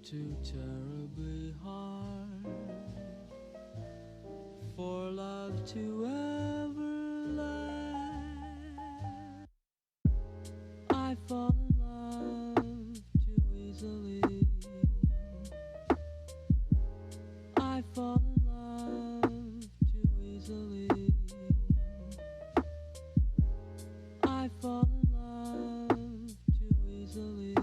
too terribly hard for love to ever last. I fall in love too easily. I fall in love too easily. I fall in love too easily.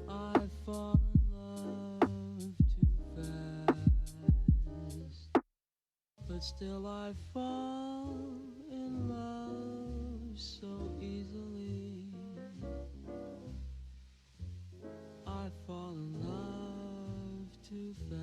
I fall in love too fast, but still I fall in love so easily. I fall in love too fast.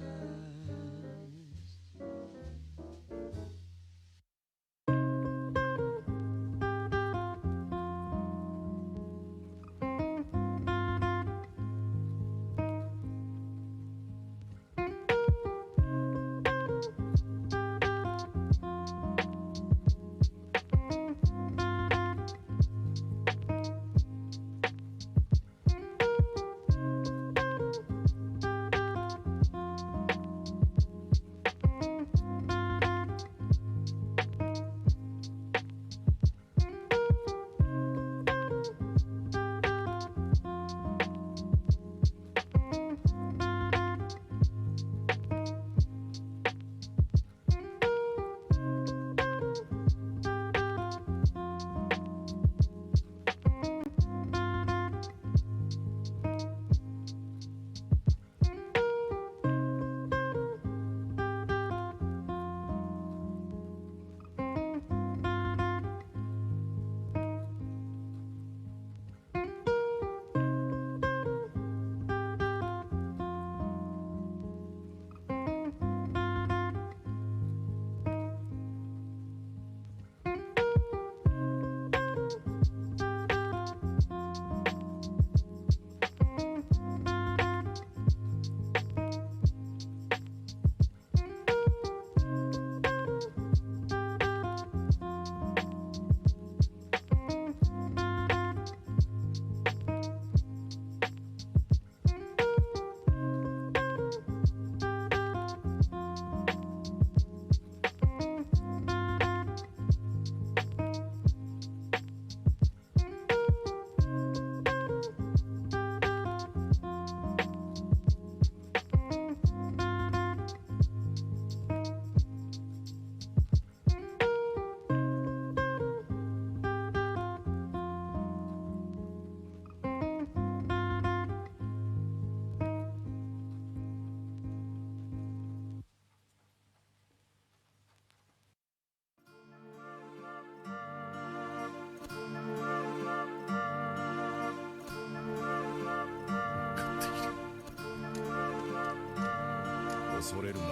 恐れるな。こ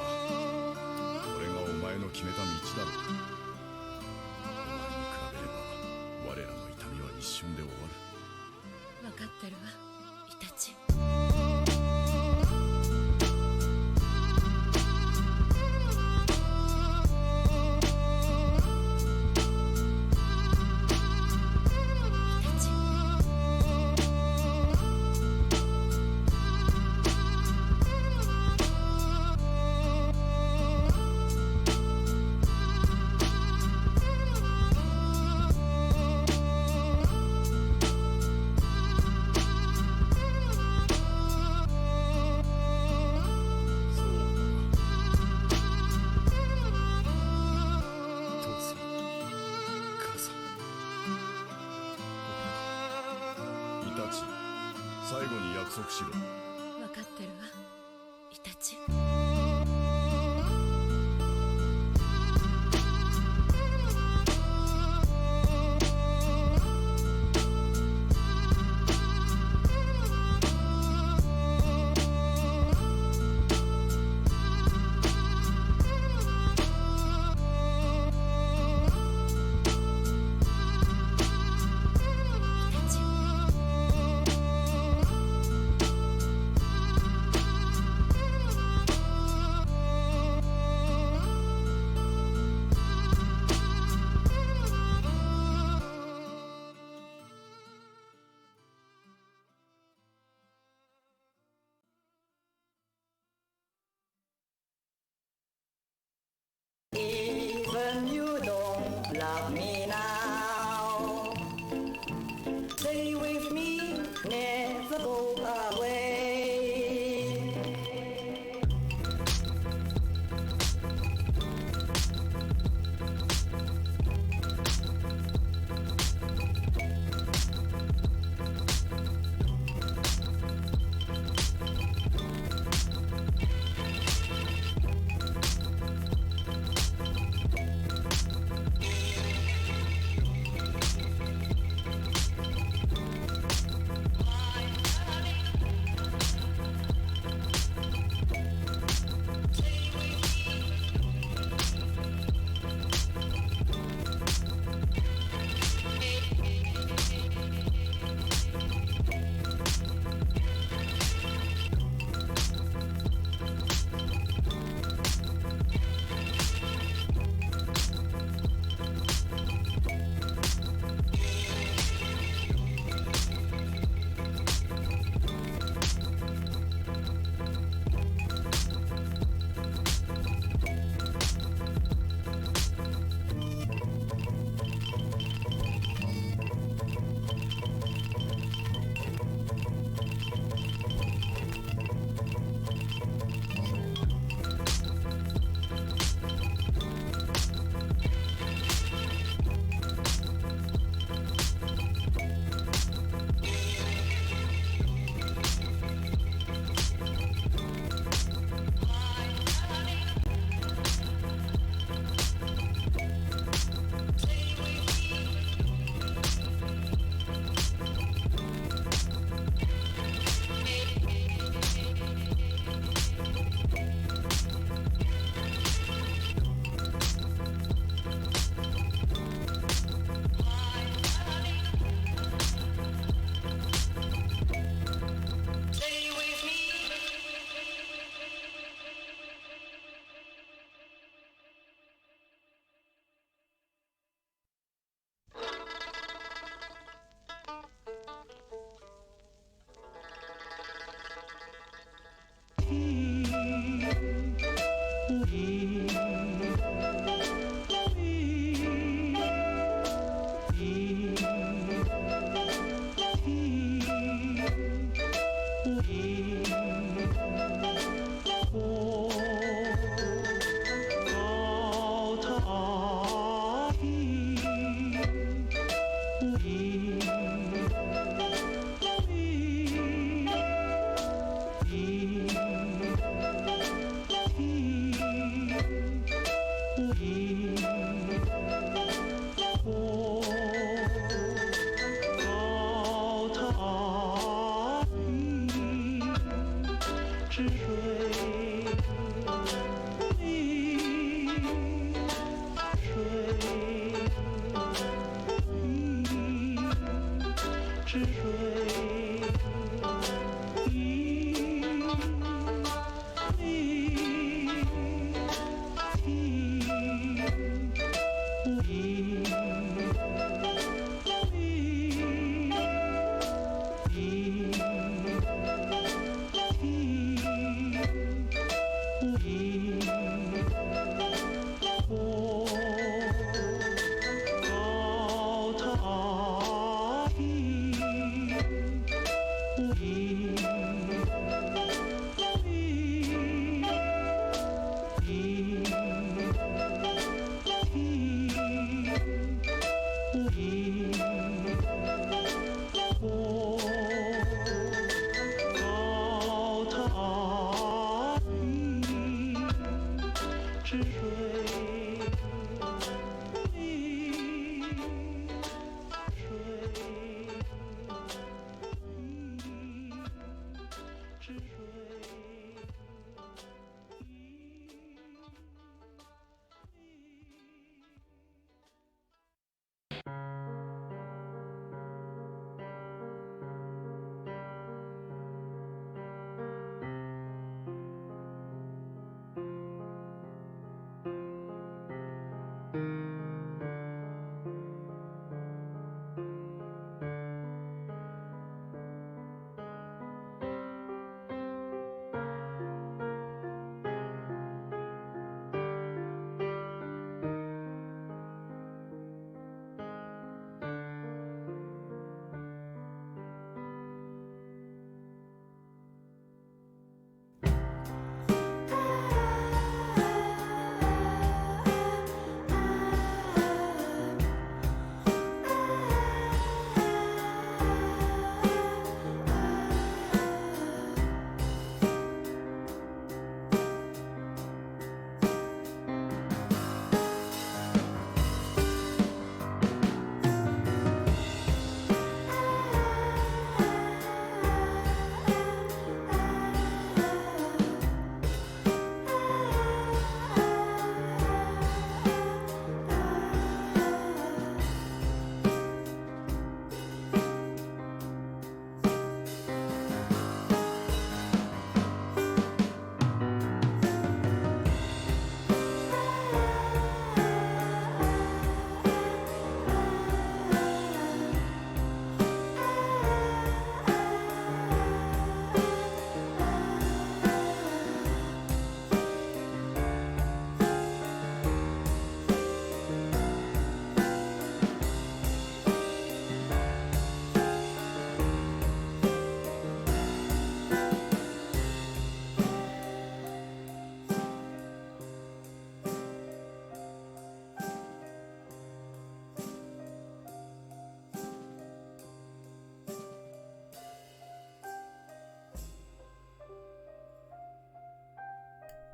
れがお前の決めた道だろう。お前に比べれば我らの痛みは一瞬で終わる。分かってるわ、イタチ。最後に約束しろ。分かってるわ、イタチ。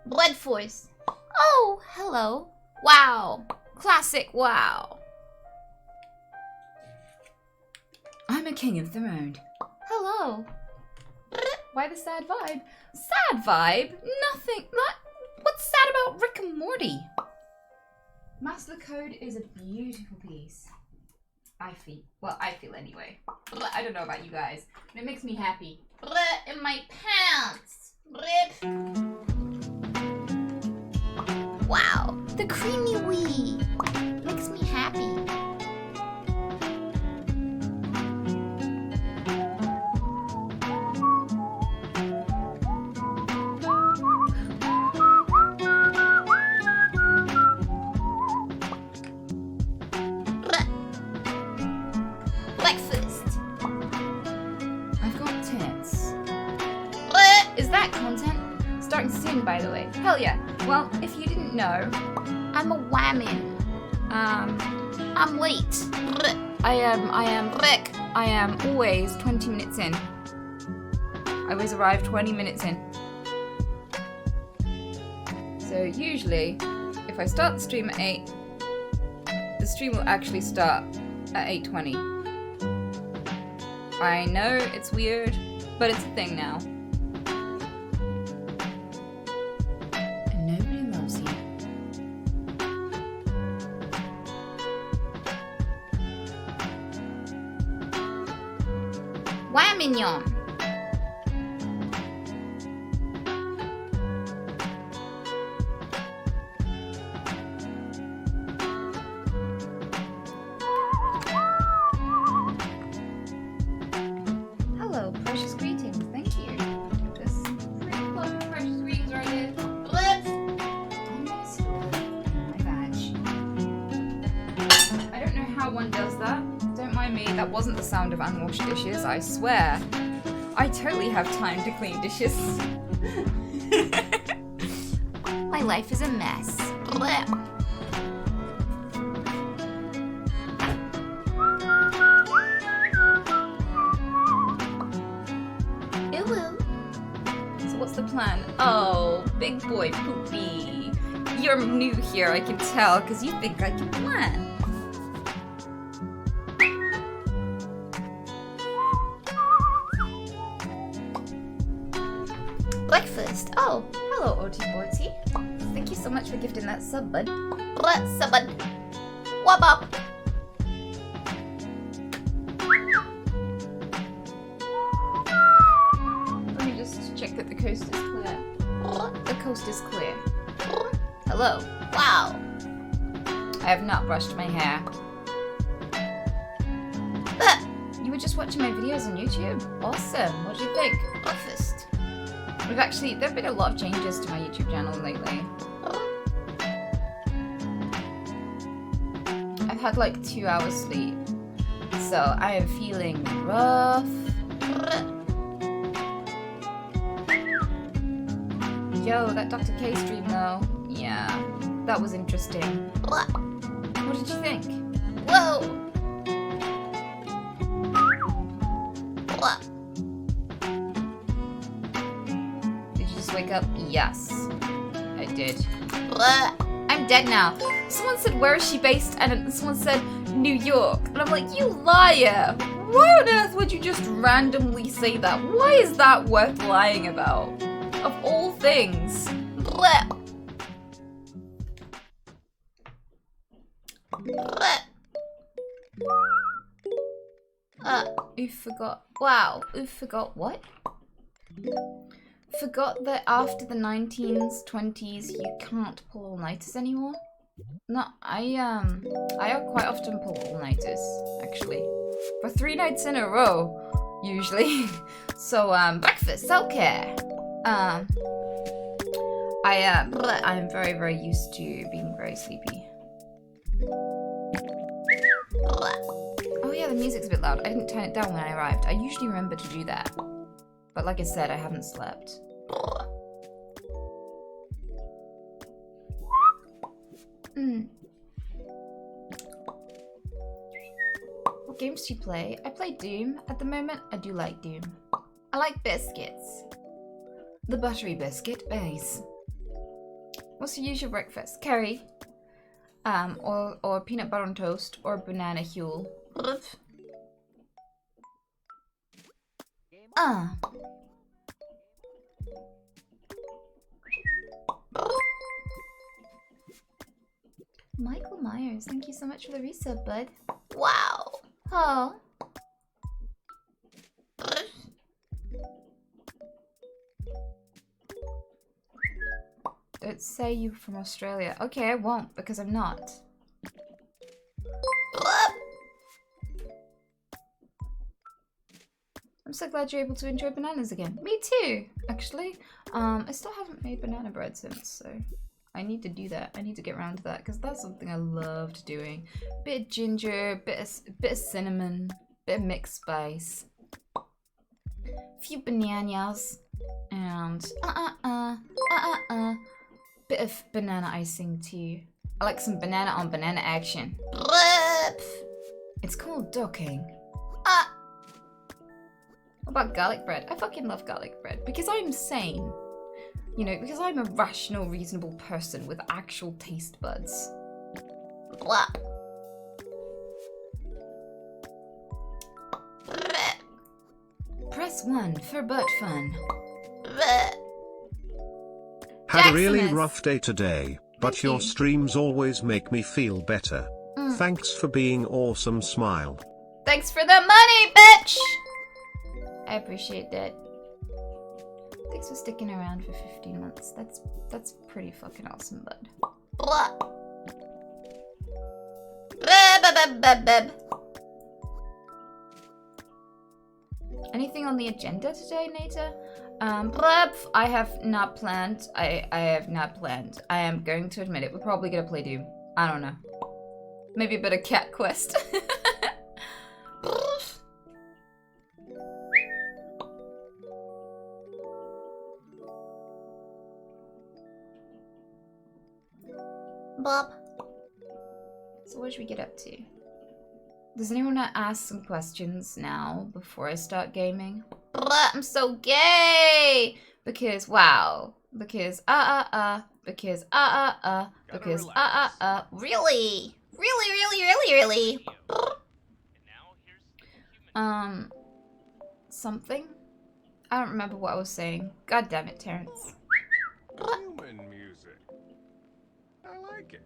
Blood Force. Oh, hello. Wow. Classic wow. I'm a king of the road. Hello. Why the sad vibe? Sad vibe? Nothing. What's sad about Rick and Morty? Master Code is a beautiful piece. I feel anyway. I don't know about you guys, but it makes me happy. In my pants. Wow, the creamy wee makes me happy. Breakfast. I've got tits. Is that content? Starting soon, by the way. Hell yeah. Well, if you didn't know, I'm a whammon. I'm late. I am Rick. I am always 20 minutes in. I always arrive 20 minutes in. So usually, if I start the stream at 8, the stream will actually start at 8:20. I know it's weird, but it's a thing now. And nobody loves you. Why mignon? Hello, precious greetings. Thank you. This pretty close to precious greetings right here. Blip! Almost my badge. I don't know how one does that. Don't mind me. That wasn't the sound of unwashed dishes. I swear. I totally have time to clean dishes. My life is a mess. Blip. So what's the plan? Oh, big boy Poopy. You're new here, I can tell, because you think I can plan. Breakfast. Oh, hello, Oti Borty. Thank you so much for gifting that sub, bud. Sub, bud. Wop up. Let me just check that the coast is clear. The coast is clear. Hello. Wow. I have not brushed my hair. You were just watching my videos on YouTube? Awesome. What do you think? Breakfast. There have been a lot of changes to my YouTube channel lately. I've had like 2 hours sleep, so I am feeling rough. Yo, that Dr. K stream though. Yeah, that was interesting. What did you think? Whoa! Did you just wake up? Yes, I did. I'm dead now. Someone said, where is she based? And someone said, New York. And I'm like, you liar! Why on earth would you just randomly say that? Why is that worth lying about? Of all things. Who forgot? Wow, who forgot what? Forgot that after the 19s, 20s, you can't pull all-nighters anymore? No, I quite often pull all-nighters, actually. For 3 nights in a row, usually. So, breakfast, self-care. I'm very, very used to being very sleepy. Oh yeah, the music's a bit loud. I didn't turn it down when I arrived. I usually remember to do that. But like I said, I haven't slept. What games do you play? I play Doom. At the moment, I do like Doom. I like biscuits. The buttery biscuit base. What's your usual breakfast? Curry. Or peanut butter on toast, or banana huel. Michael Myers, thank you so much for the resub, bud. Wow. Oh. Don't say you're from Australia. Okay, I won't, because I'm not. I'm so glad you're able to enjoy bananas again. Me too, actually. I still haven't made banana bread since, so I need to do that. I need to get around to that, because that's something I loved doing. Bit of ginger, bit of cinnamon, bit of mixed spice. Few bananas, and bit of banana icing too. I like some banana on banana action. It's called docking. Ah! What about garlic bread? I fucking love garlic bread because I'm sane. You know, because I'm a rational, reasonable person with actual taste buds. Blah. Press 1 for butt fun. Had a really Jacksonus. rough day today, but Thank your you. streams always make me feel better. Thanks for being awesome, smile. Thanks for the money, bitch! I appreciate that. Thanks for sticking around for 15 months. That's pretty fucking awesome, bud. Blah. Anything on the agenda today, Nata? I have not planned. I have not planned. I am going to admit it. We're probably gonna play Doom. I don't know. Maybe a bit of Cat Quest. Bob. So what should we get up to? Does anyone want to ask some questions now before I start gaming? I'm so gay! Because wow. Because Because Because Really? Really? Something? I don't remember what I was saying. God damn it, Terrence. Human music. I like it.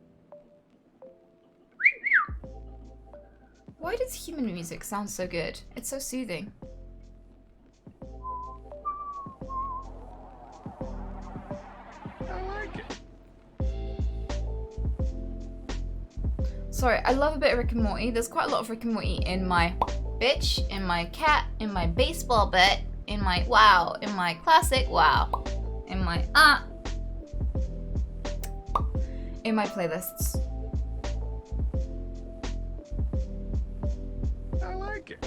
Why does human music sound so good? It's so soothing. I like it. Sorry, I love a bit of Rick and Morty. There's quite a lot of Rick and Morty in my bitch, in my cat, in my baseball bet, in my wow, in my classic wow, in my in my playlists. I like it.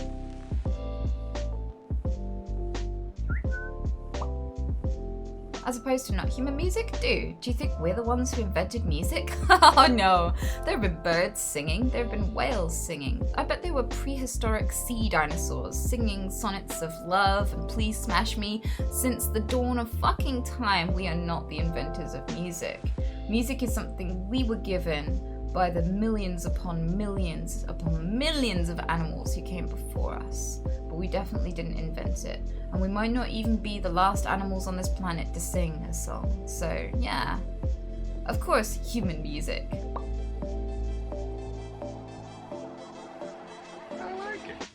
As opposed to not human music? Do you think we're the ones who invented music? Oh no, there have been birds singing, there have been whales singing. I bet they were prehistoric sea dinosaurs singing sonnets of love and please smash me. Since the dawn of fucking time, we are not the inventors of music. Music is something we were given by the millions upon millions of animals who came before us. But we definitely didn't invent it. And we might not even be the last animals on this planet to sing a song. So, yeah. Of course, human music. I like it.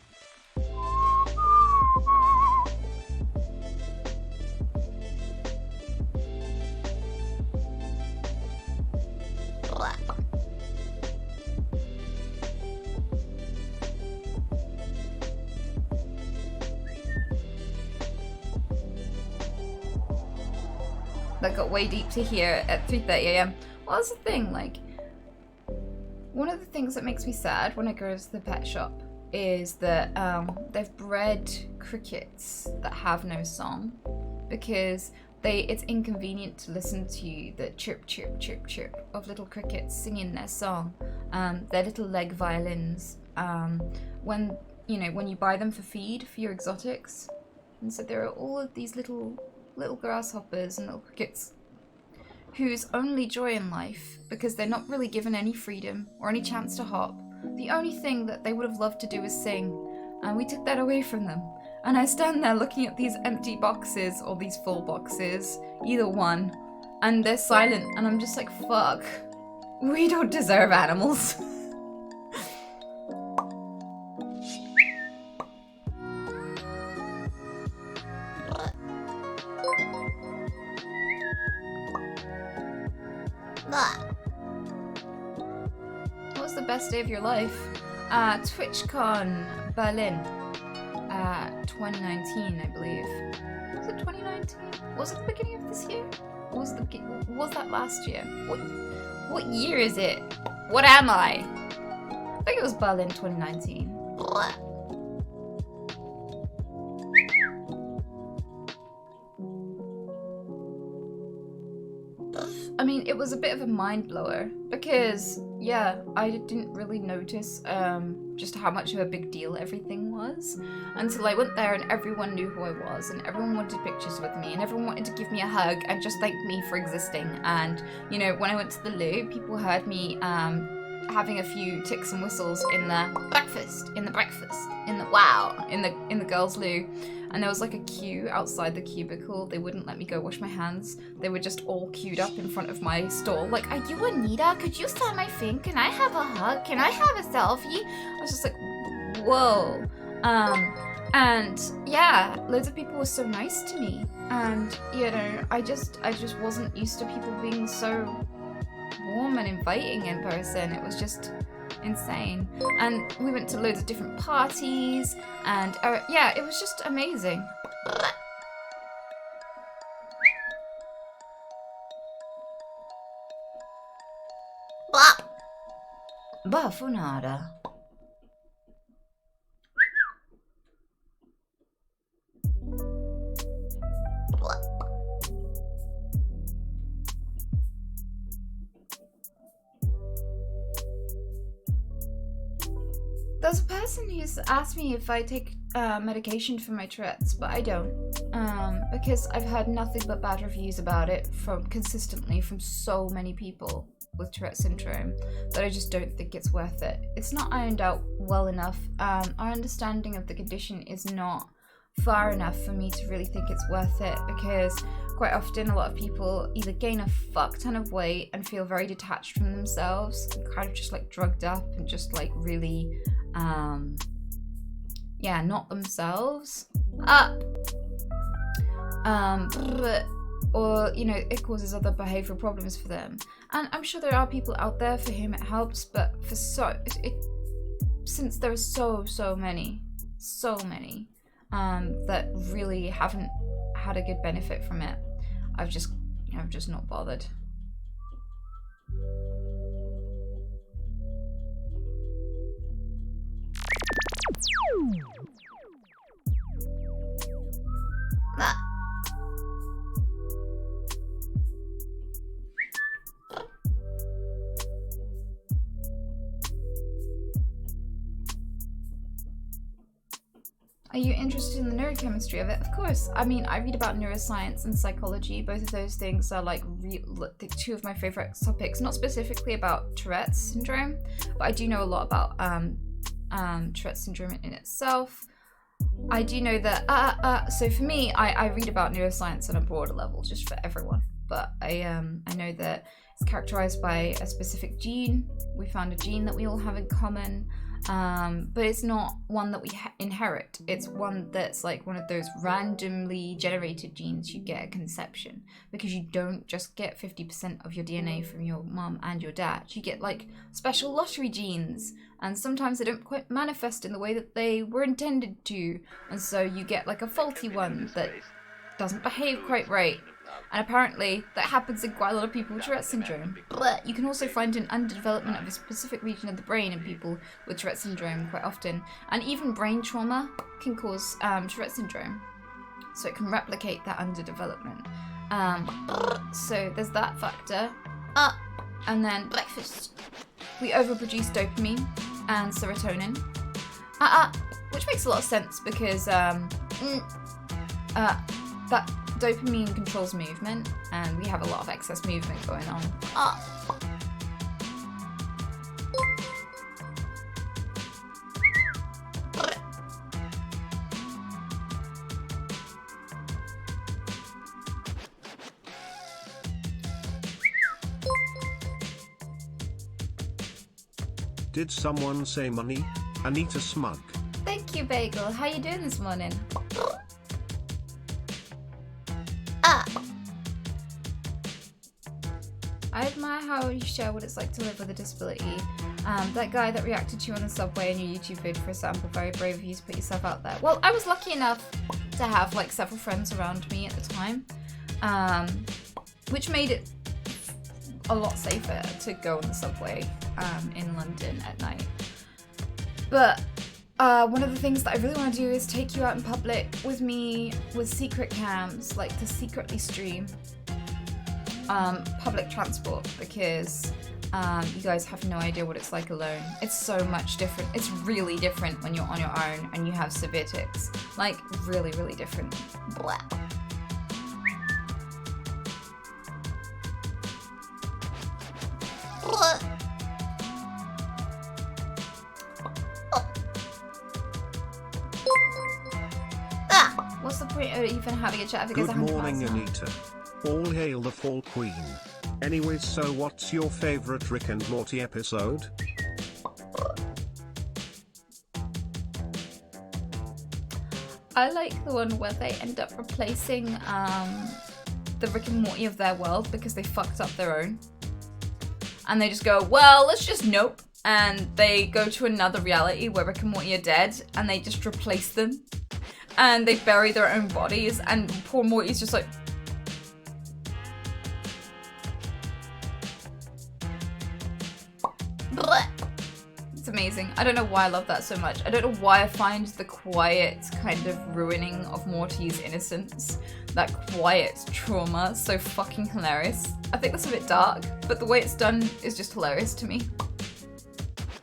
That got way deep to hear at 3:30 AM. Well, that's the thing, like, one of the things that makes me sad when I go to the pet shop is that they've bred crickets that have no song because it's inconvenient to listen to the chirp, chirp, chirp, chirp of little crickets singing their song. Their little leg violins. When you buy them for feed for your exotics, and so there are all of these little grasshoppers and little crickets whose only joy in life, because they're not really given any freedom or any chance to hop, the only thing that they would have loved to do is sing, and we took that away from them. And I stand there looking at these empty boxes, or these full boxes, either one, and they're silent, and I'm just like, fuck, we don't deserve animals. What was the best day of your life? TwitchCon Berlin. 2019, I believe. Was it 2019? Was it the beginning of this year? Or was that last year? What year is it? What am I? I think it was Berlin 2019. I mean, it was a bit of a mind blower because, yeah, I didn't really notice just how much of a big deal everything was until I went there and everyone knew who I was and everyone wanted pictures with me and everyone wanted to give me a hug and just thank me for existing. And, you know, when I went to the loo, people heard me having a few ticks and whistles in the girls' loo. And there was like a queue outside the cubicle. They wouldn't let me go wash my hands. They were just all queued up in front of my stall. Like, are you Anita? Could you sign my thing? Can I have a hug? Can I have a selfie? I was just like, whoa. And yeah, loads of people were so nice to me. And, you know, I just wasn't used to people being so warm and inviting in person. It was just insane. And we went to loads of different parties and yeah, it was just amazing. Bafunada. There's a person who's asked me if I take medication for my Tourette's, but I don't, because I've heard nothing but bad reviews about it consistently from so many people with Tourette syndrome that I just don't think it's worth it. It's not ironed out well enough. Our understanding of the condition is not far enough for me to really think it's worth it, because quite often a lot of people either gain a fuck ton of weight and feel very detached from themselves and kind of just like drugged up and just like really yeah, not themselves up, or you know, it causes other behavioral problems for them. And I'm sure there are people out there for whom it helps, but for since there are so many that really haven't had a good benefit from it, I've just not bothered. Are you interested in the neurochemistry of it? Of course. I mean, I read about neuroscience and psychology. Both of those things are like two of my favorite topics. Not specifically about Tourette's syndrome, but I do know a lot about Tourette's syndrome in itself. I do know that, so for me, I read about neuroscience on a broader level, just for everyone. But I know that it's characterized by a specific gene. We found a gene that we all have in common. But it's not one that we inherit. It's one that's like one of those randomly generated genes you get at conception, because you don't just get 50% of your DNA from your mum and your dad. You get like special lottery genes, and sometimes they don't quite manifest in the way that they were intended to, and so you get like a faulty one that doesn't behave quite right. And apparently that happens in quite a lot of people with Tourette syndrome. But you can also find an underdevelopment of a specific region of the brain in people with Tourette syndrome quite often. And even brain trauma can cause Tourette syndrome. So it can replicate that underdevelopment. So there's that factor. And then breakfast. We overproduce dopamine and serotonin. Which makes a lot of sense because that dopamine controls movement, and we have a lot of excess movement going on. Did someone say money? Anita Smug. Thank you, Bagel. How you doing this morning? I admire how you share what it's like to live with a disability. That guy that reacted to you on the subway in your YouTube vid for a sample, very brave of you to put yourself out there. Well, I was lucky enough to have like several friends around me at the time, which made it a lot safer to go on the subway in London at night. But one of the things that I really want to do is take you out in public with me with secret cams, like to secretly stream. public transport because you guys have no idea what it's like alone. It's so much different. It's really different when you're on your own and you have severe tics. Like, really, really different. Blah. What's the point of even having a chat if it goes Good 100 morning, miles an hour? Anita. All hail the Fall Queen. Anyways, so what's your favorite Rick and Morty episode? I like the one where they end up replacing the Rick and Morty of their world because they fucked up their own. And they just go, well, let's just nope. And they go to another reality where Rick and Morty are dead and they just replace them. And they bury their own bodies and poor Morty's just like... It's amazing. I don't know why I love that so much. I don't know why I find the quiet kind of ruining of Morty's innocence, that quiet trauma, so fucking hilarious. I think that's a bit dark, but the way it's done is just hilarious to me.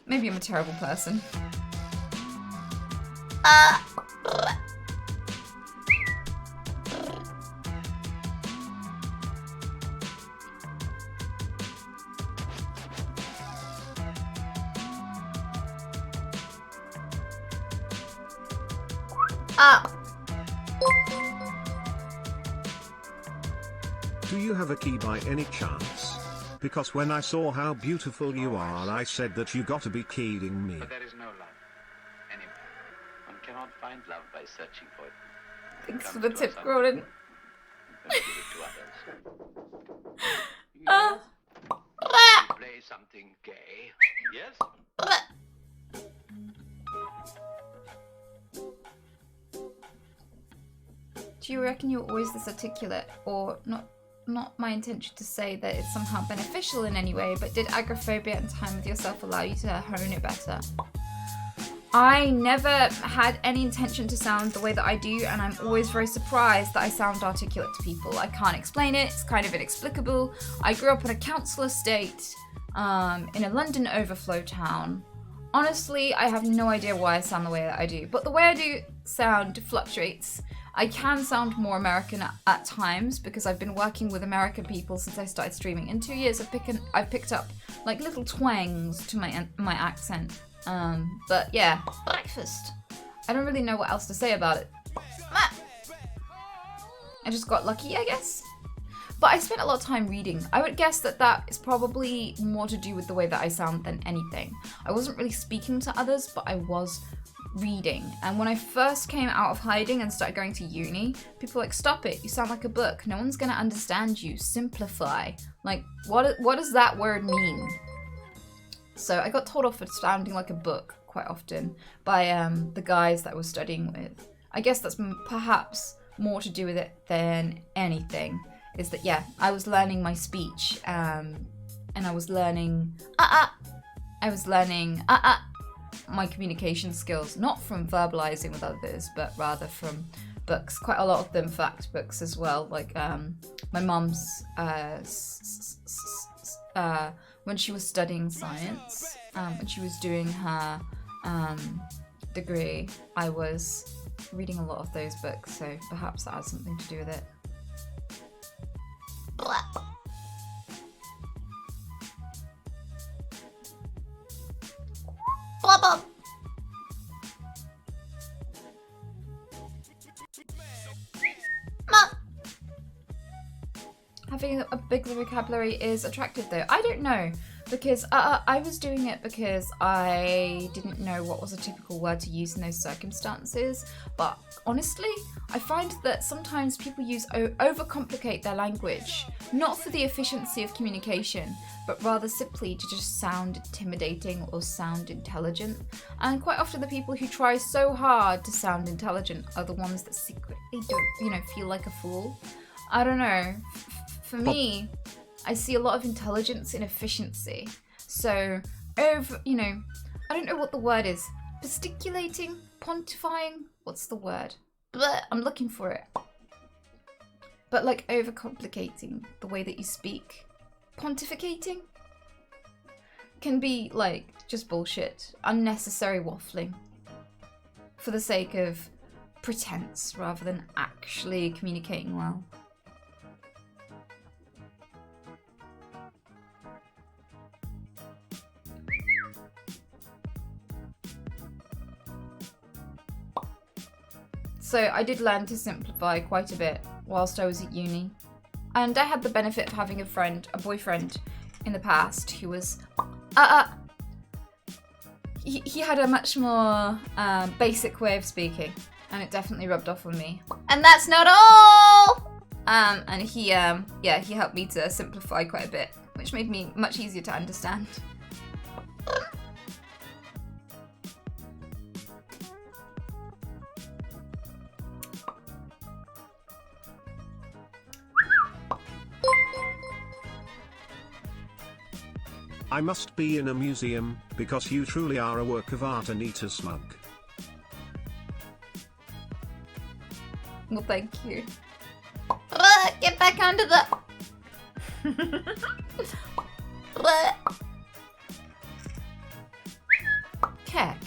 Maybe I'm a terrible person. Do you have a key by any chance? Because when I saw how beautiful you are, I said that you got to be kidding me. But there is no love. Anyway, one cannot find love by searching for it. Thanks It for comes the to tip, us Gordon. Don't give it to others. You play something gay. Yes? Do you reckon you're always this articulate, or not my intention to say that it's somehow beneficial in any way, but did agoraphobia and time with yourself allow you to hone it better? I never had any intention to sound the way that I do, and I'm always very surprised that I sound articulate to people. I can't explain it, it's kind of inexplicable. I grew up in a council estate, in a London overflow town. Honestly, I have no idea why I sound the way that I do, but the way I do sound fluctuates. I can sound more American at times because I've been working with American people since I started streaming. In 2 years, I've picked up like little twangs to my accent. But yeah, breakfast. I don't really know what else to say about it. I just got lucky, I guess. But I spent a lot of time reading. I would guess that is probably more to do with the way that I sound than anything. I wasn't really speaking to others, but I was reading. And when I first came out of hiding and started going to uni, people were like, stop it, you sound like a book. No one's gonna understand you. Simplify. Like, what does that word mean? So I got told off for sounding like a book quite often by the guys that I was studying with. I guess that's perhaps more to do with it than anything. Is that, yeah, I was learning my speech and I was learning my communication skills, not from verbalizing with others, but rather from books. Quite a lot of them fact books as well. Like my mum's when she was studying science, when she was doing her degree, I was reading a lot of those books, so perhaps that has something to do with it. Having a big vocabulary is attractive though. I don't know, because I was doing it because I didn't know what was a typical word to use in those circumstances. But honestly, I find that sometimes people overcomplicate their language, not for the efficiency of communication, but rather simply to just sound intimidating or sound intelligent. And quite often the people who try so hard to sound intelligent are the ones that secretly don't, feel like a fool. I don't know. For me, I see a lot of intelligence in efficiency. So, I don't know what the word is. Gesticulating? Pontifying? What's the word? Blech, I'm looking for it. but like overcomplicating the way that you speak. Pontificating can be like just bullshit, unnecessary waffling for the sake of pretense rather than actually communicating well. So I did learn to simplify quite a bit whilst I was at uni. And I had the benefit of having a boyfriend in the past who was, he had a much more basic way of speaking, and it definitely rubbed off on me. And that's not all! And he helped me to simplify quite a bit, which made me much easier to understand. I must be in a museum, because you truly are a work of art, Anita Smug. Well, thank you. Get back under the... Keck.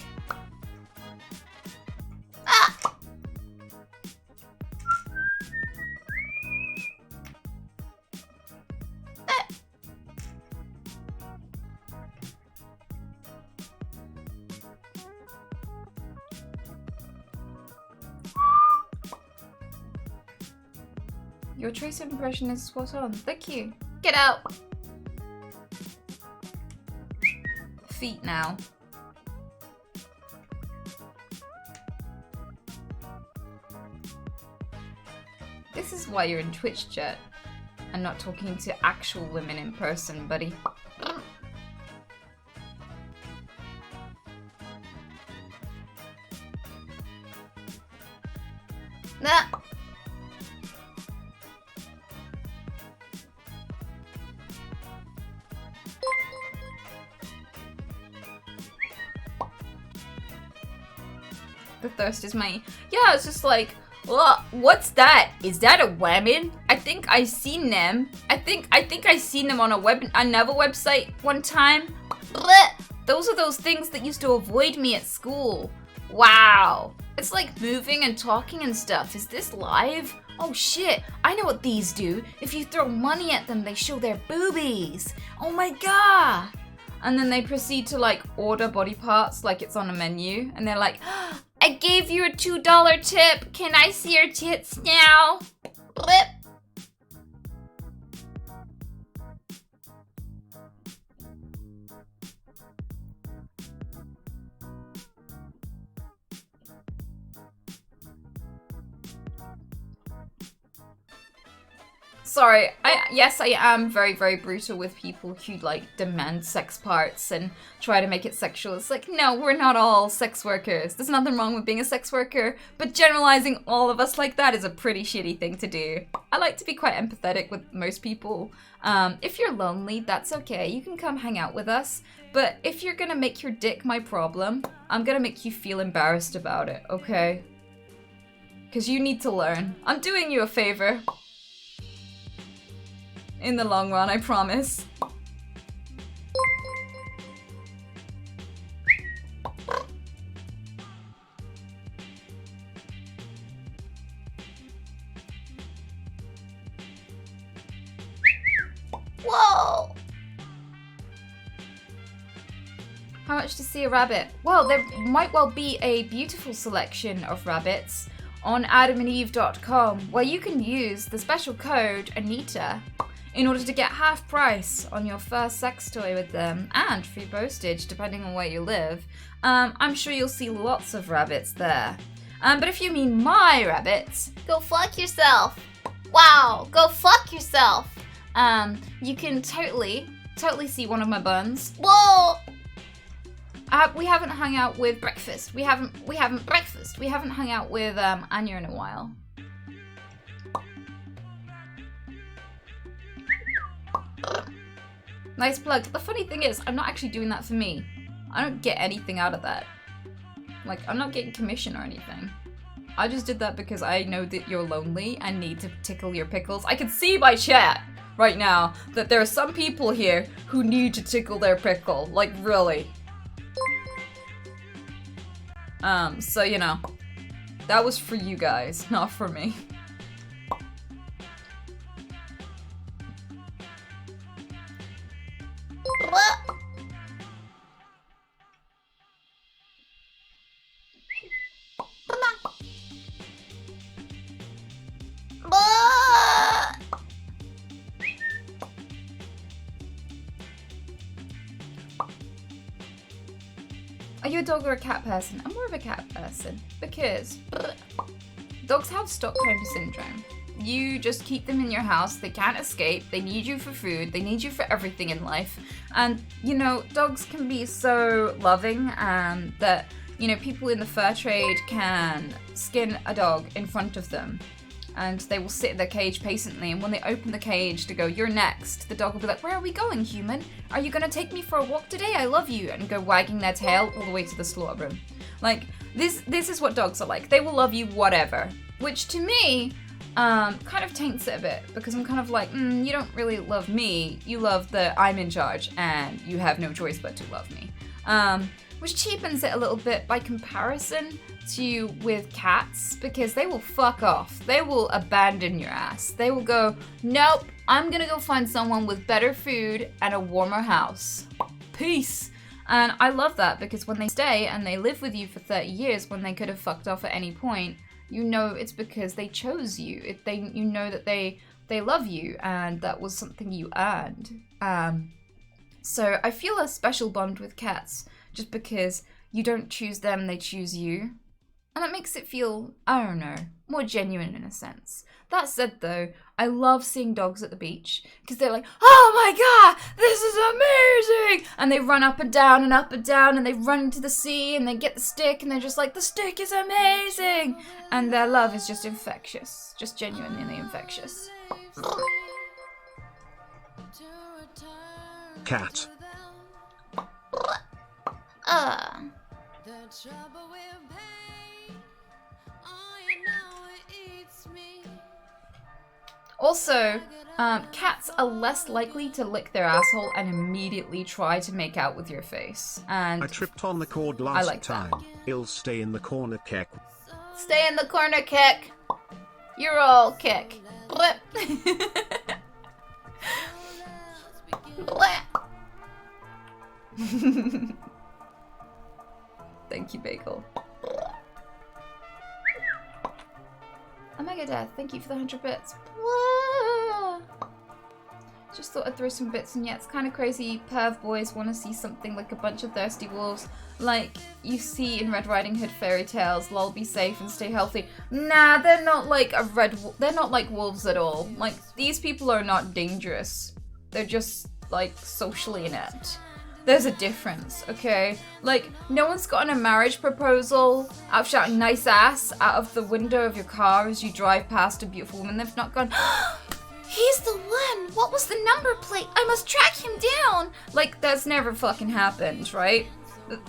Your trace of impression is spot on. Thank you. Get out. Feet now. This is why you're in Twitch chat and not talking to actual women in person, buddy. Nah. The thirst is my... Yeah, it's just like, what's that? Is that a woman? I think I seen them. I think I seen them on another website one time. Blech. Those are those things that used to avoid me at school. Wow. It's like moving and talking and stuff. Is this live? Oh shit, I know what these do. If you throw money at them, they show their boobies. Oh my god. And then they proceed to like order body parts like it's on a menu. And they're like, I gave you a $2 tip. Can I see your tits now? Blip. Sorry, yes, I am very, very brutal with people who like demand sex parts and try to make it sexual. It's like, no, we're not all sex workers. There's nothing wrong with being a sex worker, but generalizing all of us like that is a pretty shitty thing to do. I like to be quite empathetic with most people. If you're lonely, that's okay. You can come hang out with us. But if you're gonna make your dick my problem, I'm gonna make you feel embarrassed about it, okay? Because you need to learn. I'm doing you a favor. In the long run, I promise. Whoa! How much to see a rabbit? Well, there might well be a beautiful selection of rabbits on adamandeve.com where you can use the special code Anita in order to get half price on your first sex toy with them and free postage depending on where you live. I'm sure you'll see lots of rabbits there. But if you mean my rabbits, go fuck yourself. Wow, go fuck yourself. You can totally see one of my buns. Whoa! We haven't hung out with breakfast. We haven't breakfast. We haven't hung out with Anya in a while. Nice plug. The funny thing is, I'm not actually doing that for me. I don't get anything out of that. Like, I'm not getting commission or anything. I just did that because I know that you're lonely and need to tickle your pickles. I can see by chat right now that there are some people here who need to tickle their pickle. Like, really. So, you know, that was for you guys, not for me. Are you a dog or a cat person? I'm more of a cat person because dogs have Stockholm syndrome. You just keep them in your house, they can't escape, they need you for food, they need you for everything in life. And, you know, dogs can be so loving that, you know, people in the fur trade can skin a dog in front of them and they will sit in their cage patiently, and when they open the cage to go, "You're next," the dog will be like, "Where are we going, human? Are you gonna take me for a walk today? I love you," and go wagging their tail all the way to the slaughter room. Like, this is what dogs are like. They will love you whatever, which to me kind of taints it a bit, because I'm kind of like, you don't really love me, you love the I'm in charge and you have no choice but to love me. Which cheapens it a little bit by comparison to with cats, because they will fuck off. They will abandon your ass. They will go, "Nope, I'm gonna go find someone with better food and a warmer house. Peace." And I love that, because when they stay and they live with you for 30 years when they could have fucked off at any point, you know it's because they chose you. You know that they love you and that was something you earned. So I feel a special bond with cats just because you don't choose them, they choose you. And that makes it feel, I don't know, more genuine in a sense. That said though, I love seeing dogs at the beach because they're like, "Oh my god, this is amazing!" And they run up and down and they run into the sea and they get the stick and they're just like, "The stick is amazing!" And their love is just infectious, just genuinely infectious. Cat. Also, cats are less likely to lick their asshole and immediately try to make out with your face. And I tripped on the cord last like time. I'll stay in the corner, kick. Stay in the corner, kick. You're all kick. Blip. Thank you, Bagel. Omega Death, thank you for the 100 bits. Whoa. Just thought I'd throw some bits in. Yeah, it's kind of crazy. Perv boys want to see something like a bunch of thirsty wolves, like you see in Red Riding Hood fairy tales. Lol, be safe and stay healthy. Nah, they're not like they're not like wolves at all. Like, these people are not dangerous. They're just like socially inept. There's a difference, okay? Like, no one's gotten a marriage proposal out shouting "nice ass" out of the window of your car as you drive past a beautiful woman. They've not gone, "He's the one! What was the number plate? I must track him down!" Like, that's never fucking happened, right?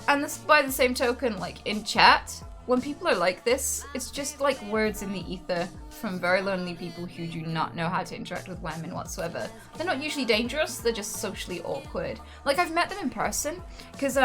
And this, by the same token, like, in chat, when people are like this, it's just like words in the ether from very lonely people who do not know how to interact with women whatsoever. They're not usually dangerous, they're just socially awkward. Like, I've met them in person, because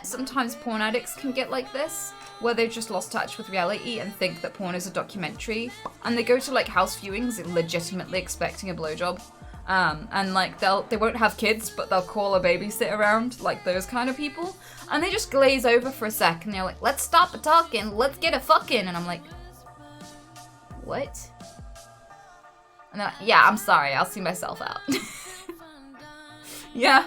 sometimes porn addicts can get like this, where they've just lost touch with reality and think that porn is a documentary, and they go to like house viewings legitimately expecting a blowjob. And like they won't have kids, but they'll call a babysitter around, like those kind of people. And they just glaze over for a sec and they're like, "Let's stop talking, let's get a fucking." And I'm like, what? And then, yeah, I'm sorry, I'll see myself out. Yeah.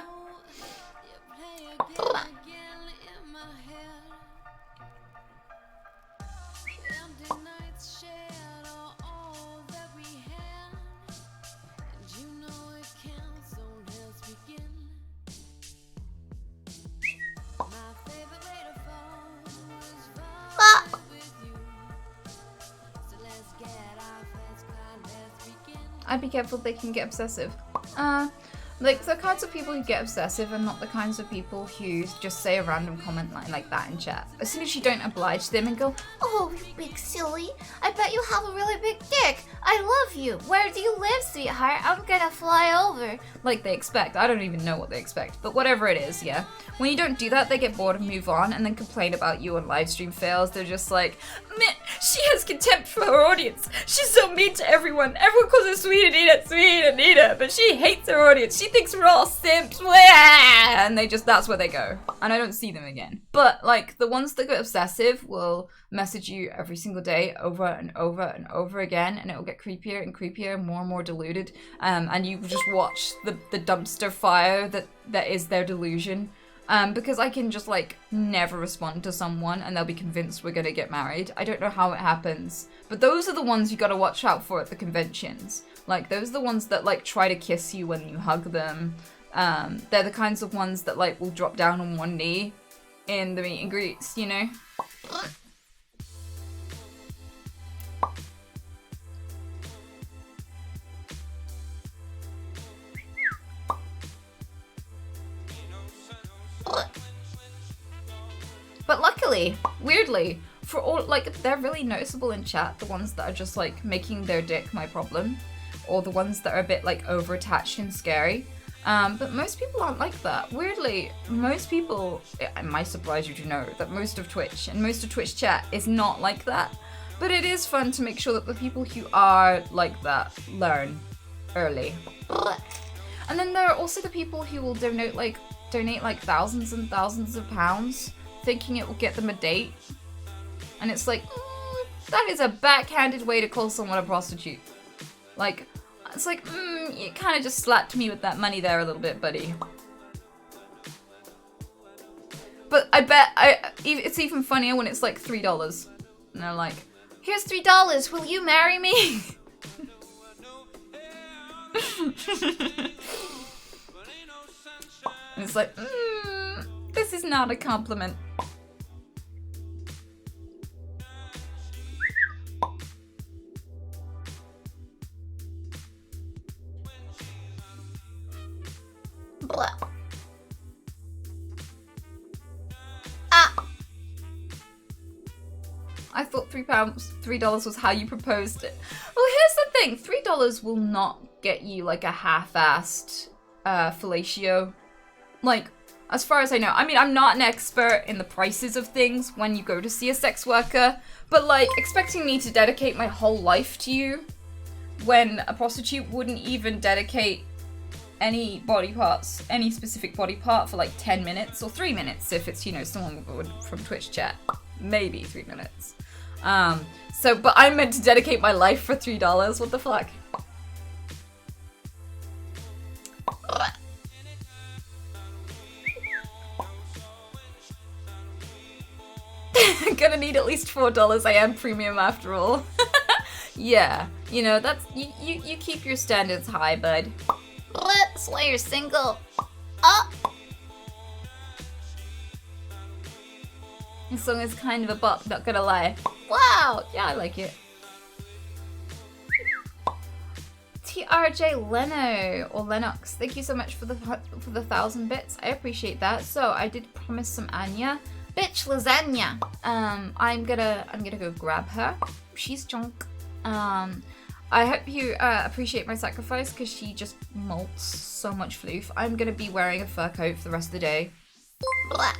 I'd be careful, they can get obsessive. Like, the kinds of people who get obsessive are not the kinds of people who just say a random comment like that in chat. As soon as you don't oblige them and go, "Oh, Oh, you big silly. I bet you have a really big dick. I love you. Where do you live, sweetheart? I'm gonna fly over. Like they expect. I don't even know what they expect. But whatever it is, yeah. When you don't do that, they get bored and move on and then complain about you on livestream fails. They're just like, man, she has contempt for her audience. She's so mean to everyone. Everyone calls her sweet Anita, but she hates her audience. She thinks we're all simps. And they just, that's where they go. And I don't see them again. But like the ones that get obsessive will message you every single day over and over and over again, and it will get creepier and creepier, more and more deluded, and you just watch the dumpster fire that is their delusion, because I can just like never respond to someone and they'll be convinced we're gonna get married. I don't know how it happens, but those are the ones you gotta watch out for at the conventions. Like those are the ones that like try to kiss you when you hug them. They're the kinds of ones that like will drop down on one knee in the meet and greets, you know? But luckily, weirdly, for all, like, they're really noticeable in chat, the ones that are just, like, making their dick my problem, or the ones that are a bit, like, over-attached and scary. But most people aren't like that. Weirdly, most people, it might surprise you to know that most of Twitch and most of Twitch chat is not like that. But it is fun to make sure that the people who are like that learn early. And then there are also the people who will donate like thousands and thousands of pounds, thinking it will get them a date. And it's like, that is a backhanded way to call someone a prostitute. Like, it's like, you kind of just slapped me with that money there a little bit, buddy. But I bet it's even funnier when it's like $3. And they're like, here's $3, will you marry me? And it's like, this is not a compliment. I thought $3 was how you proposed it. Well, here's the thing. $3 will not get you like a half-assed fellatio. Like, as far as I know. I mean, I'm not an expert in the prices of things when you go to see a sex worker, but like, expecting me to dedicate my whole life to you when a prostitute wouldn't even dedicate any body parts, any specific body part for like 10 minutes or 3 minutes if it's, you know, someone from Twitch chat. Maybe 3 minutes. But I'm meant to dedicate my life for $3. What the fuck? Gonna need at least $4. I am premium after all. Yeah, you know, that's you keep your standards high, bud. That's why you're single. This song is kind of a bop, not gonna lie. Wow, yeah, I like it. TRJ Leno or Lennox, thank you so much for the 1,000 bits. I appreciate that. So I did promise some Anya. Bitch lasagna. I'm gonna go grab her. She's drunk. I hope you appreciate my sacrifice because she just molts so much floof. I'm gonna be wearing a fur coat for the rest of the day. Blah.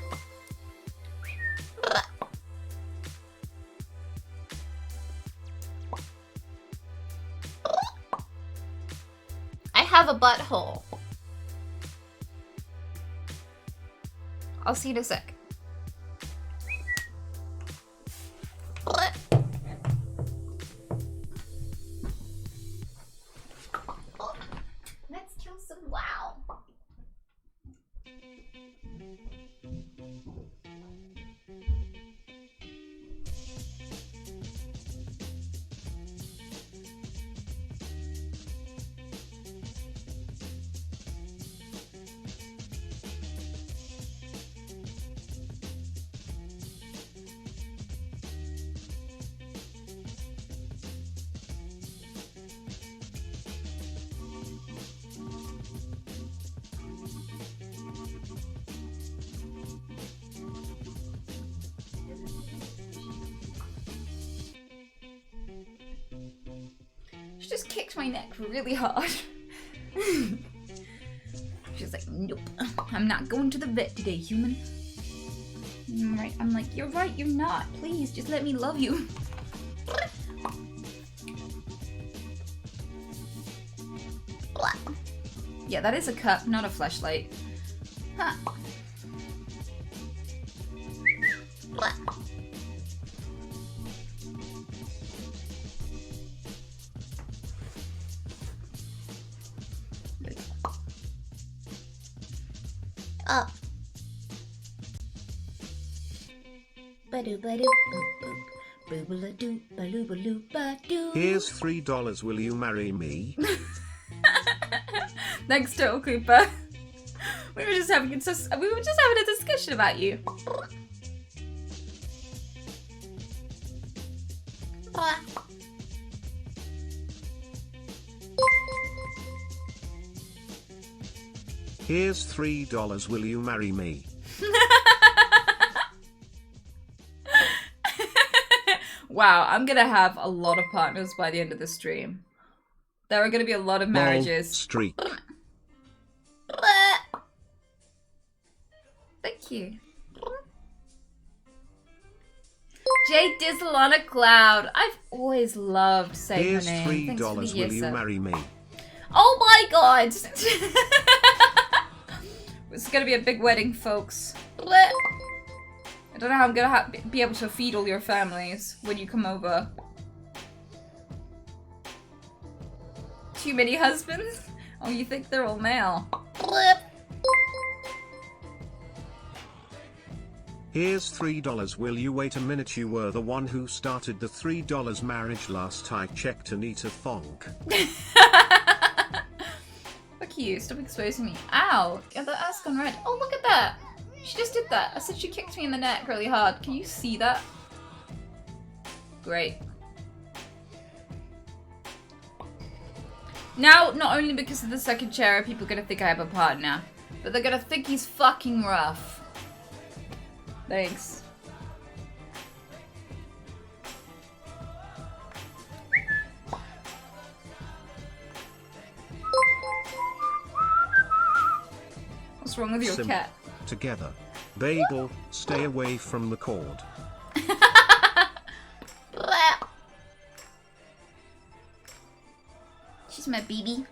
I have a butthole. I'll see you in a sec. Let's kill some wow. just kicked my neck really hard. She's like, nope, I'm not going to the vet today, human. Right, I'm like, you're right, you're not. Please, just let me love you. Yeah, that is a cup, not a fleshlight. Huh. Oh. Here's $3. Will you marry me? Thanks, Total Cooper. We were just having a discussion about you. Here's $3. Will you marry me? Wow, I'm gonna have a lot of partners by the end of the stream. There are gonna be a lot of marriages. Streak. Thank you. Jade Dizzle on a cloud. I've always loved saying Here's her name. $3. Will you marry me? Oh my god! It's gonna be a big wedding, folks. I don't know how I'm gonna be able to feed all your families when you come over. Too many husbands? Oh, you think they're all male? Here's $3. Will you wait a minute? You were the one who started the $3 marriage last I checked, Anita Thonk. Fuck you, stop exposing me. Ow! Yeah, that ass gone red. Oh, look at that! She just did that. I said she kicked me in the neck really hard. Can you see that? Great. Now, not only because of the second chair are people gonna think I have a partner, but they're gonna think he's fucking rough. Thanks. What's wrong with your cat? Together. Bagel, stay away from the cord. She's my baby.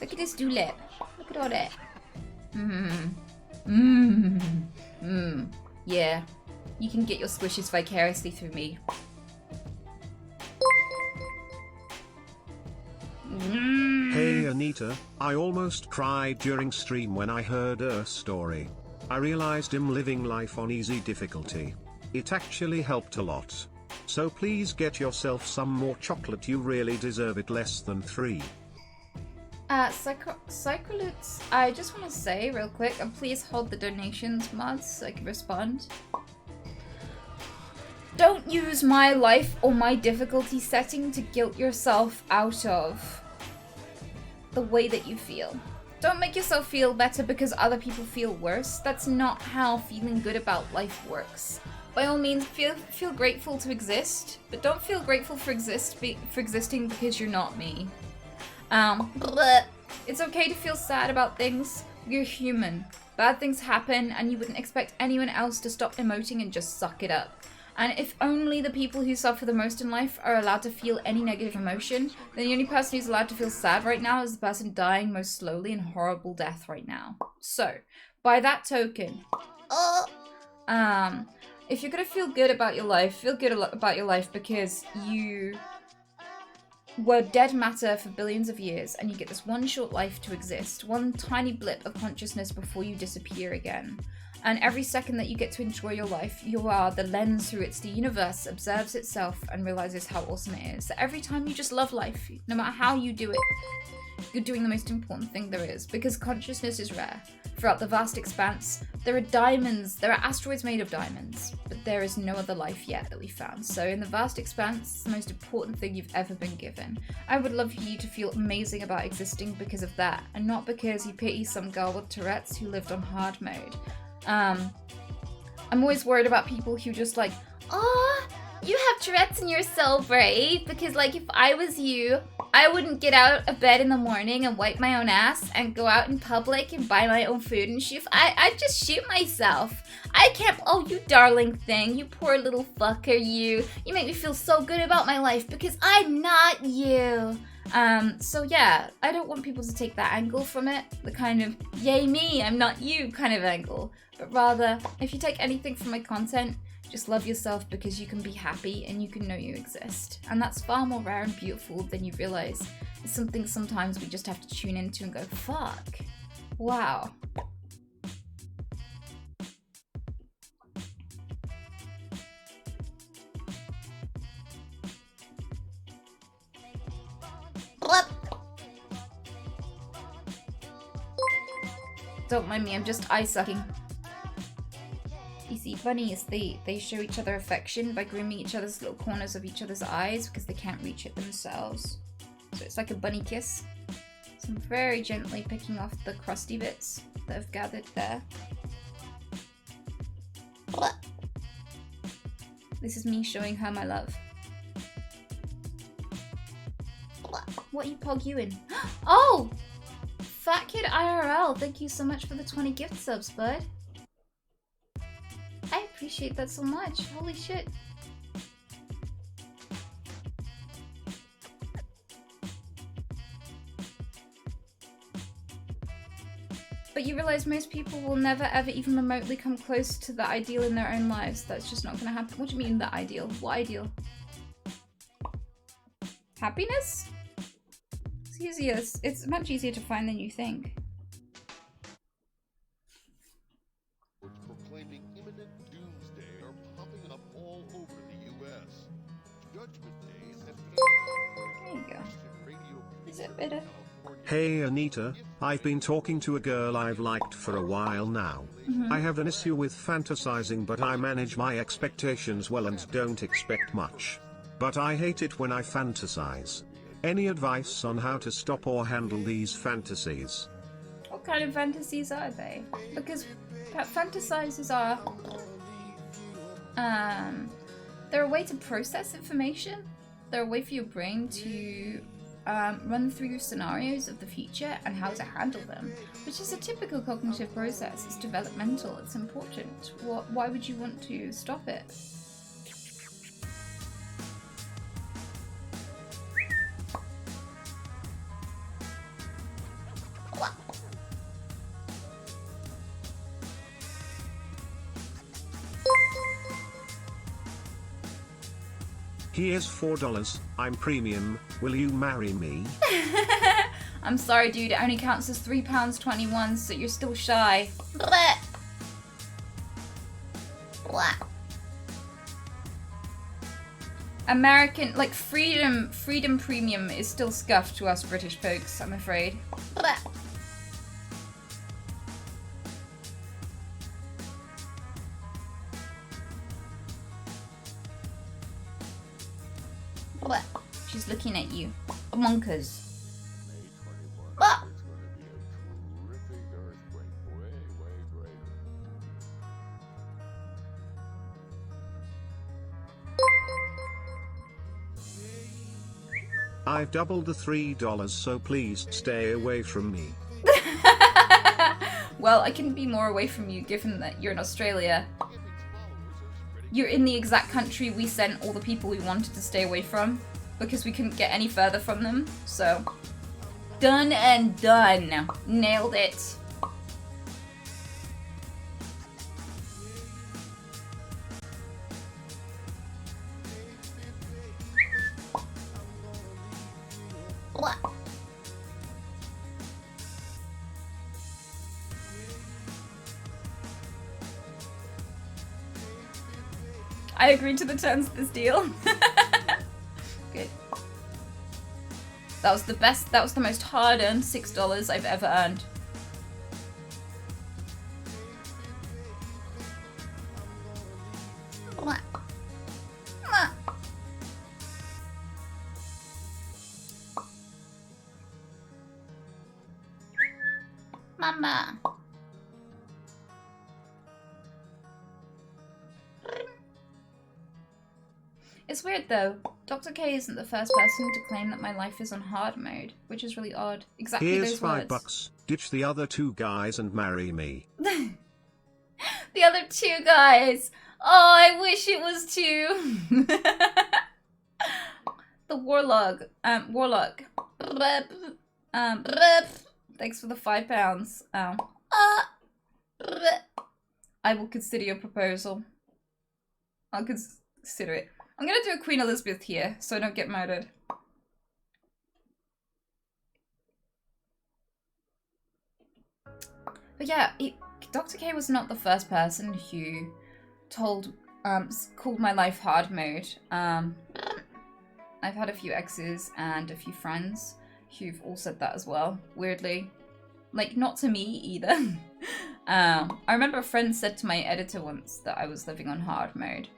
Look at this doolep. Look at all that. Yeah. You can get your squishes vicariously through me. Hey Anita, I almost cried during stream when I heard her story. I realized him living life on easy difficulty. It actually helped a lot. So please get yourself some more chocolate, you really deserve it. Less than 3. Psycholutes, I just want to say real quick, and please hold the donations mods so I can respond. Don't use my life or my difficulty setting to guilt yourself out of the way that you feel. Don't make yourself feel better because other people feel worse. That's not how feeling good about life works. By all means, feel grateful to exist, but don't feel grateful for existing because you're not me. It's okay to feel sad about things. You're human. Bad things happen, and you wouldn't expect anyone else to stop emoting and just suck it up. And if only the people who suffer the most in life are allowed to feel any negative emotion, then the only person who's allowed to feel sad right now is the person dying most slowly in horrible death right now. So, by that token, if you're gonna feel good about your life, feel good about your life because you were dead matter for billions of years and you get this one short life to exist, one tiny blip of consciousness before you disappear again. And every second that you get to enjoy your life, you are the lens through which the universe observes itself and realizes how awesome it is. So every time you just love life, no matter how you do it, you're doing the most important thing there is, because consciousness is rare. Throughout the vast expanse, there are diamonds, there are asteroids made of diamonds, but there is no other life yet that we found. So in the vast expanse, it's the most important thing you've ever been given. I would love you to feel amazing about existing because of that, and not because you pity some girl with Tourette's who lived on hard mode. I'm always worried about people who just like, oh, You have Tourette's and you're so brave, because like if I was you, I wouldn't get out of bed in the morning and wipe my own ass and go out in public and buy my own food and shoot. I'd just shoot myself. I can't. Oh, you darling thing, you poor little fucker, you make me feel so good about my life because I'm not you. So yeah, I don't want people to take that angle from it, the kind of yay me, I'm not you kind of angle, but rather if you take anything from my content, just love yourself because you can be happy and you can know you exist. And that's far more rare and beautiful than you realize. It's something sometimes we just have to tune into and go, fuck, wow. Don't mind me, I'm just eye sucking. You see, bunnies, they show each other affection by grooming each other's little corners of each other's eyes because they can't reach it themselves. So it's like a bunny kiss. So I'm very gently picking off the crusty bits that I've gathered there. This is me showing her my love. What you pog you in? Oh! Fat Kid IRL, thank you so much for the 20 gift subs, bud. I appreciate that so much. Holy shit. But you realize most people will never ever even remotely come close to the ideal in their own lives. That's just not gonna happen. What do you mean the ideal? What ideal? Happiness? It's easier. It's much easier to find than you think. Proclaiming imminent doomsday are popping up all over the U.S. Judgment Day is at There you go. Is it better? Hey Anita, I've been talking to a girl I've liked for a while now. I have an issue with fantasizing, but I manage my expectations well and don't expect much. But I hate it when I fantasize. Any advice on how to stop or handle these fantasies? What kind of fantasies are they? Because fantasizes are they're a way to process information. They're a way for your brain to run through your scenarios of the future and how to handle them, which is a typical cognitive process. It's developmental. It's important. Why would you want to stop it? Here's $4. I'm premium. Will you marry me? I'm sorry, dude. It only counts as £3.21, so you're still shy. Bleh. Blah. American, like freedom premium is still scuffed to us British folks, I'm afraid. Bleh. Bleh. She's looking at you. Monkers. Blah. I've doubled the $3, so please stay away from me. Well, I couldn't be more away from you given that you're in Australia. You're in the exact country we sent all the people we wanted to stay away from because we couldn't get any further from them. So, done and done. Nailed it. Blah. I agreed to the terms of this deal. Good. That was the best, that was the most hard-earned $6 I've ever earned. Blah. Blah. Mama. It's weird though. Dr. K isn't the first person to claim that my life is on hard mode, which is really odd. Exactly Here's those words. $5. Ditch the other 2 guys and marry me. The other 2 guys. Oh, I wish it was 2. The warlock. Warlock. Thanks for the £5. I will consider your proposal. I'll consider it. I'm gonna do a Queen Elizabeth here, so I don't get murdered. But yeah, Dr. K was not the first person who called my life hard mode. I've had a few exes and a few friends who've all said that as well, weirdly. Like, not to me either. I remember a friend said to my editor once that I was living on hard mode.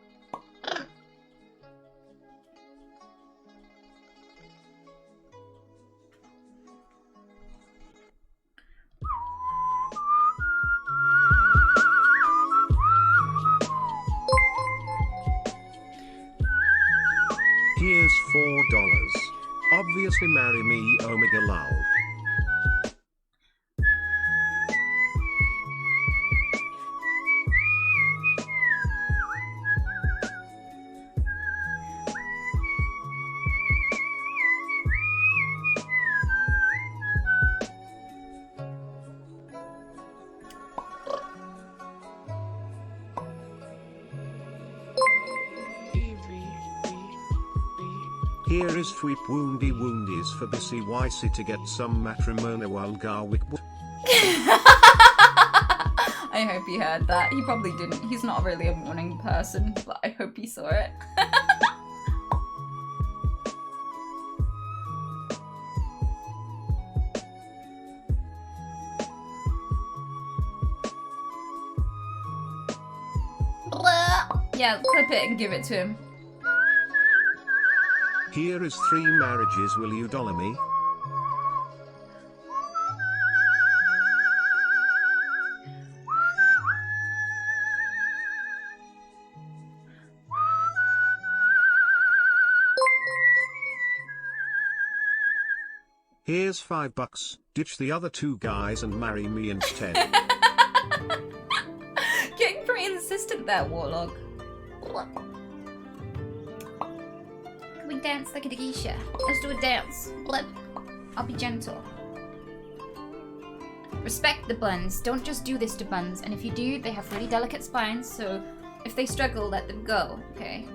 Here's $4. Obviously marry me, Omega lol. Here is Fweep Woundy Woundies for Bissy Wisey to get some matrimonial garwick. I hope he heard that. He probably didn't. He's not really a morning person, but I hope he saw it. Yeah, clip it and give it to him. Here is 3 marriages, will you dollar me? Here's $5. Ditch the other 2 guys and marry me instead. Getting pretty insistent there, Warlock. Can we dance like a geisha? Let's do a dance. Blip. I'll be gentle. Respect the buns. Don't just do this to buns. And if you do, they have really delicate spines, so if they struggle, let them go, okay?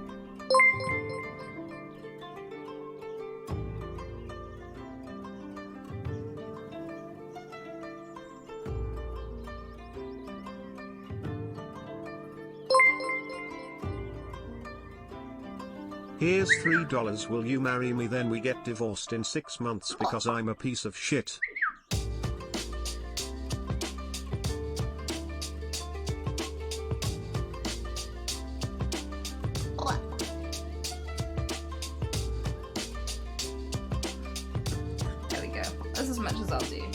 Here's $3. Will you marry me? Then we get divorced in 6 months because I'm a piece of shit. There we go. That's as much as I'll do.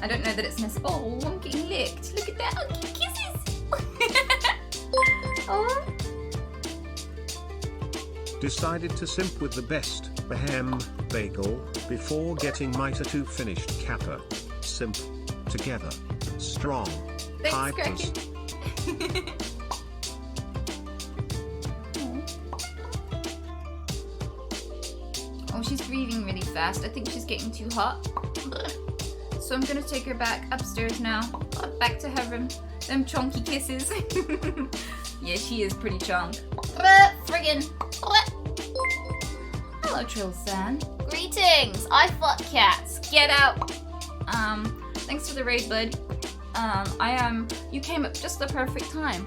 I don't know that it's necessary. Oh, I'm getting licked. Look at that. Oh, cute kisses. Oh. Decided to simp with the best Bahem bagel before getting my tattoo finished. Kappa. Simp. Together. Strong. Thanks, Hypers. Kraken. Oh, she's breathing really fast. I think she's getting too hot. So I'm gonna take her back upstairs now. Back to her room. Them chonky kisses. Yeah, she is pretty chonk. Friggin'. Hello, Trill-san. Greetings! I fuck cats. Get out. Thanks for the raid, bud. You came at just the perfect time.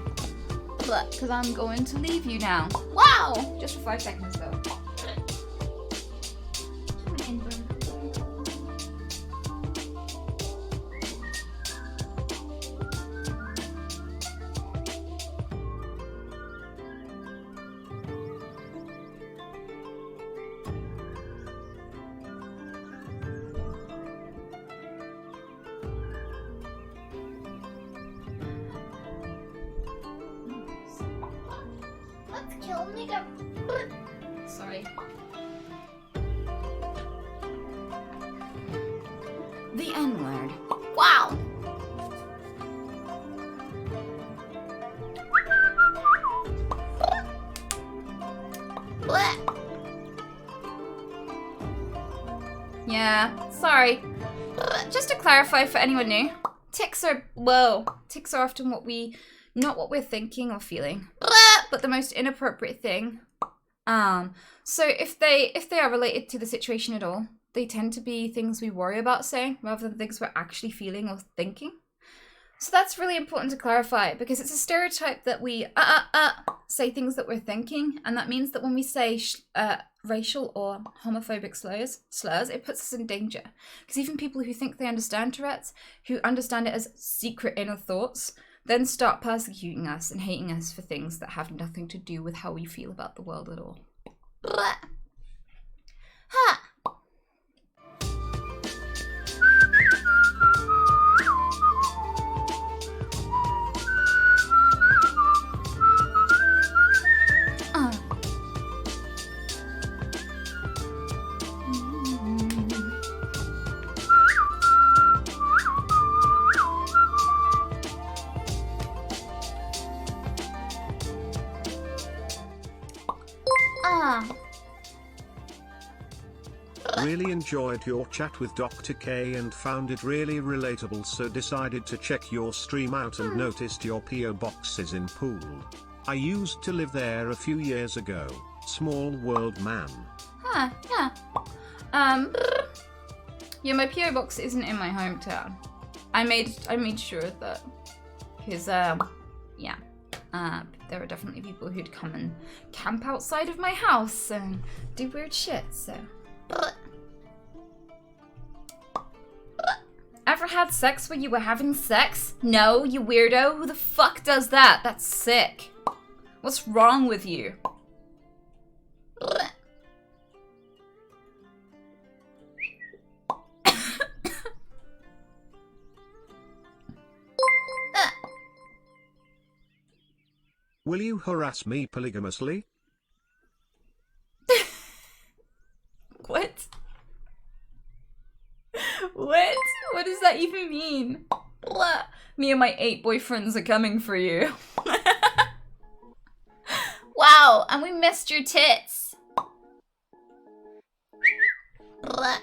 Because I'm going to leave you now. Wow! Just for 5 seconds, though. Let's kill me. Sorry. The N-word. Wow. Blech. Yeah, sorry. Just to clarify for anyone new, tics are often not what we're thinking or feeling, but the most inappropriate thing. So if they are related to the situation at all, they tend to be things we worry about saying rather than things we're actually feeling or thinking. So that's really important to clarify because it's a stereotype that we say things that we're thinking, and that means that when we say racial or homophobic slurs, it puts us in danger. Because even people who think they understand Tourette's, who understand it as secret inner thoughts, then start persecuting us and hating us for things that have nothing to do with how we feel about the world at all. Ha. Really enjoyed your chat with Dr. K and found it really relatable, so decided to check your stream out and noticed your PO box is in Poole. I used to live there a few years ago. Small world, man. Huh, yeah. Yeah, my PO box isn't in my hometown. I made sure that, because yeah, there are definitely people who'd come and camp outside of my house and do weird shit. So, ever had sex when you were having sex? No, you weirdo. Who the fuck does that? That's sick. What's wrong with you? Will you harass me polygamously? What? What? What does that even mean? Blah. Me and my 8 boyfriends are coming for you. Wow, and we missed your tits. Blech.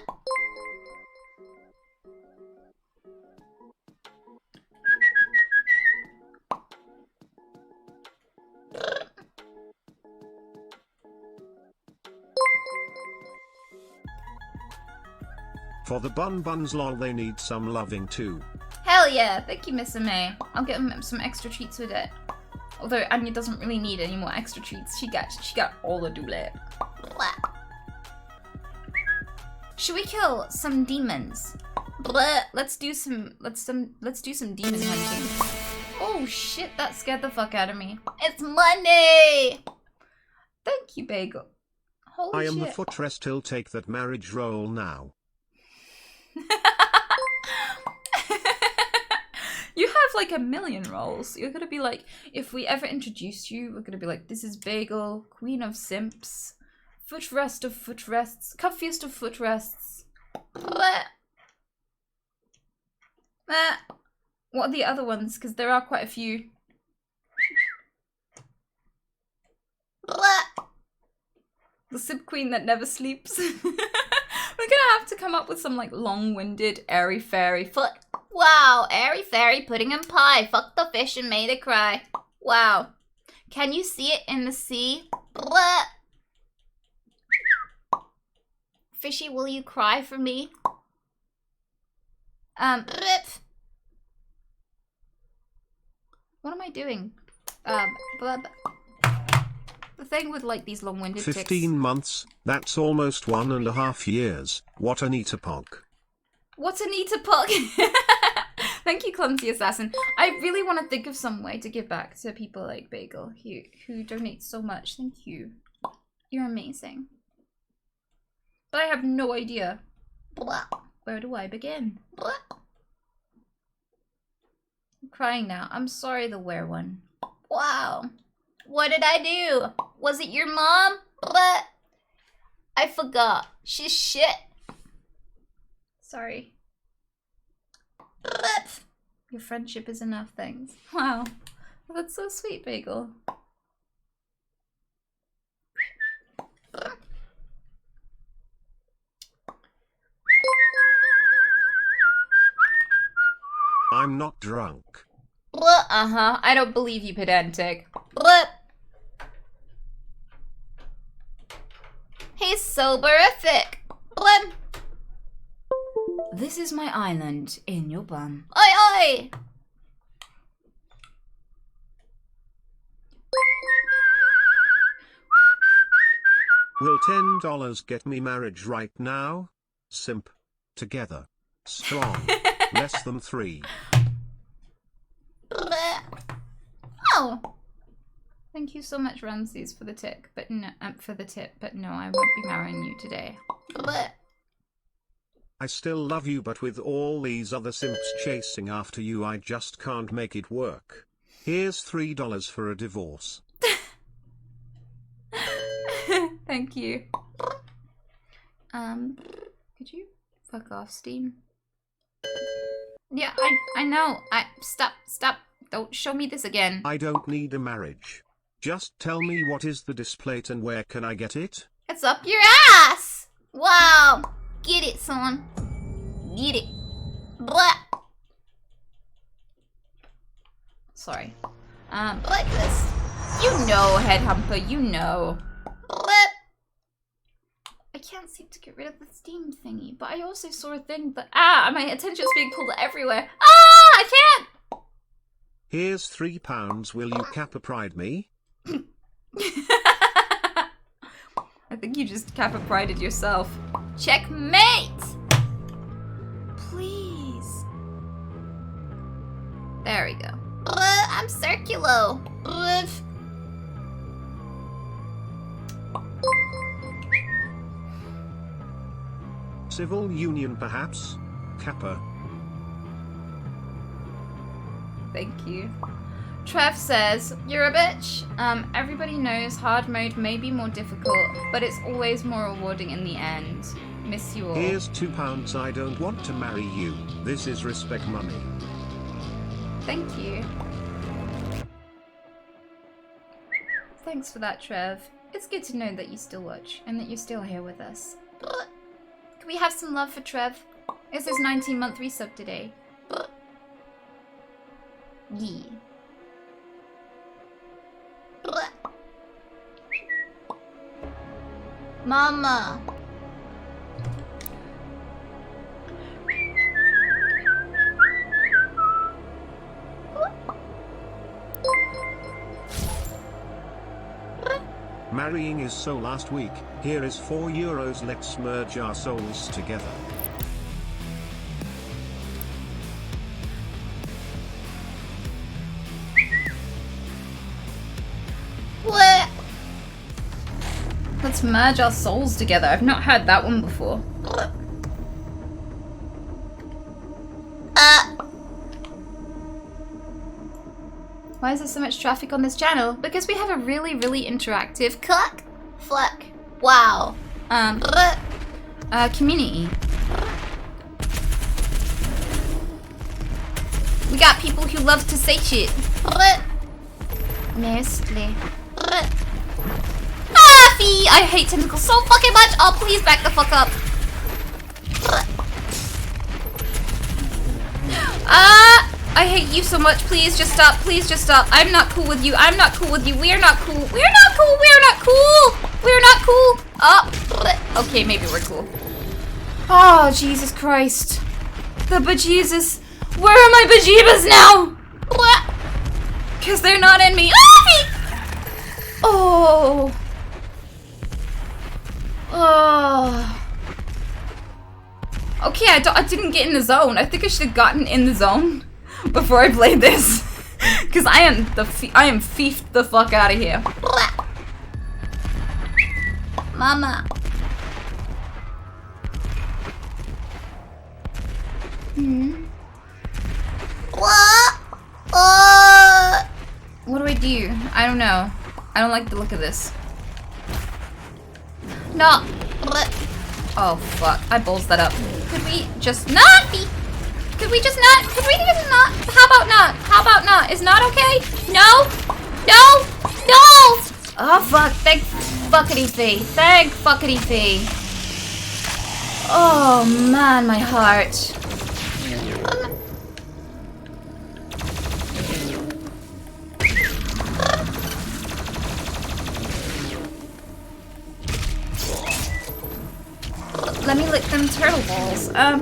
For the buns lol, they need some loving too. Hell yeah, thank you, Miss May. I'll get them some extra treats with it. Although Anya doesn't really need any more extra treats. She got all the doulette. Blech. Should we kill some demons? Blech. Let's do some demon hunting. Oh shit, that scared the fuck out of me. It's money. Thank you, Bagel. Holy I am shit. the footrest, he'll take that marriage role now. You have like a million roles. You're gonna be like, if we ever introduce you, we're gonna be like, this is Bagel, Queen of Simps, Footrest of Footrests, Comfiest of Footrests. What are the other ones? Because there are quite a few. The Sib Queen that never sleeps. We're gonna have to come up with some like long-winded airy fairy foot. Wow, airy fairy pudding and pie. Fuck the fish and made it cry. Wow. Can you see it in the sea? Blech. Fishy, will you cry for me? Rip. What am I doing? The thing with like these long-winded 15 months, that's almost 1.5 years. What Anita Pog. What's Anita Pog? Thank you, Clumsy Assassin. I really want to think of some way to give back to people like Bagel who donate so much. Thank you. You're amazing. But I have no idea. Blech. Where do I begin? Blech. I'm crying now. I'm sorry, the were one. Wow. What did I do? Was it your mom? Bleh. I forgot. She's shit. Sorry. Bleh. Your friendship is enough, thanks. Wow. That's so sweet, Bagel. I'm not drunk. Uh-huh. I don't believe you, pedantic. He's soberific. This is my island in your bum. Oi, oi. Will $10 get me marriage right now? Simp. Together. Strong. Less than 3. Oh. Thank you so much, Ramses, for the tip. But no, I won't be marrying you today. I still love you, but with all these other simps chasing after you, I just can't make it work. Here's $3 for a divorce. Thank you. Could you fuck off, Steam? Yeah, I know. Stop. Don't show me this again. I don't need a marriage. Just tell me what is the display and where can I get it? It's up your ass! Wow. Get it, son. Get it. Blah. Sorry. Like this. You know, head humper, you know. Blah. I can't seem to get rid of the Steam thingy, but I also saw a thing that my attention's being pulled everywhere. I can't! Here's £3. Will you Kappa Pride me? I think you just Kappa Prided yourself. Checkmate! Please. There we go. I'm circulo. Civil union perhaps? Kappa. Thank you. Trev says, you're a bitch. Everybody knows hard mode may be more difficult, but it's always more rewarding in the end. Miss you all. Here's £2. I don't want to marry you. This is respect money. Thank you. Thanks for that, Trev. It's good to know that you still watch and that you're still here with us. Can we have some love for Trev? It's his 19-month resub today. Yeah. Mama. Marrying is so last week. Here is €4. Let's merge our souls together. What? Let's merge our souls together. I've not heard that one before. Why is there so much traffic on this channel? Because we have a really, really interactive cluck, fluck, wow, community. We got people who love to say shit. Mostly. Fee! I hate tentacles so fucking much. Oh, please back the fuck up. I hate you so much. Please just stop. Please just stop. I'm not cool with you. I'm not cool with you. We're not cool. We're not cool. We're not cool. We're not cool. Oh, okay, maybe we're cool. Oh, Jesus Christ. The bejesus. Where are my bejeebas now? Because they're not in me. Oh. Oh. Okay, I didn't get in the zone. I think I should have gotten in the zone before I played this. Because I am fiefed the fuck out of here. Mama. What do I do? I don't know. I don't like the look of this. No. Oh, fuck. I balls that up. Could we just not be... Could we just not? Could we just not? How about not? How about not? Is not okay? No? No? No! Oh, fuck. Thank fuckity fee. Thank fuckity fee. Oh, man, my heart. Let me lick them turtle balls. I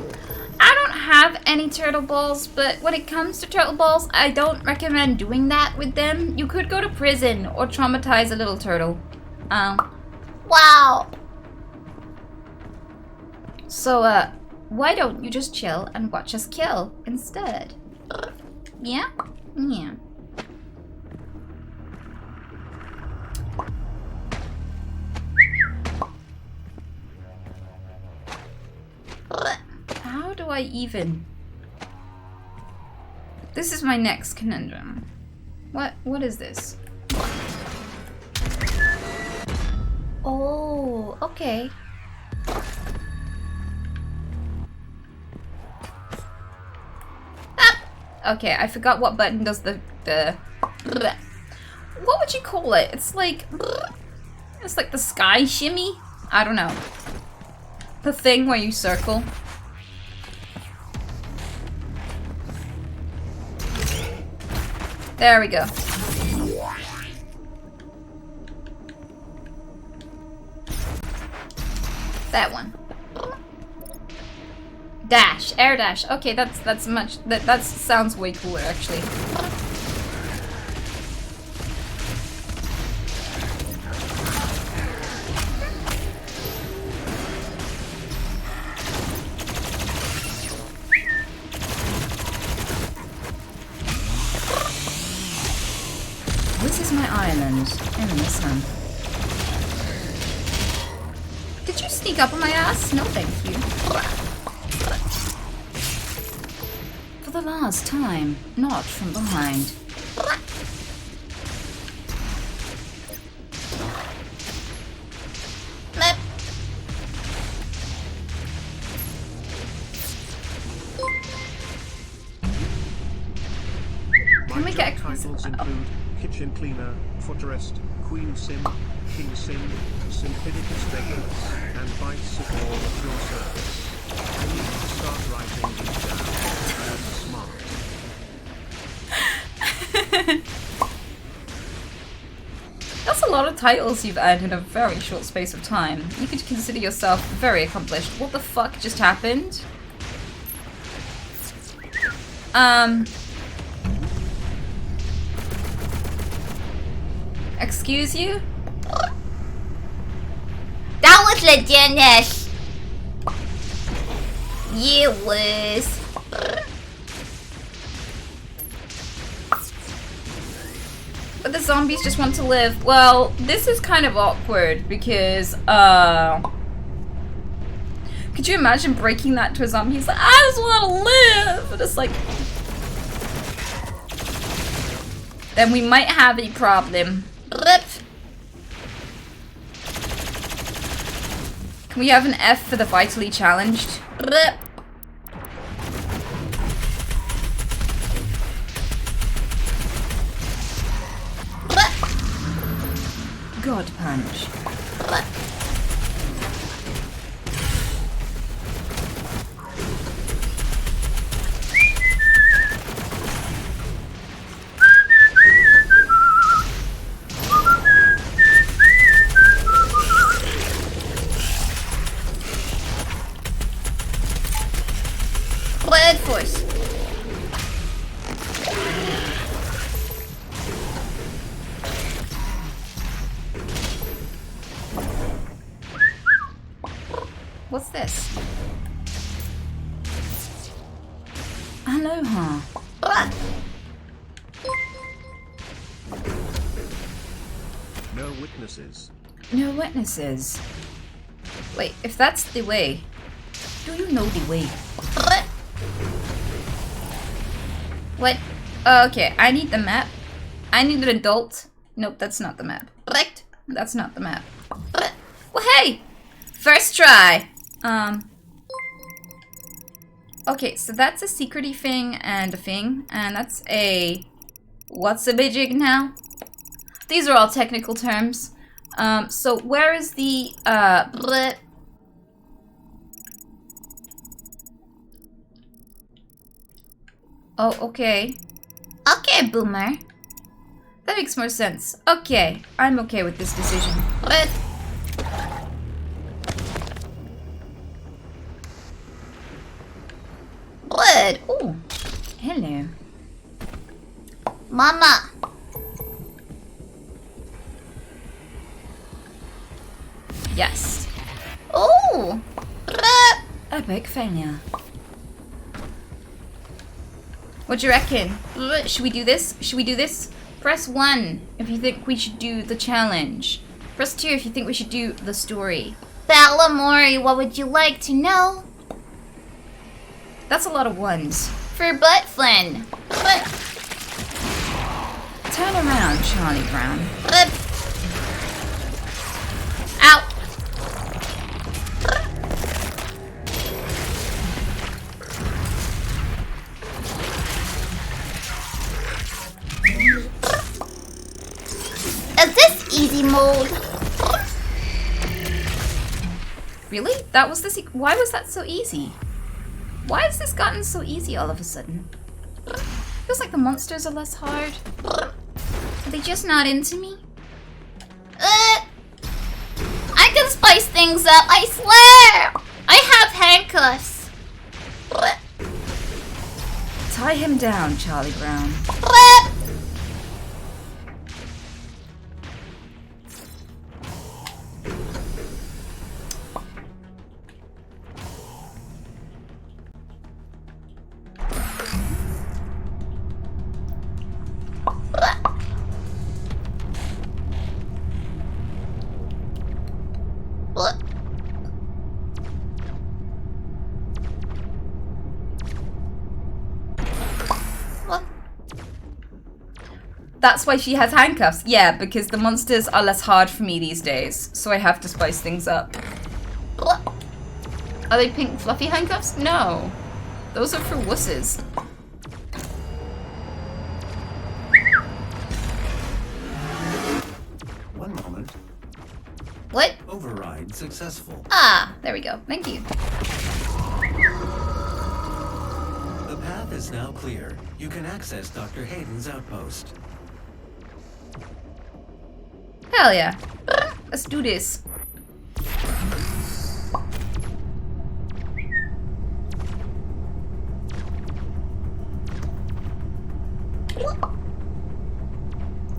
don't have any turtle balls, but when it comes to turtle balls, I don't recommend doing that with them. You could go to prison or traumatize a little turtle. Wow. So, why don't you just chill and watch us kill instead? Yeah? Yeah. How do I even... This is my next conundrum. What is this? Oh, okay. Ah! Okay, I forgot what button does the... What would you call it? It's like the sky shimmy? I don't know. The thing where you circle. There we go. That one. Dash, air dash. Okay, that's much. That sounds way cooler actually. This is my island in the sun. Did you sneak up on my ass? No, thank you. For the last time, not from behind. Can we get titles include Kitchen Cleaner, Footerest, Queen Sim, King Sim, Simpidicus Vegas, and Bicycle all at your service. I need to start writing these down. I'm smart. That's a lot of titles you've added in a very short space of time. You could consider yourself very accomplished. What the fuck just happened? Excuse you? That was legit. You was. But the zombies just want to live. Well, this is kind of awkward because, could you imagine breaking that to a zombie? He's like, I just want to live! And it's like... Then we might have a problem. Rip. Can we have an F for the vitally challenged? Rip. God punch. Red force. What's this? Aloha. No witnesses. No witnesses. Wait, if that's the way, do you know the way? What? Okay, I need the map. I need an adult. Nope, that's not the map. Right? That's not the map. Well, hey! First try. Okay, so that's a secrety thing and a thing, and that's a what's a bijig now? These are all technical terms. So where is the bleh? Oh, okay. Okay, boomer. That makes more sense. Okay, I'm okay with this decision. Bleh. Blood. Oh, hello. Mama. Yes. Oh. Epic failure. What do you reckon? Should we do this? Should we do this? Press 1 if you think we should do the challenge. Press 2 if you think we should do the story. Balamori, what would you like to know? That's a lot of ones. For butt fun. Turn around, Charlie Brown. Ow. Is this easy mode? Really? That was the why was that so easy? Why has this gotten so easy all of a sudden? Feels like the monsters are less hard. Are they just not into me? I can spice things up, I swear! I have handcuffs. Tie him down, Charlie Brown. That's why she has handcuffs. Yeah, because the monsters are less hard for me these days, so I have to spice things up. Are they pink fluffy handcuffs? No. Those are for wusses. One moment. What? Override successful. Ah, there we go. Thank you. The path is now clear. You can access Dr. Hayden's outpost. Hell yeah. Let's do this.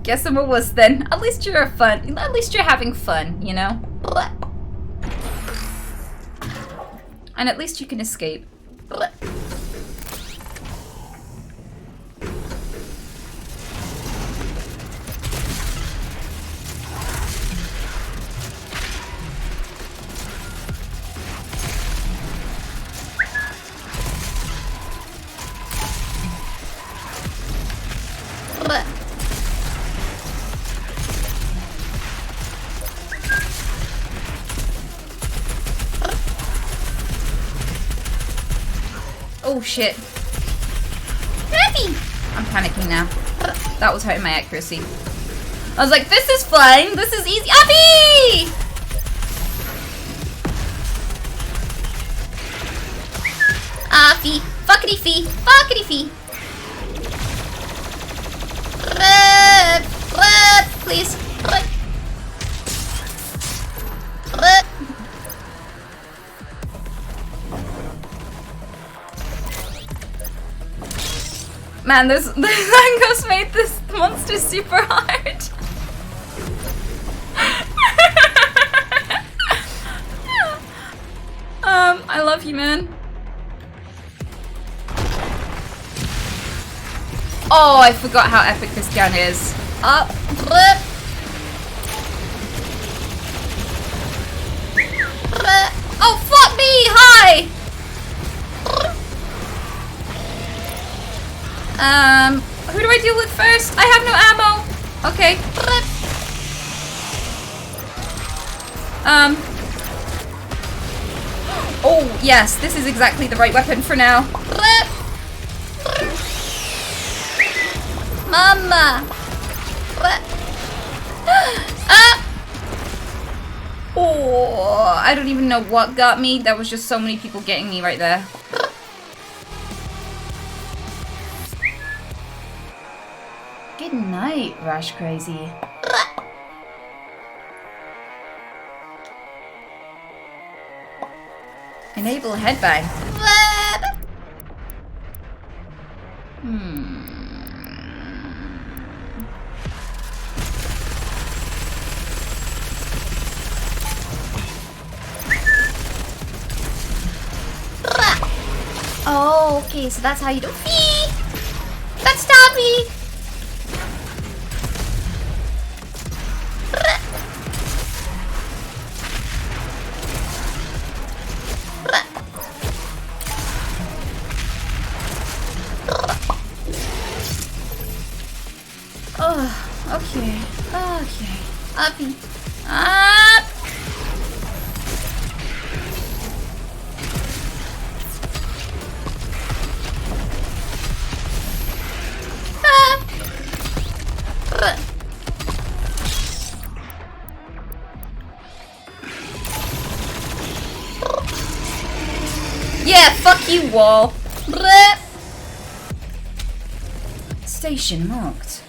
Guess I'm a wuss then. At least you're fun. At least you're having fun, you know? And at least you can escape. Oh shit. Happy! I'm panicking now. That was hurting my accuracy. I was like, this is fun! This is easy. Abby! Fee. Fuckity fee. Fuckity fee. Please. Man, those handcuffs made this monster super hard. I love you, man. Oh, I forgot how epic this gun is. Up, flip. Oh, fuck me! Hi! Who do I deal with first? I have no ammo. Okay. Oh, yes, this is exactly the right weapon for now. Mama! Oh, I don't even know what got me. There was just so many people getting me right there. Good night, Rash Crazy. Enable headbang. Oh, okay, so that's how you do. That's Stabby. Oh, okay. Okay. Uppy. Up. Yeah, fuck you, wall. Station marked.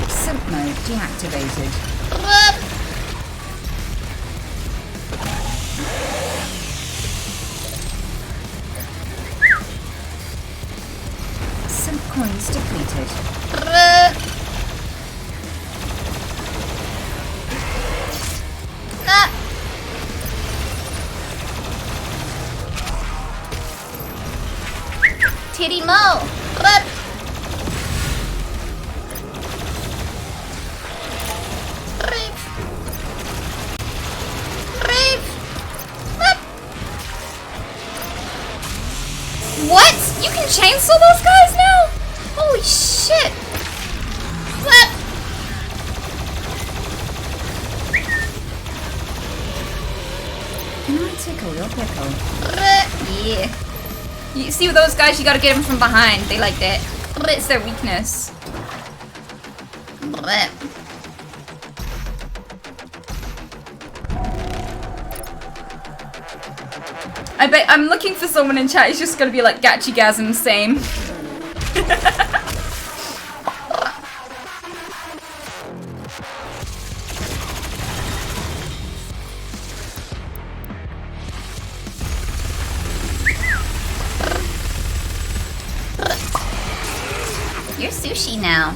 Sync mode deactivated. Sync coins depleted. Titty Mo! What? You can chainsaw those guys now? Holy shit! Can I tickle your pickle? Yeah. You see with those guys, you gotta get them from behind. They like that. It's their weakness. I bet I'm looking for someone in chat who's just gonna be like, Gachigasm, same. You're sushi now.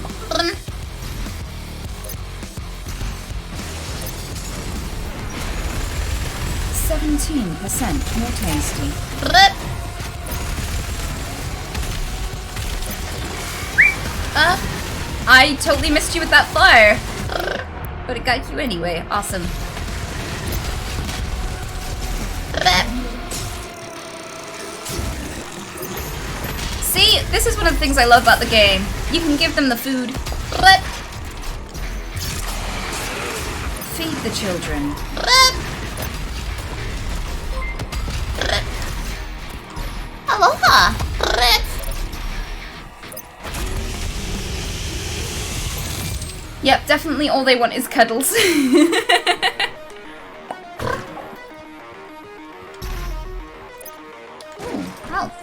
17% more tasty. I totally missed you with that fire. But it got you anyway. Awesome. See, this is one of the things I love about the game. You can give them the food. Feed the children. Aloha! Yep, definitely all they want is cuddles. Ooh, health.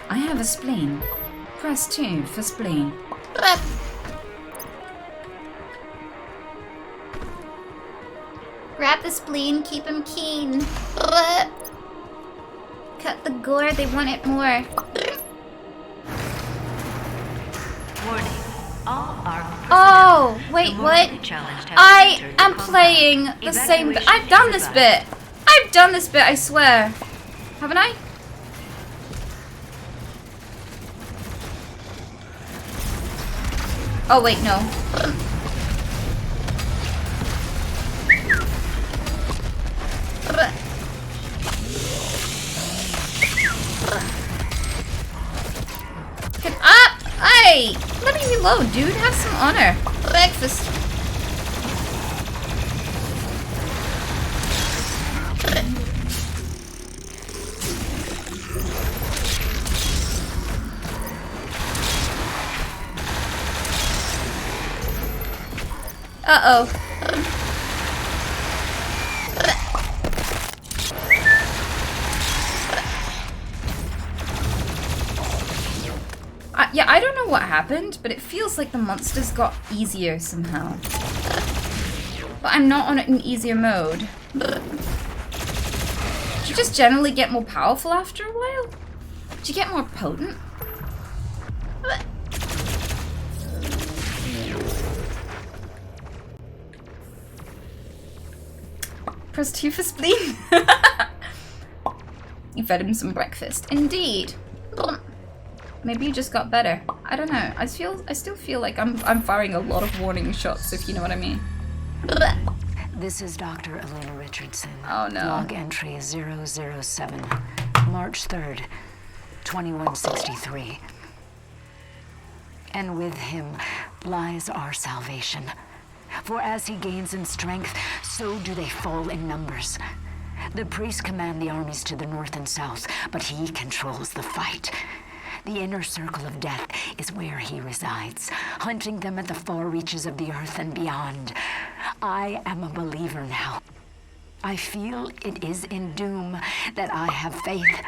I have a spleen. Press 2 for spleen. Grab the spleen, keep him keen. Cut the gore, they want it more. Warning. All our Oh, wait, what? I am playing the same bit. I've done this bit. I've done this bit, I swear. Haven't I? Oh, wait, no. Get up! Hey! Let me reload, dude. Have some honor. Breakfast. Uh-oh. Yeah, I don't know what happened, but it feels like the monsters got easier somehow. But I'm not on an easier mode. Do you just generally get more powerful after a while? Do you get more potent? Press 2 for spleen. You fed him some breakfast. Indeed. Maybe you just got better. I don't know. I still feel like I'm firing a lot of warning shots, if you know what I mean. This is Dr. Elena Richardson. Oh no. Log entry 007, March 3rd, 2163. And with him lies our salvation. For as he gains in strength, so do they fall in numbers. The priests command the armies to the north and south, but he controls the fight. The inner circle of death is where he resides, hunting them at the far reaches of the earth and beyond. I am a believer now. I feel it is in doom that I have faith.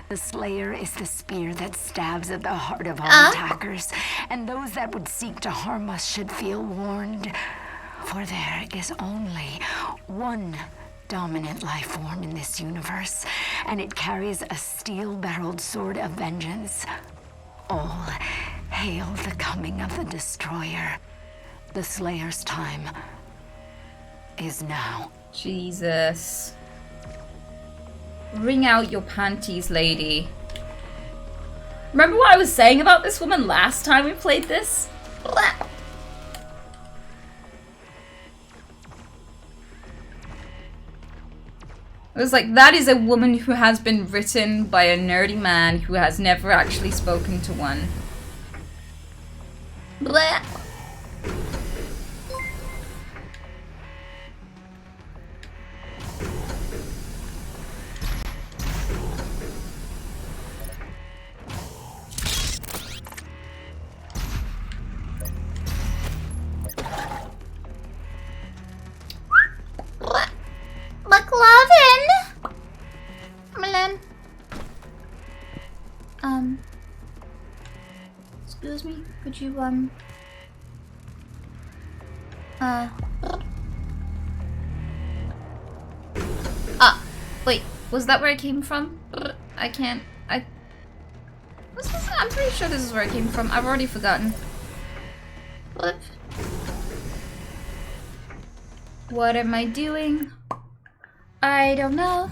The Slayer is the spear that stabs at the heart of all attackers, and those that would seek to harm us should feel warned. For there is only one dominant life form in this universe, and it carries a steel-barreled sword of vengeance. All hail the coming of the Destroyer. The Slayer's time is now. Jesus. Wring out your panties, lady. Remember what I was saying about this woman last time we played this? It was like, that is a woman who has been written by a nerdy man who has never actually spoken to one. Blah. McLovin! Excuse me, could you, wait, was that where I came from? I'm pretty sure this is where I came from. I've already forgotten. What am I doing? I don't know.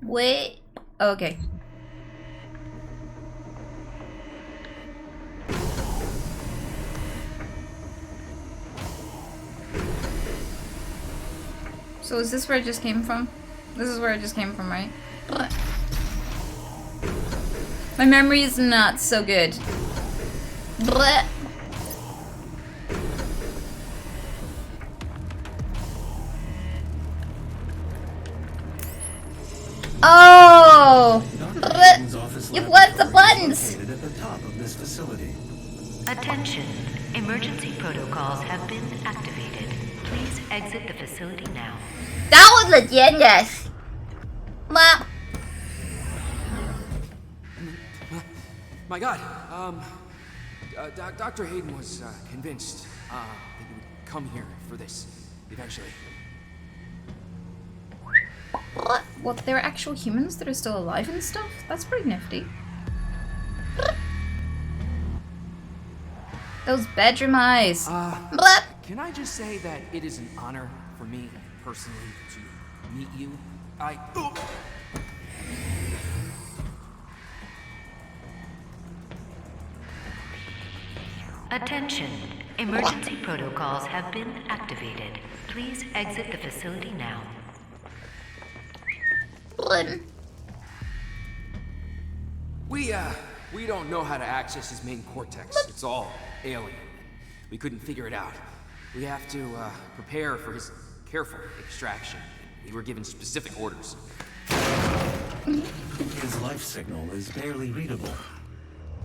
Wait. Okay. So is this where I just came from? This is where I just came from, right? My memory is not so good. Blech. Oh! You press the buttons! At the top of this facility. Attention. Emergency protocols have been activated. Please exit the facility now. That was legit, yes. My God, Dr. Hayden was convinced that you would come here for this eventually. What? There are actual humans that are still alive and stuff? That's pretty nifty. Those bedroom eyes. Can I just say that it is an honor for me personally to meet you? Attention. Emergency protocols have been activated. Please exit the facility now. We don't know how to access his main cortex. It's all alien. We couldn't figure it out. We have to prepare for his careful extraction. We were given specific orders. His life signal is barely readable.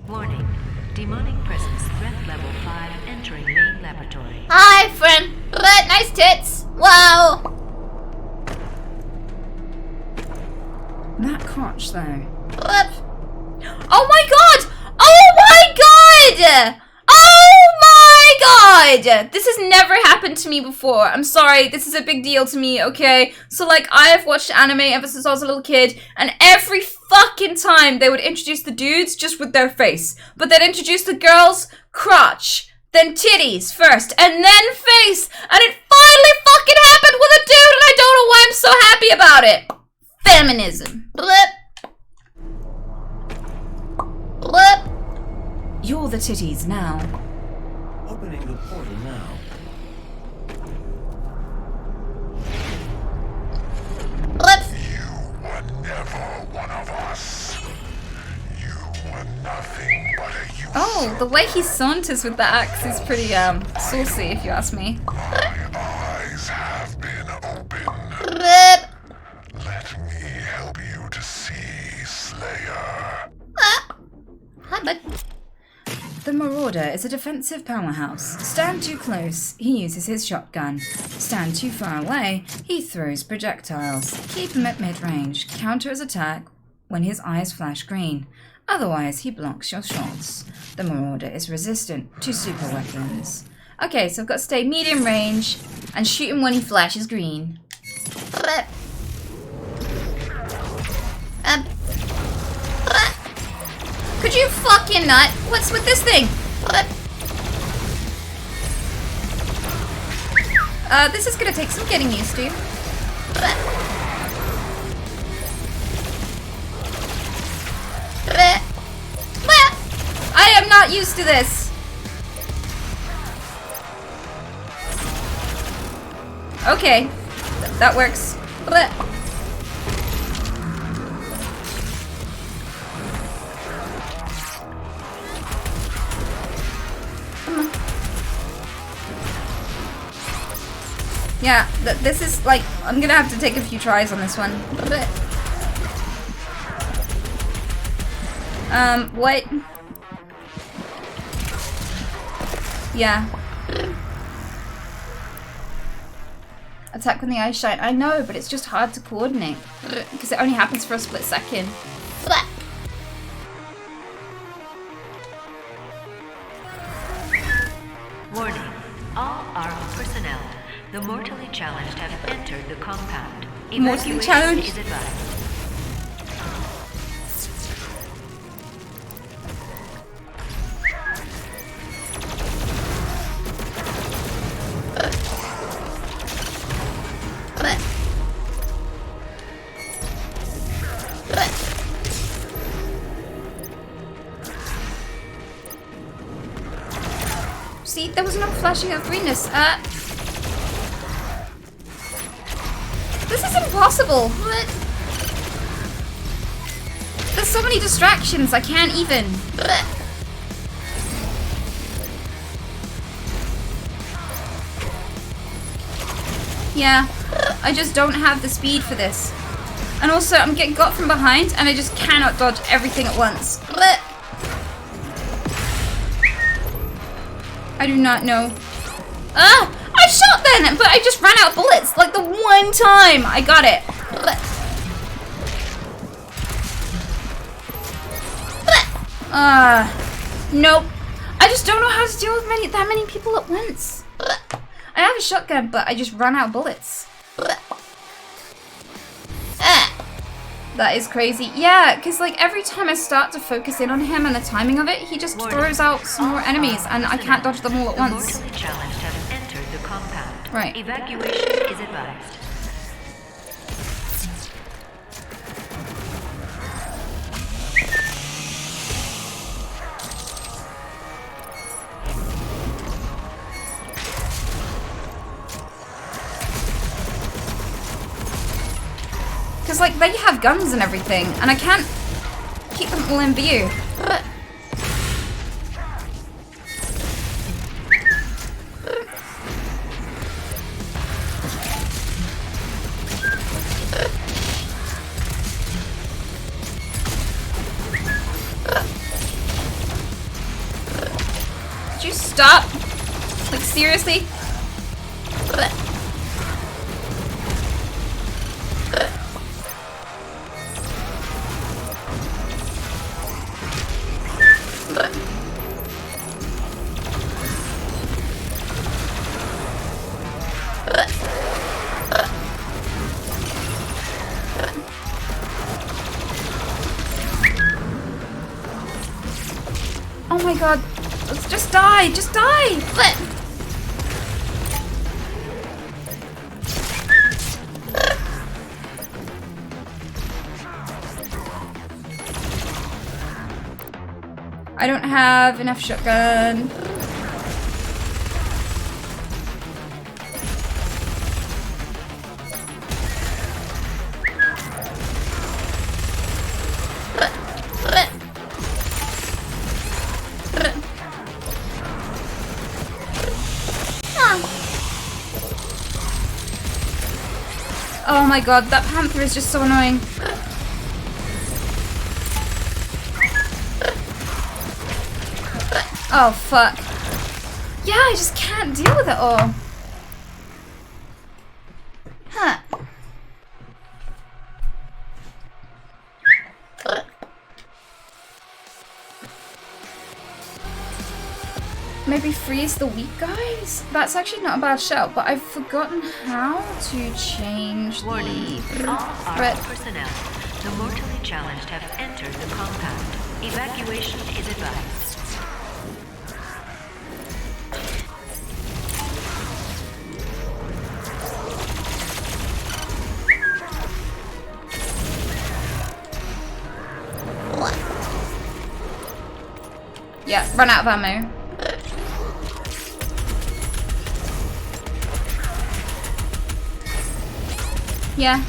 Warning. Demonic presence threat level 5 entering main laboratory. Hi, friend. Nice tits. Wow. That crotch, though. Oh my god! Oh my god! Oh my god! This has never happened to me before. I'm sorry, this is a big deal to me, okay? So like, I have watched anime ever since I was a little kid, and every fucking time they would introduce the dudes just with their face. But they'd introduce the girls, crotch, then titties first, and then face. And it finally fucking happened with a dude, and I don't know why I'm so happy about it. Feminism. Blip. Blip. You're the titties now. Opening the portal now. Blip. You were never one of us. You were nothing but a useless. Oh, the way he saunters with the axe is pretty saucy, if you ask me. My eyes have been opened. Blip. Let me help you to see, Slayer. Hi, bud. The Marauder is a defensive powerhouse. Stand too close, he uses his shotgun. Stand too far away, he throws projectiles. Keep him at mid-range. Counter his attack when his eyes flash green. Otherwise, he blocks your shots. The Marauder is resistant to super weapons. Okay, so I've got to stay medium range and shoot him when he flashes green. Could you fucking nut? What's with this thing? This is gonna take some getting used to. I am not used to this. Okay, that works. Yeah, this is like, I'm gonna have to take a few tries on this one. What? Yeah. Attack when the eyes shine. I know, but it's just hard to coordinate. Because it only happens for a split second. Warning. All armed personnel, the mortally challenged have entered the compound. Mortally Evacuation challenged? is advised. See, there was no flashing of greenness. This is impossible. What? There's so many distractions, I can't even. Yeah, I just don't have the speed for this. And also, I'm getting got from behind, and I just cannot dodge everything at once. I do not know. I shot then, but I just ran out of bullets. Like the one time I got it. Nope. I just don't know how to deal with that many people at once. I have a shotgun, but I just ran out of bullets. That is crazy. Yeah, because like every time I start to focus in on him and the timing of it, he just throws out some more enemies and I can't dodge them all at once. The mortally challenged have entered the compound. Right. Evacuation is advised. Because, like, they have guns and everything, and I can't keep them all in view. stop? Like, seriously? Oh my god. Let's just die. Just die. I don't have enough shotgun. Oh my god, that panther is just so annoying. Oh fuck. Yeah, I just can't deal with it all. Huh. Maybe freeze the weak guys? That's actually not a bad shout, but I've forgotten how to change the All personnel, the mortally challenged have entered the compound. Evacuation is advised. Yeah, run out of ammo. Yeah.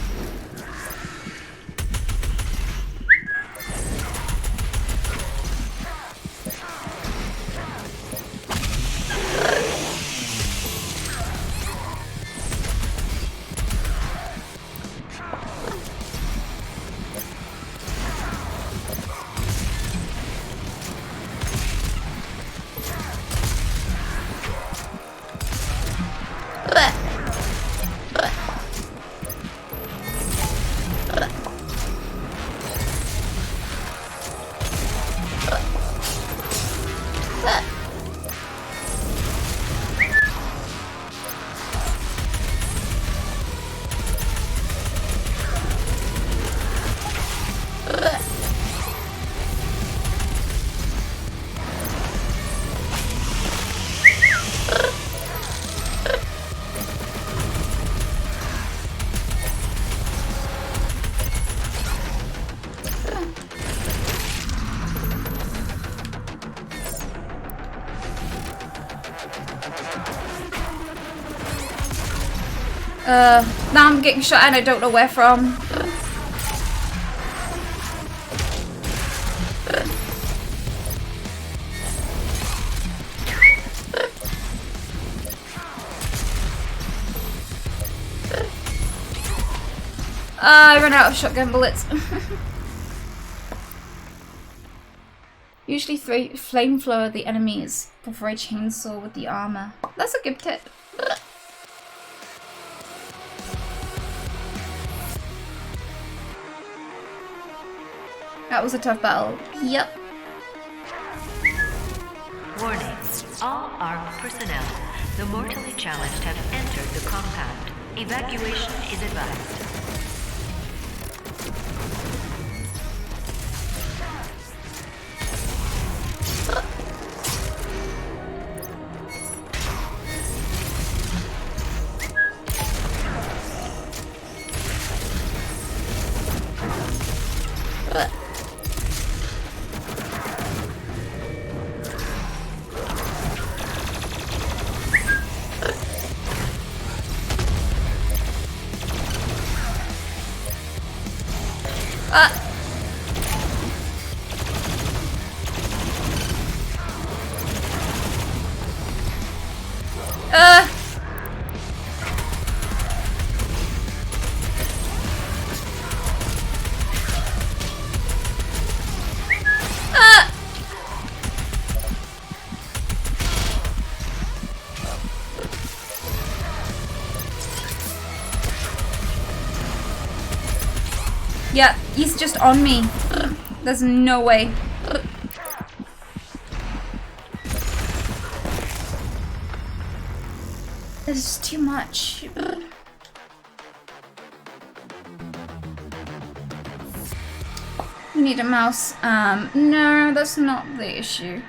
Now I'm getting shot and I don't know where from. I ran out of shotgun bullets. Usually flamethrower the enemies before I chainsaw with the armor. That's a good tip. That was a tough battle. Yep. Warning. All armed personnel, the mortally challenged have entered the compound. Evacuation is advised. Yeah, he's just on me. There's no way. There's too much. We need a mouse. No, that's not the issue.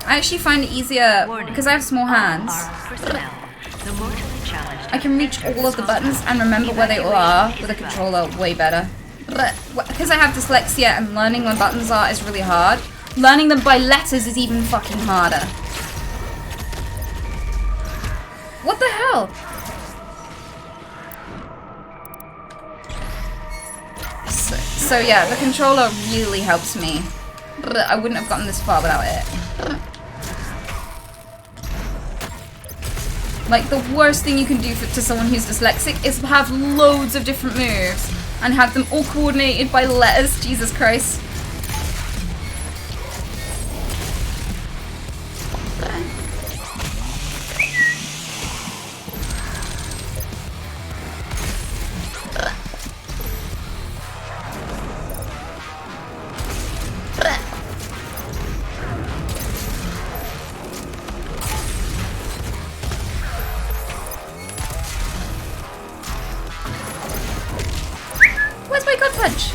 I actually find it easier because I have small hands. I can reach all of the buttons and remember where they all are with a controller way better. But because I have dyslexia and learning where buttons are is really hard, learning them by letters is even fucking harder. What the hell? So yeah, the controller really helps me. I wouldn't have gotten this far without it. Like, the worst thing you can do to someone who's dyslexic is have loads of different moves and have them all coordinated by letters. Jesus Christ. Where's my gut punch?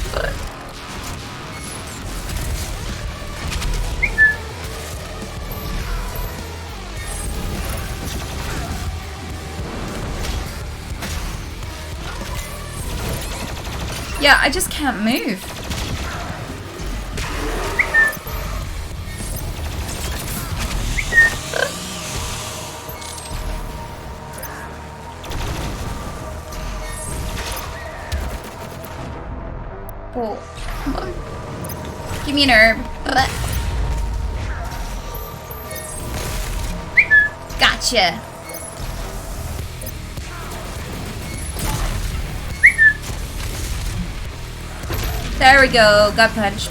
Yeah, I just can't move. Oh, come on. Give me an herb. Gotcha. There we go. Gut punch.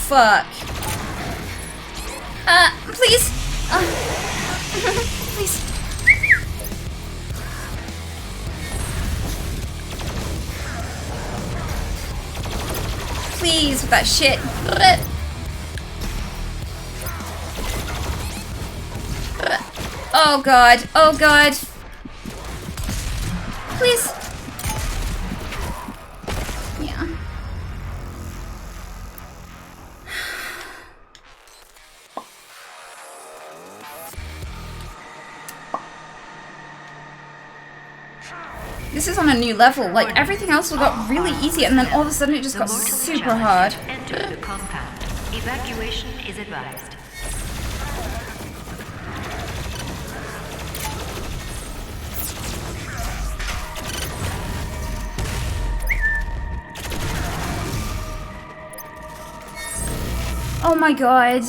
Fuck. Please. Please. Please with that shit. Oh god. Oh god. Please. Yeah. This is on a new level. Like, everything else got really easy, and then all of a sudden it just got super hard. Enter the compound. Evacuation is advised. Oh my god.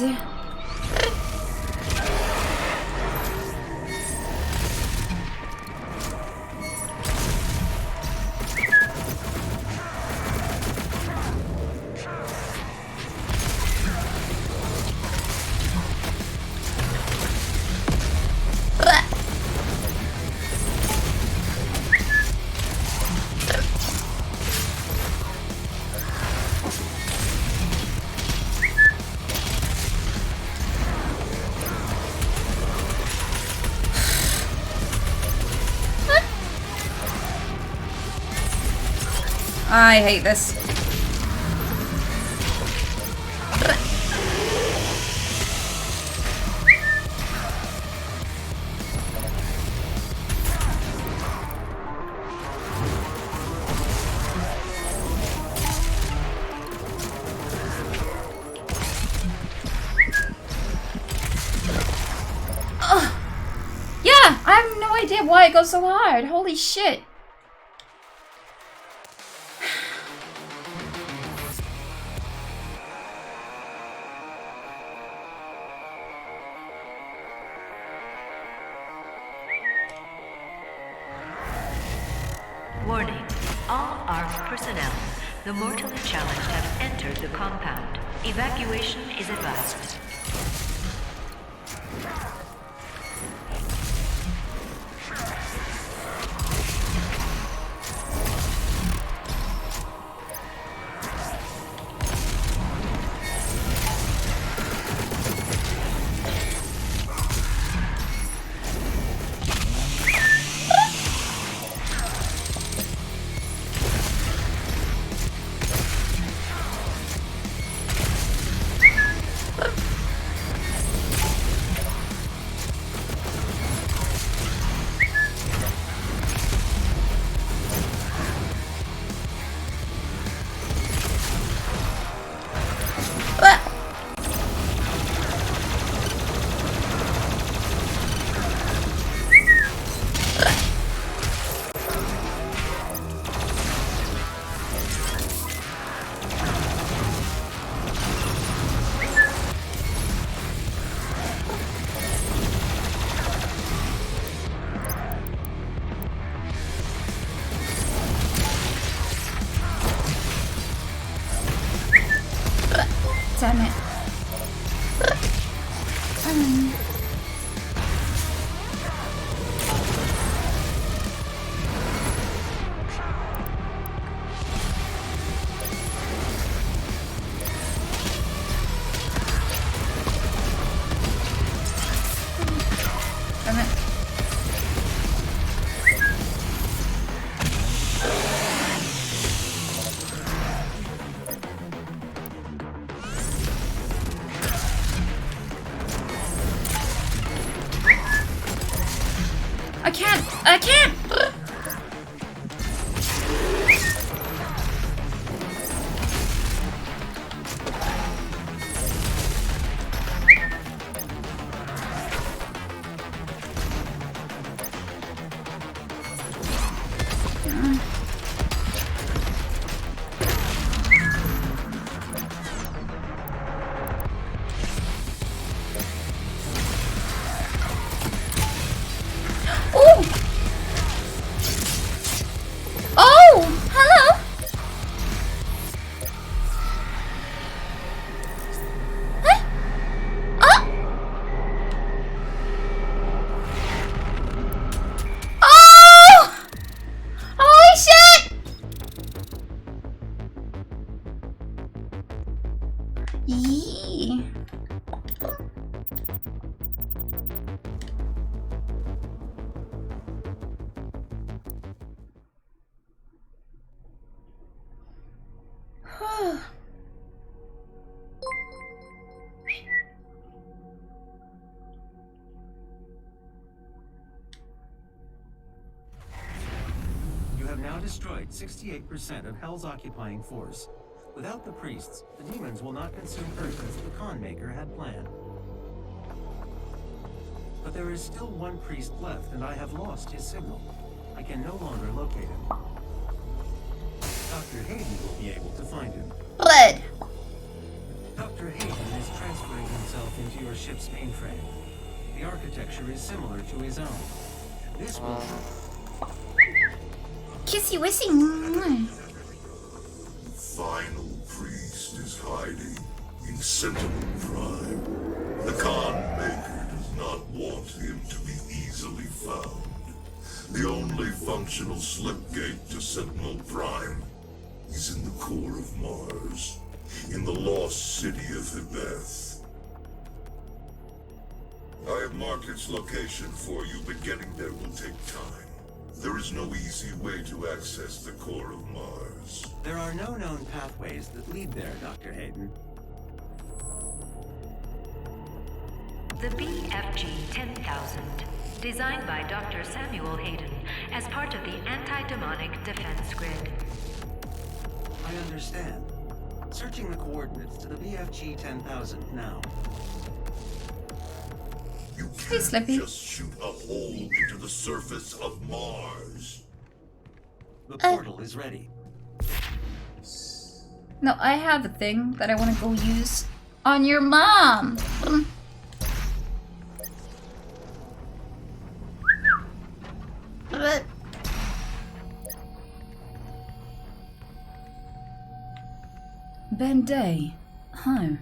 I hate this. why it goes so hard. Holy shit. Warning. All armed personnel. The mortally challenged have entered the compound. Evacuation is advised. Damn it. Damn it. I can't! Yee. You have now destroyed 68% of Hell's occupying force. Without the priests, the demons will not consume Earth as the con maker had planned. But there is still one priest left, and I have lost his signal. I can no longer locate him. Dr. Hayden will be able to find him. Blood. Dr. Hayden is transferring himself into your ship's mainframe. The architecture is similar to his own. This will... Kissy wissy. Final priest is hiding in Sentinel Prime. The Con Maker does not want him to be easily found. The only functional slipgate to Sentinel Prime is in the core of Mars, in the lost city of Hebeth. I have marked its location for you, but getting there will take time. There is no easy way to access the core of Mars. There are no known pathways that lead there, Dr. Hayden. The BFG 10,000, designed by Dr. Samuel Hayden as part of the anti-demonic defense grid. I understand. Searching the coordinates to the BFG 10,000 now. Hey, Slippy. Just shoot a hole into the surface of Mars. The portal is ready. No, I have a thing that I want to go use on your mom. Ben Day, home.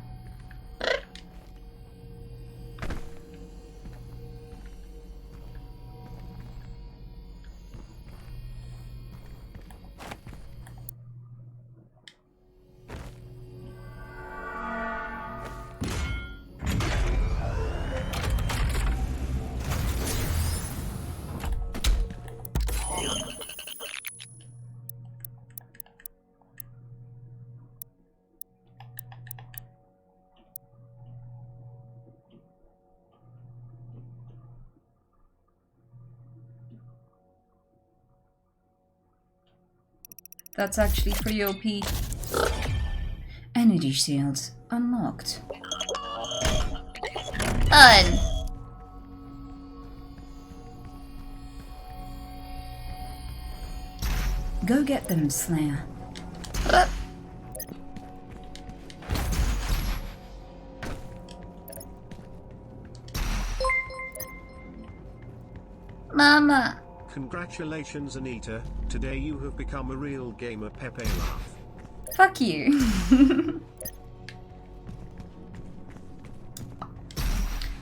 That's actually pretty OP. Energy shields unlocked. Fun. Go get them, Slayer. Mama. Congratulations, Anita. Today you have become a real gamer. Pepe laugh. Fuck you.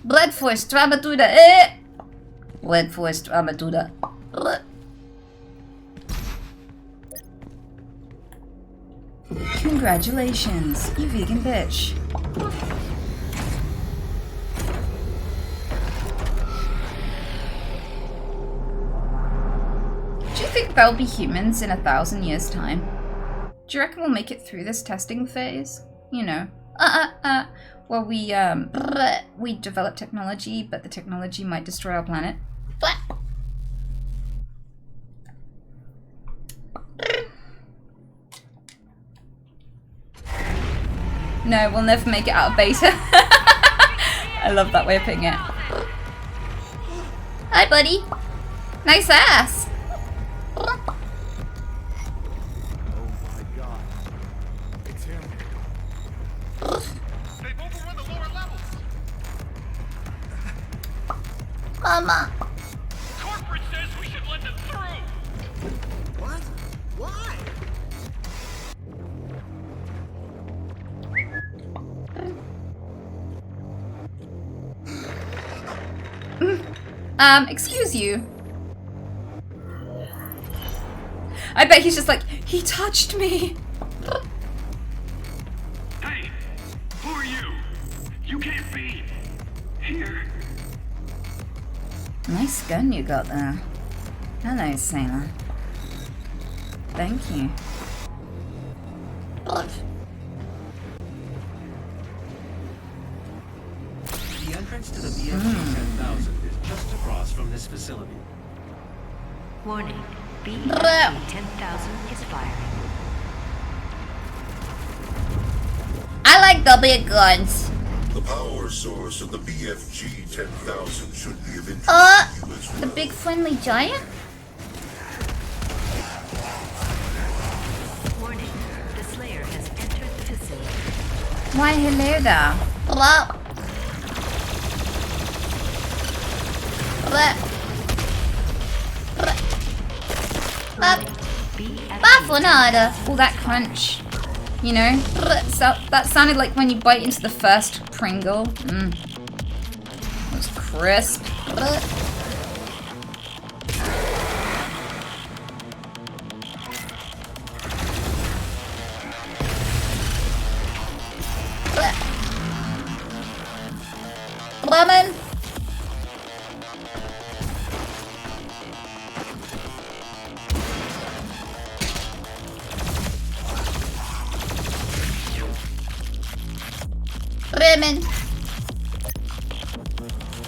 Blood Force Tramatura. Blood Force Tramatura. Congratulations, you vegan bitch. Do you think there'll be humans in 1,000 years' time? Do you reckon we'll make it through this testing phase? You know, where we develop technology, but the technology might destroy our planet. No, we'll never make it out of beta. I love that way of putting it. Hi, buddy. Nice ass. Oh my god. It's him. They've overrun the lower levels. Mama. Corporate says we should let them through. What? Why? Excuse you. I bet he's just like, he touched me. Hey, who are you? You can't be here. Nice gun you got there. Hello, sailor. Thank you. The entrance to the BFG 10,000 is just across from this facility. Warning. BFG 10,000 is firing. I like the big guns. The power source of the BFG 10,000 should be of interest to you as well. The big friendly giant? Warning. The Slayer has entered the facility. Why, hello there. Hello. Bafflenada. All that crunch. You know? So, that sounded like when you bite into the first Pringle. It was crisp. Lemon. Women.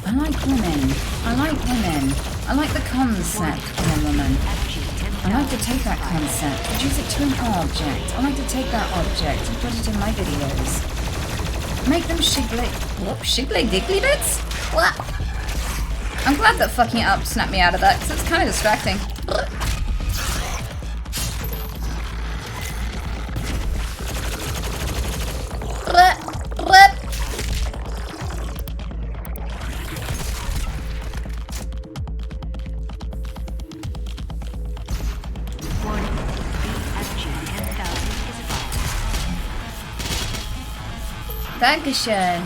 I like women. I like women. I like the concept of a woman. I like to take that concept, reduce it to an object. I like to take that object and put it in my videos. Make them shiggly. Whoop, shiggly diggly bits? What? I'm glad that fucking it up snapped me out of that, because it's kind of distracting. Dankeschön.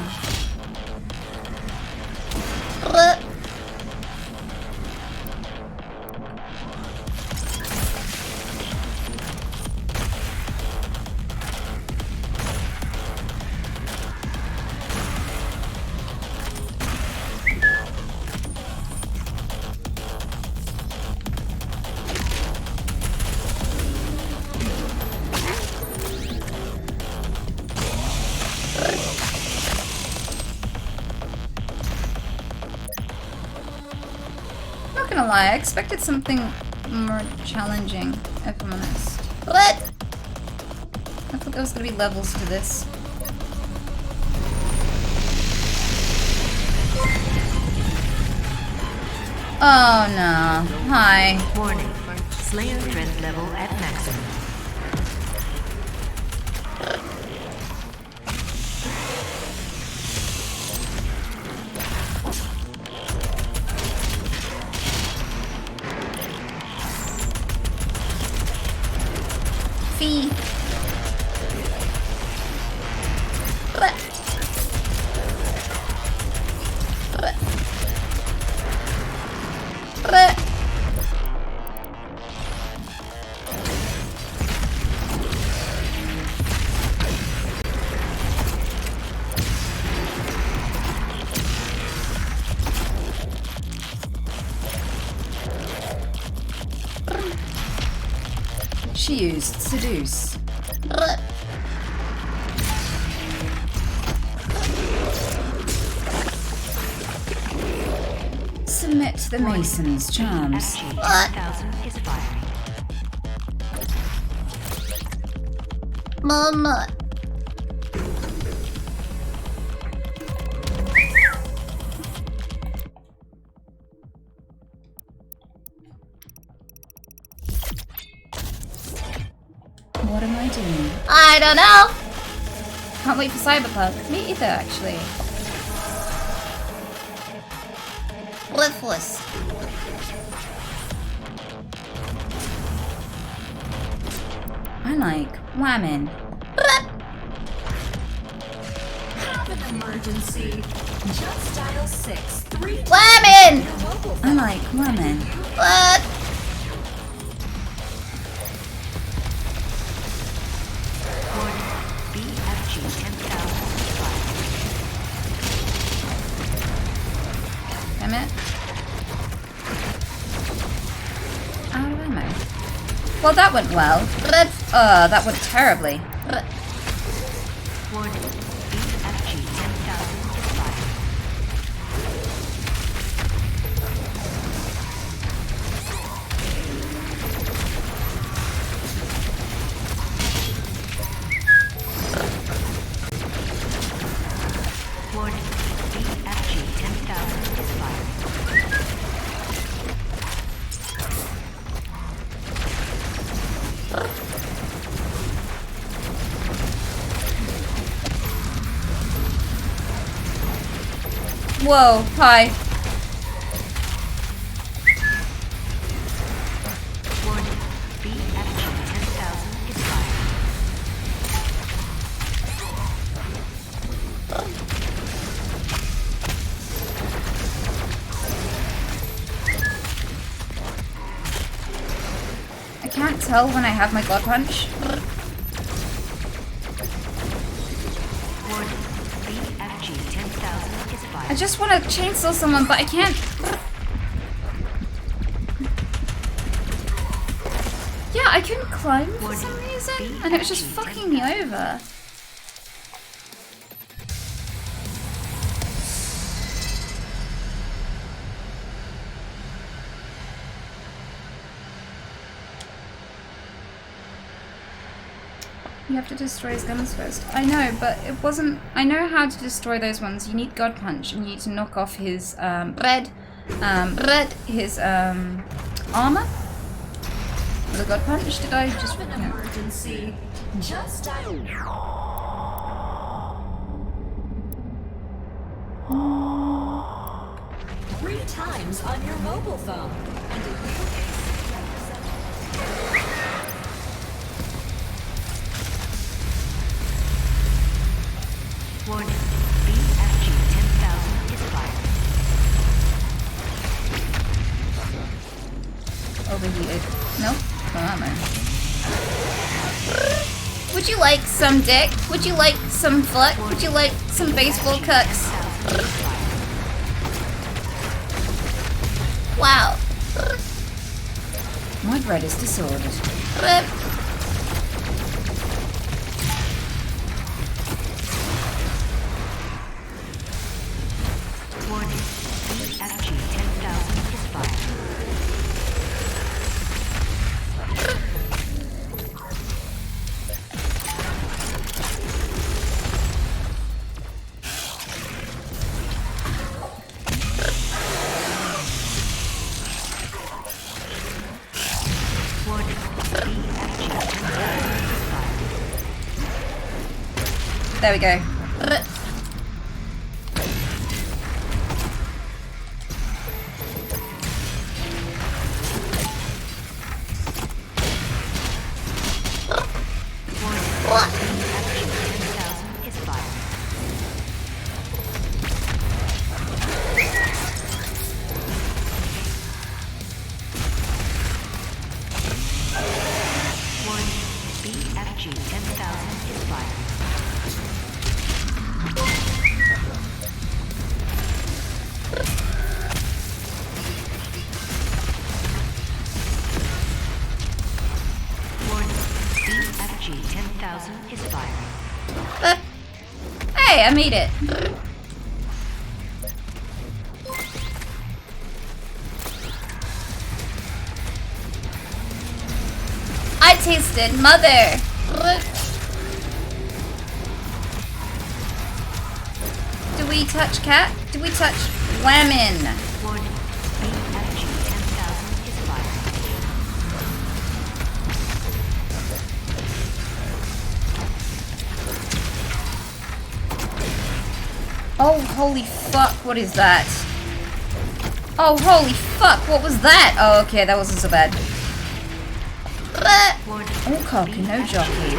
I expected something more challenging, if I'm honest. What? I thought there was gonna be levels to this. Oh no. Hi. Warning. Slayer strength level at maximum. She used seduce. Submit to the Mason's charms. Mama. What am I doing? I don't know! Can't wait for Cyberpunk. Me either, actually. Worthless. I like whamming. Have an emergency. Just dial 6-3. Whamming! I like whamming. What? Damn it. Out of ammo. Well, that went well. That went terribly. Warning. BFG 10,000 is fired. Warning. BFG 10,000 is fired. Whoa, hi. Warning. BFG 10,000 is fired. I can't tell when I have my God Punch. Warning. BFG 10,000 is fired. I just want to chainsaw someone, but I can't. Yeah, I couldn't climb for some reason, and it was just fucking me over. You have to destroy his guns first. I know, but it wasn't... I know how to destroy those ones. You need God Punch, and you need to knock off his bread his armor. The God Punch. Did I just An emergency. Just dial. 3 times on your mobile phone. And a Warning. BFG 10,000 is fired. overheated. Nope. Come on, man. Would you like some dick? Would you like some fuck? Would you like some baseball cucks? Wow. My bread is disordered. Warning. BFG 10,000 is fired. There we go. Hey, I made it. I tasted mother. Do we touch cat? Do we touch lemon? Oh, holy fuck, what is that? Oh, holy fuck, what was that? Oh, okay, that wasn't so bad. Oh, cocky, no jockey.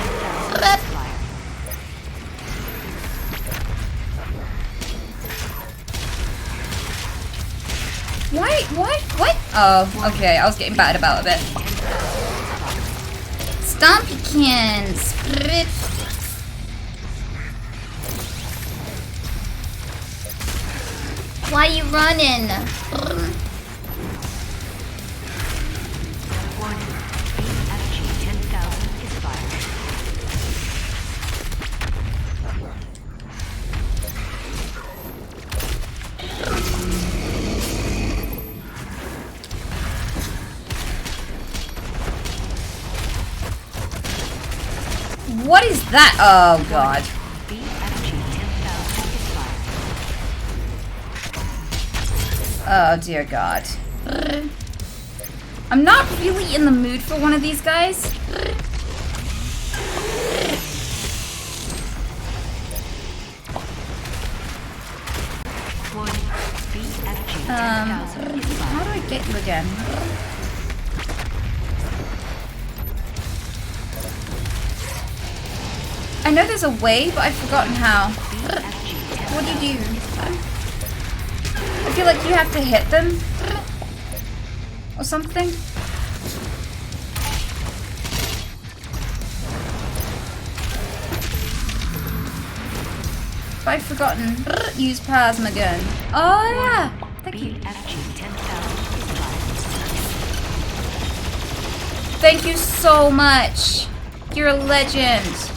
What? Oh, okay, I was getting battered about a bit. Stompykins! Why you running? What is that? Oh god. Oh dear god. I'm not really in the mood for one of these guys. How do I get you again? I know there's a way, but I've forgotten how. What do you do? I feel like you have to hit them. Or something. But I've forgotten. Use plasma gun. Oh yeah! Thank you. Thank you so much. You're a legend.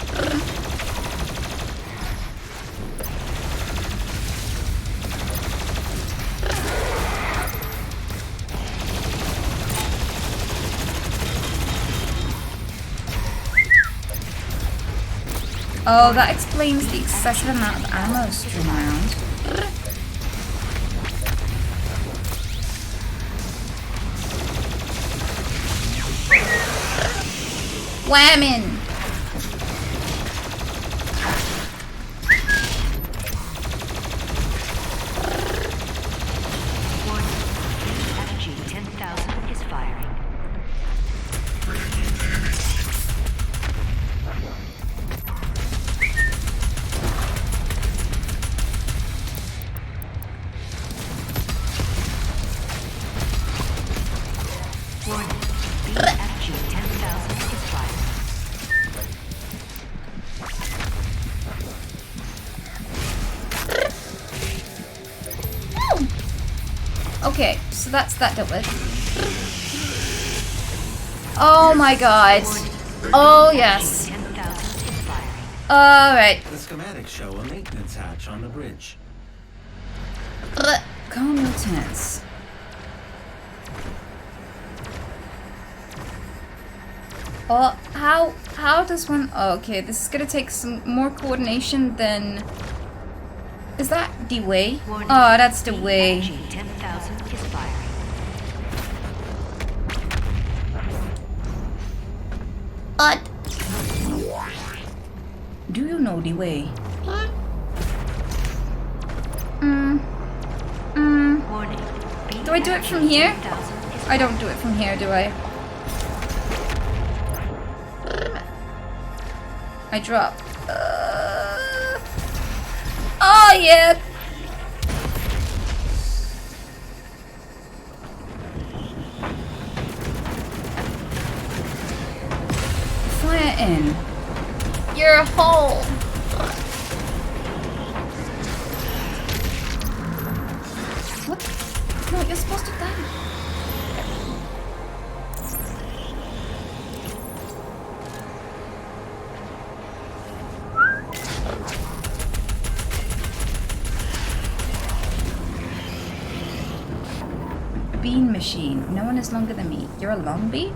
Oh, that explains the excessive amount of ammo strewn around. Whamming! FG 10,000 is firing. Warning. FG 10,000 is firing. Okay, so that's that dealt with. Oh my god. Oh yes. Alright. The schematics show a maintenance hatch on the bridge. Calm your tits. Oh, how does one... Oh, okay, this is gonna take some more coordination than... Is that the way? Oh, that's the way. 10,000 is firing. What? Do you know the way? Do I do it from here? I don't do it from here, do I? I drop. Oh yeah! Fire in. You're a hole! What? No, you're supposed to die. Bean machine. No one is longer than me. You're a long bee?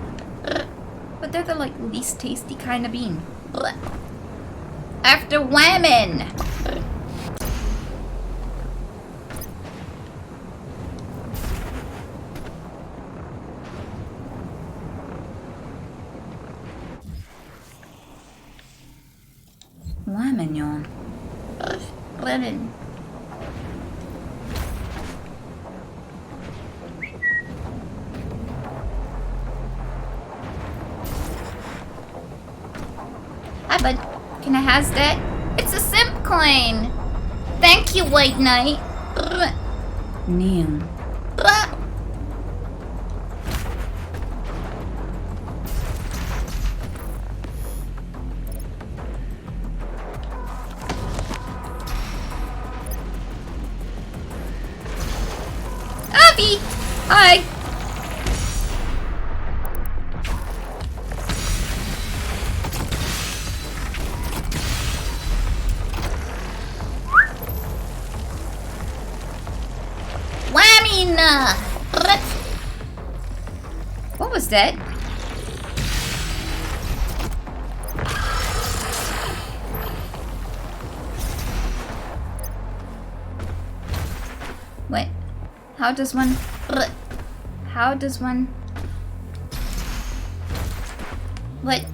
But they're the like least tasty kind of bean. After whamming! Whamming, yawn. Lemon. Hi, bud. Can I has that? It's a simp coin. Thank you, White Knight. Neon. Avi! Hi! What was that? What? How does one... How does one... What?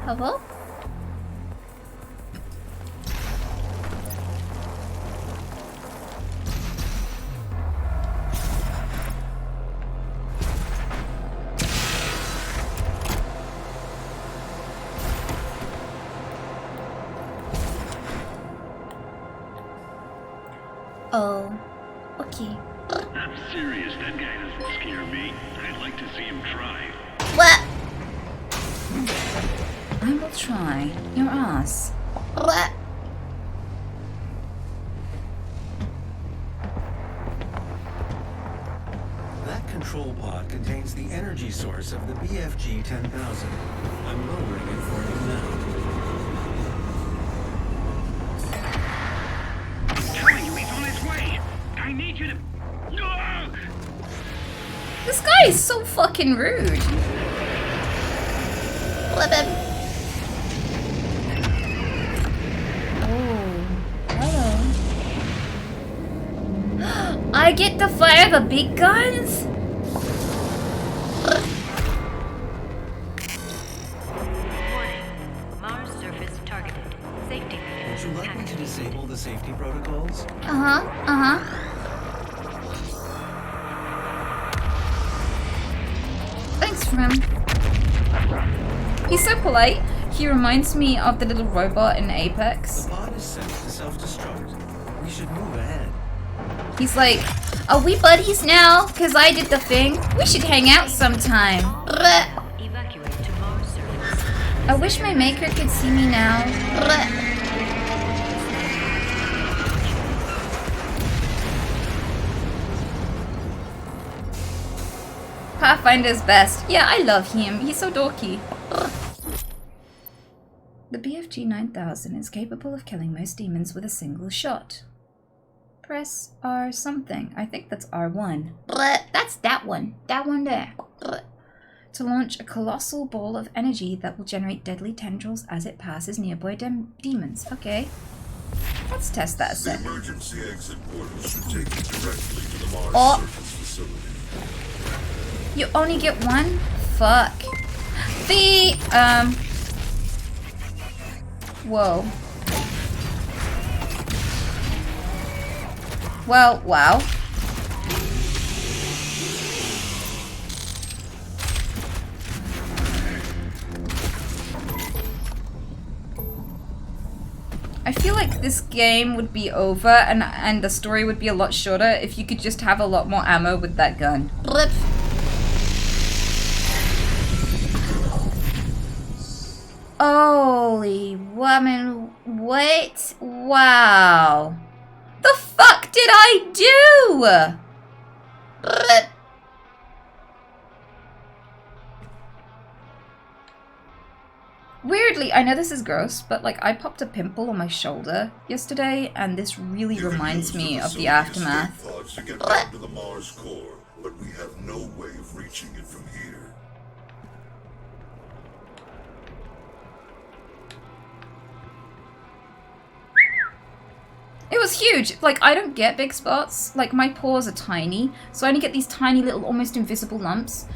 Hello? Oh, okay. I'm serious, that guy doesn't scare me. I'd like to see him try. What? I will try your ass. What? That control pod contains the energy source of the BFG 10,000. I'm lowering it for you now. I need you to... No! This guy is so fucking rude. Flip him. Oh, hello. I get to fire the big guns? protocols? Thanks, friend. He's so polite. He reminds me of the little robot in Apex. The pod is set to self-destruct. We should move ahead. He's like, are we buddies now? Cause I did the thing. We should hang out sometime. Evacuate to Mars surface. I wish my maker could see me now. Pathfinder's best. Yeah, I love him. He's so dorky. The BFG 9000 is capable of killing most demons with a single shot. Press R something. I think that's R1. That's that one. That one there. To launch a colossal ball of energy that will generate deadly tendrils as it passes nearby demons. Okay. Let's test that a The sec. emergency exit portal should take you directly to the Mars surface facility. You only get one? Fuck. Whoa. Well, wow. I feel like this game would be over and the story would be a lot shorter if you could just have a lot more ammo with that gun. Blip. Holy woman, what? Wow. The fuck did I do? Weirdly, I know this is gross, but like I popped a pimple on my shoulder yesterday and this really reminds me of the aftermath. Pods to get down to the Mars core, but we have no way of reaching it from here. It was huge. Like, I don't get big spots. Like, my pores are tiny, so I only get these tiny little, almost invisible lumps.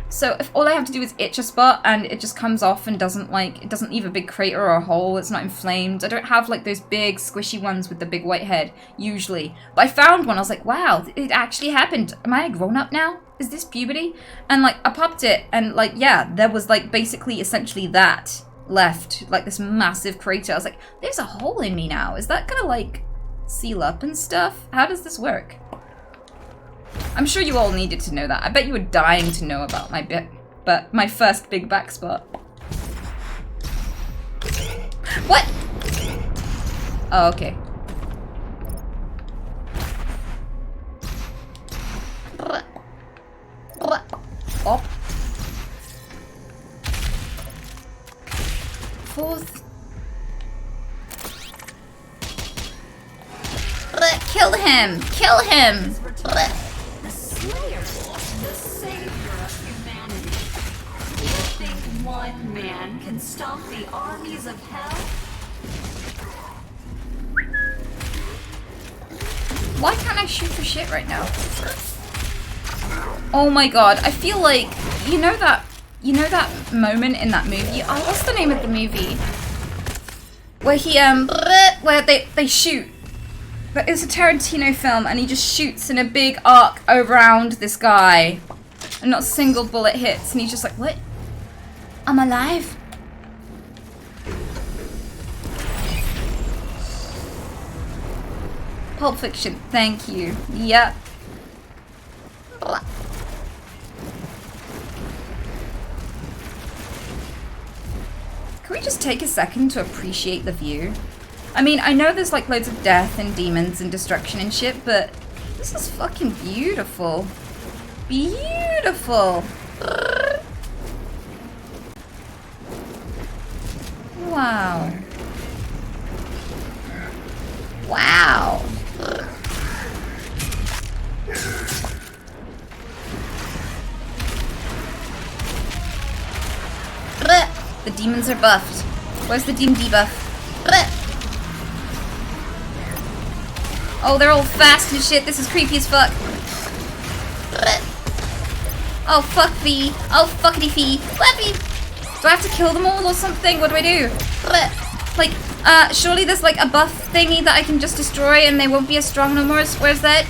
So if all I have to do is itch a spot and it just comes off and doesn't leave a big crater or a hole, it's not inflamed. I don't have like those big squishy ones with the big white head, usually. But I found one, I was like, wow, it actually happened. Am I a grown up now? Is this puberty? And like, I popped it and like, yeah, there was like basically essentially that left, like this massive crater. I was like, there's a hole in me now. Is that gonna like seal up and stuff? How does this work? I'm sure you all needed to know that. I bet you were dying to know about my my first big back spot. What? Oh, okay. Oh. Fourth. Kill him! Kill him! The Slayer, the savior of humanity. You think one man can stop the armies of hell? Why can't I shoot for shit right now? Oh my god, I feel like, you know that moment in that movie? Oh, what's the name of the movie? Where he, where they shoot. But it's a Tarantino film and he just shoots in a big arc around this guy. And not a single bullet hits and he's just like, what? I'm alive? Pulp Fiction, thank you. Yep. Can we just take a second to appreciate the view? I mean, I know there's like loads of death and demons and destruction and shit, but this is fucking beautiful. Beautiful. Wow. Wow. The demons are buffed. Where's the demon debuff? Oh, they're all fast and shit. This is creepy as fuck. Oh, fuck thee. Oh, fuckity fee. Flappy. Do I have to kill them all or something? What do I do? Like, surely there's like a buff thingy that I can just destroy and they won't be as strong no more. Where's that?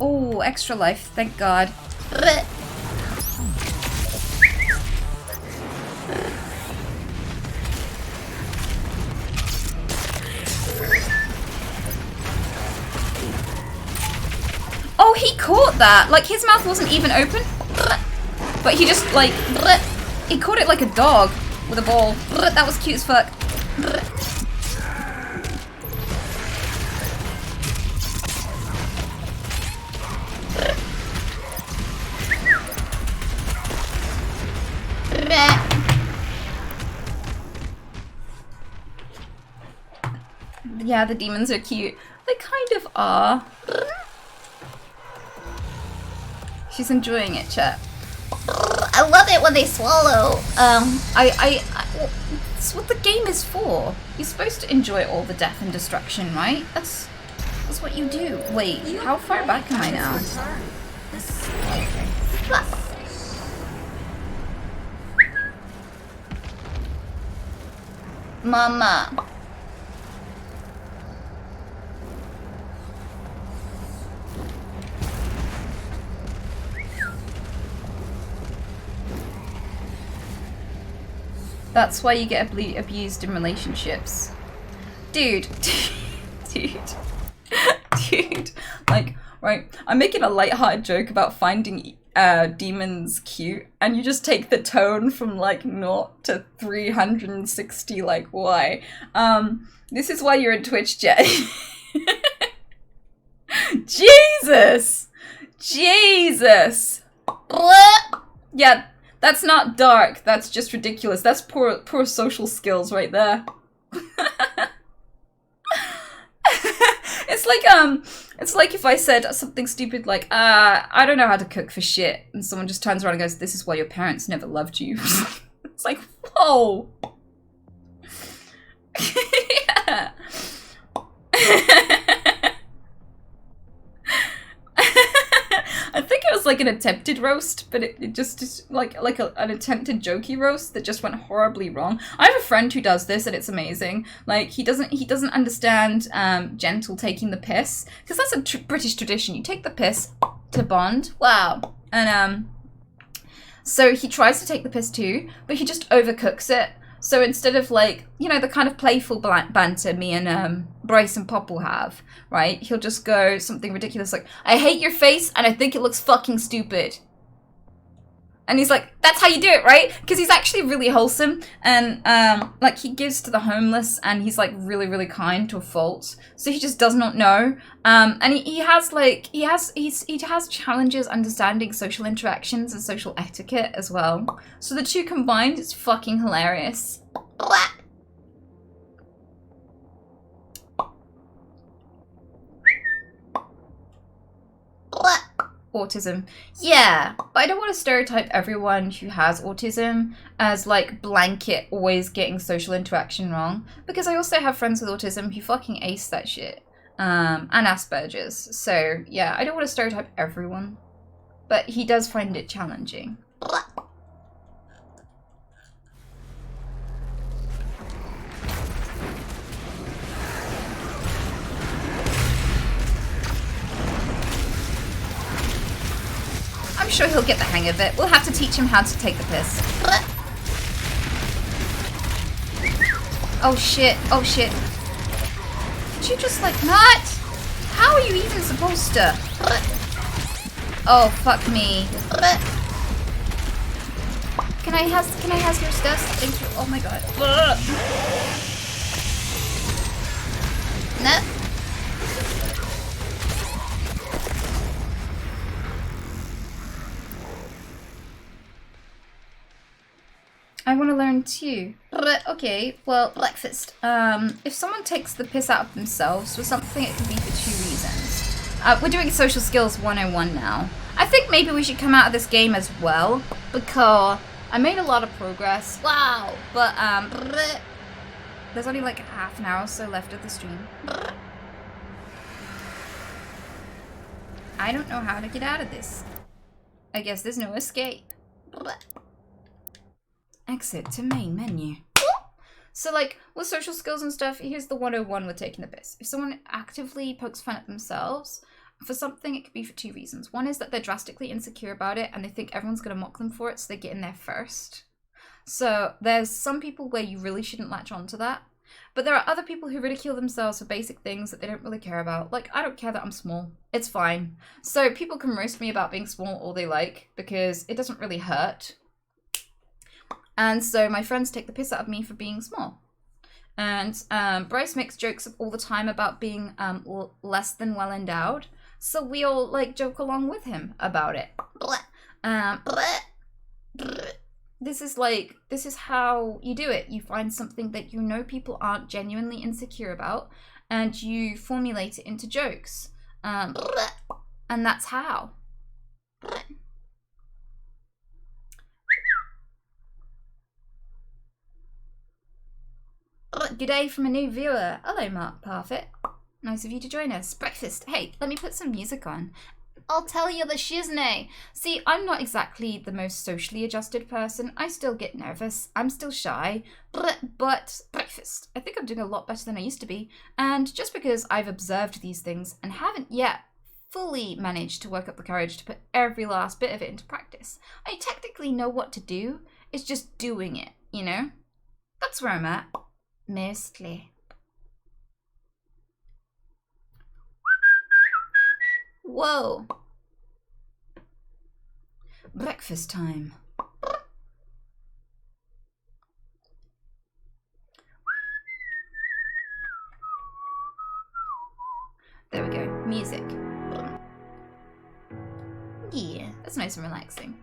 Oh, extra life, thank God. Oh, he caught that. Like, his mouth wasn't even open. But he just, like, he caught it like a dog with a ball. That was cute as fuck. Yeah, the demons are cute. They kind of are. She's enjoying it, chat. I love it when they swallow. That's what the game is for. You're supposed to enjoy all the death and destruction, right? That's what you do. Wait, how far back am I now? Mama. That's why you get abused in relationships. Dude. Dude. Like, right, I'm making a lighthearted joke about finding demons cute, and you just take the tone from like 0 to 360, like, why? This is why you're in Twitch, Jet. Jesus! Jesus! Yeah. That's not dark, that's just ridiculous. That's poor social skills right there. It's like if I said something stupid like, I don't know how to cook for shit, and someone just turns around and goes, this is why your parents never loved you. It's like, whoa. Yeah. I think it was like an attempted roast, but it just is like an attempted jokey roast that just went horribly wrong. I have a friend who does this, and it's amazing. Like, he doesn't understand gentle taking the piss, because that's a British tradition. You take the piss to bond. Wow. And so he tries to take the piss too, but he just overcooks it. So instead of, like, you know, the kind of playful banter me and Bryce and Pop will have, right? He'll just go something ridiculous like, I hate your face and I think it looks fucking stupid. And he's like, that's how you do it, right? Because he's actually really wholesome, and like, he gives to the homeless, and he's like really, really kind to a fault. So he just does not know. And he has challenges understanding social interactions and social etiquette as well. So the two combined is fucking hilarious. Autism. Yeah, but I don't want to stereotype everyone who has autism as like blanket always getting social interaction wrong, because I also have friends with autism who fucking ace that shit. And Asperger's. So yeah, I don't want to stereotype everyone, but he does find it challenging. I'm sure he'll get the hang of it. We'll have to teach him how to take the piss. Oh shit, oh shit. Did you just like not? How are you even supposed to? Oh, fuck me. Can I have your stuff? Thank you. Oh my god. No. I want to learn too. Okay, well, breakfast. If someone takes the piss out of themselves for something, it could be for 2 reasons. We're doing social skills 101 now. I think maybe we should come out of this game as well, because I made a lot of progress. Wow! But, there's only like half an hour or so left of the stream. I don't know how to get out of this. I guess there's no escape. Exit to main menu. So like, with social skills and stuff, here's the 101 with taking the piss. If someone actively pokes fun at themselves for something, it could be for 2 reasons. One is that they're drastically insecure about it and they think everyone's going to mock them for it, so they get in there first. So there's some people where you really shouldn't latch on to that. But there are other people who ridicule themselves for basic things that they don't really care about. Like, I don't care that I'm small. It's fine. So people can roast me about being small all they like because it doesn't really hurt. And so my friends take the piss out of me for being small. And Bryce makes jokes all the time about being less than well endowed. So we all like joke along with him about it. This is how you do it. You find something that you know people aren't genuinely insecure about and you formulate it into jokes. And that's how. G'day from a new viewer. Hello, Mark Parfit. Nice of you to join us. Breakfast. Hey, let me put some music on. I'll tell you the shiznay. See, I'm not exactly the most socially adjusted person. I still get nervous. I'm still shy. But breakfast. I think I'm doing a lot better than I used to be. And just because I've observed these things and haven't yet fully managed to work up the courage to put every last bit of it into practice, I technically know what to do. It's just doing it, you know? That's where I'm at. Mostly. Whoa. Breakfast time. There we go. Music. Yeah, that's nice and relaxing.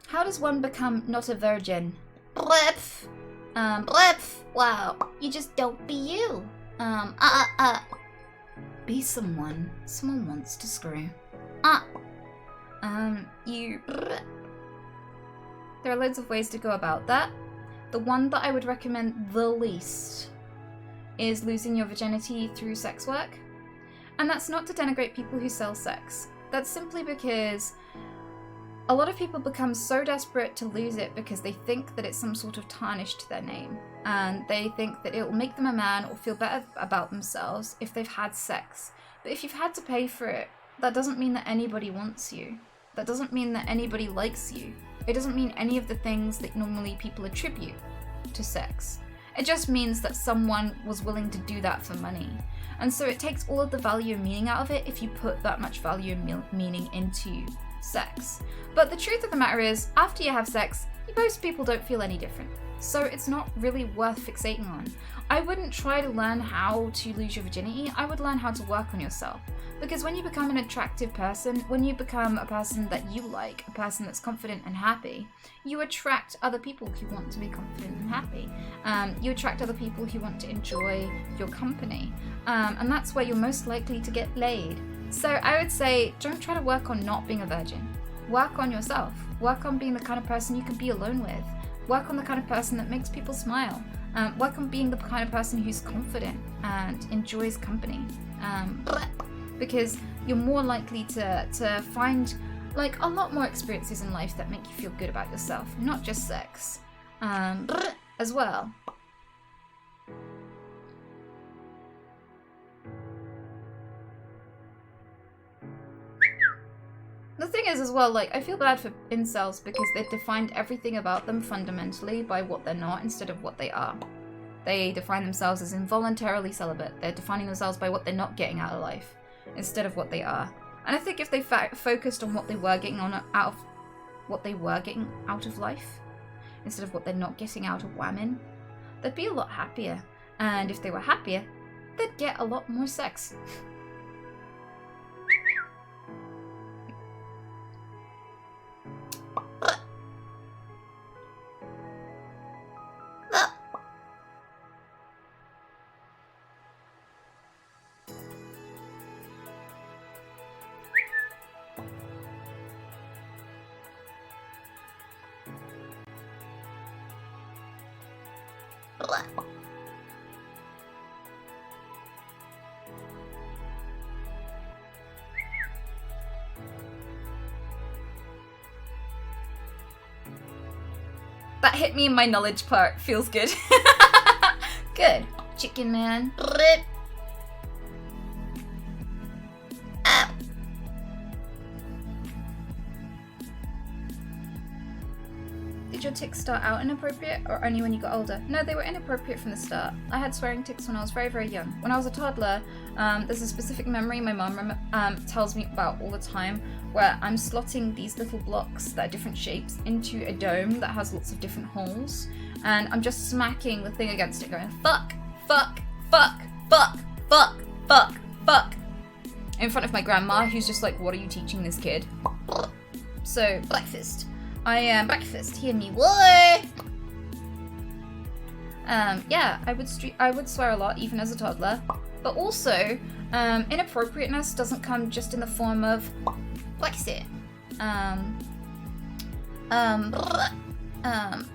How does one become not a virgin? Blip. Blip. Wow. You just don't be you. Be someone wants to screw. You. There are loads of ways to go about that. The one that I would recommend the least is losing your virginity through sex work. And that's not to denigrate people who sell sex. That's simply because a lot of people become so desperate to lose it because they think that it's some sort of tarnish to their name. And they think that it will make them a man or feel better about themselves if they've had sex. But if you've had to pay for it, that doesn't mean that anybody wants you. That doesn't mean that anybody likes you. It doesn't mean any of the things that normally people attribute to sex. It just means that someone was willing to do that for money. And so it takes all of the value and meaning out of it if you put that much value and meaning into sex. But the truth of the matter is, after you have sex, most people don't feel any different. So it's not really worth fixating on. I wouldn't try to learn how to lose your virginity. I would learn how to work on yourself. Because when you become an attractive person, when you become a person that you like, a person that's confident and happy, you attract other people who want to be confident and happy. You attract other people who want to enjoy your company. And that's where you're most likely to get laid. So I would say, don't try to work on not being a virgin. Work on yourself. Work on being the kind of person you can be alone with. Work on the kind of person that makes people smile. Work on being the kind of person who's confident and enjoys company. Because you're more likely to find like a lot more experiences in life that make you feel good about yourself, not just sex, as well. The thing is as well, like, I feel bad for incels because they've defined everything about them fundamentally by what they're not instead of what they are. They define themselves as involuntarily celibate. They're defining themselves by what they're not getting out of life instead of what they are. And I think if they focused on what they were getting out of life instead of what they're not getting out of women, they'd be a lot happier. And if they were happier, they'd get a lot more sex. That hit me in my knowledge part. Feels good. Good. Chicken man. Did your tics start out inappropriate or only when you got older? No, they were inappropriate from the start. I had swearing tics when I was very, very young. When I was a toddler, there's a specific memory my mum tells me about all the time where I'm slotting these little blocks that are different shapes into a dome that has lots of different holes, and I'm just smacking the thing against it going fuck, fuck, fuck, fuck, fuck, fuck, fuck in front of my grandma, who's just like, what are you teaching this kid? So, breakfast. I am breakfast, hear me, boy. Yeah, I would swear a lot, even as a toddler. But also, inappropriateness doesn't come just in the form of, like I said,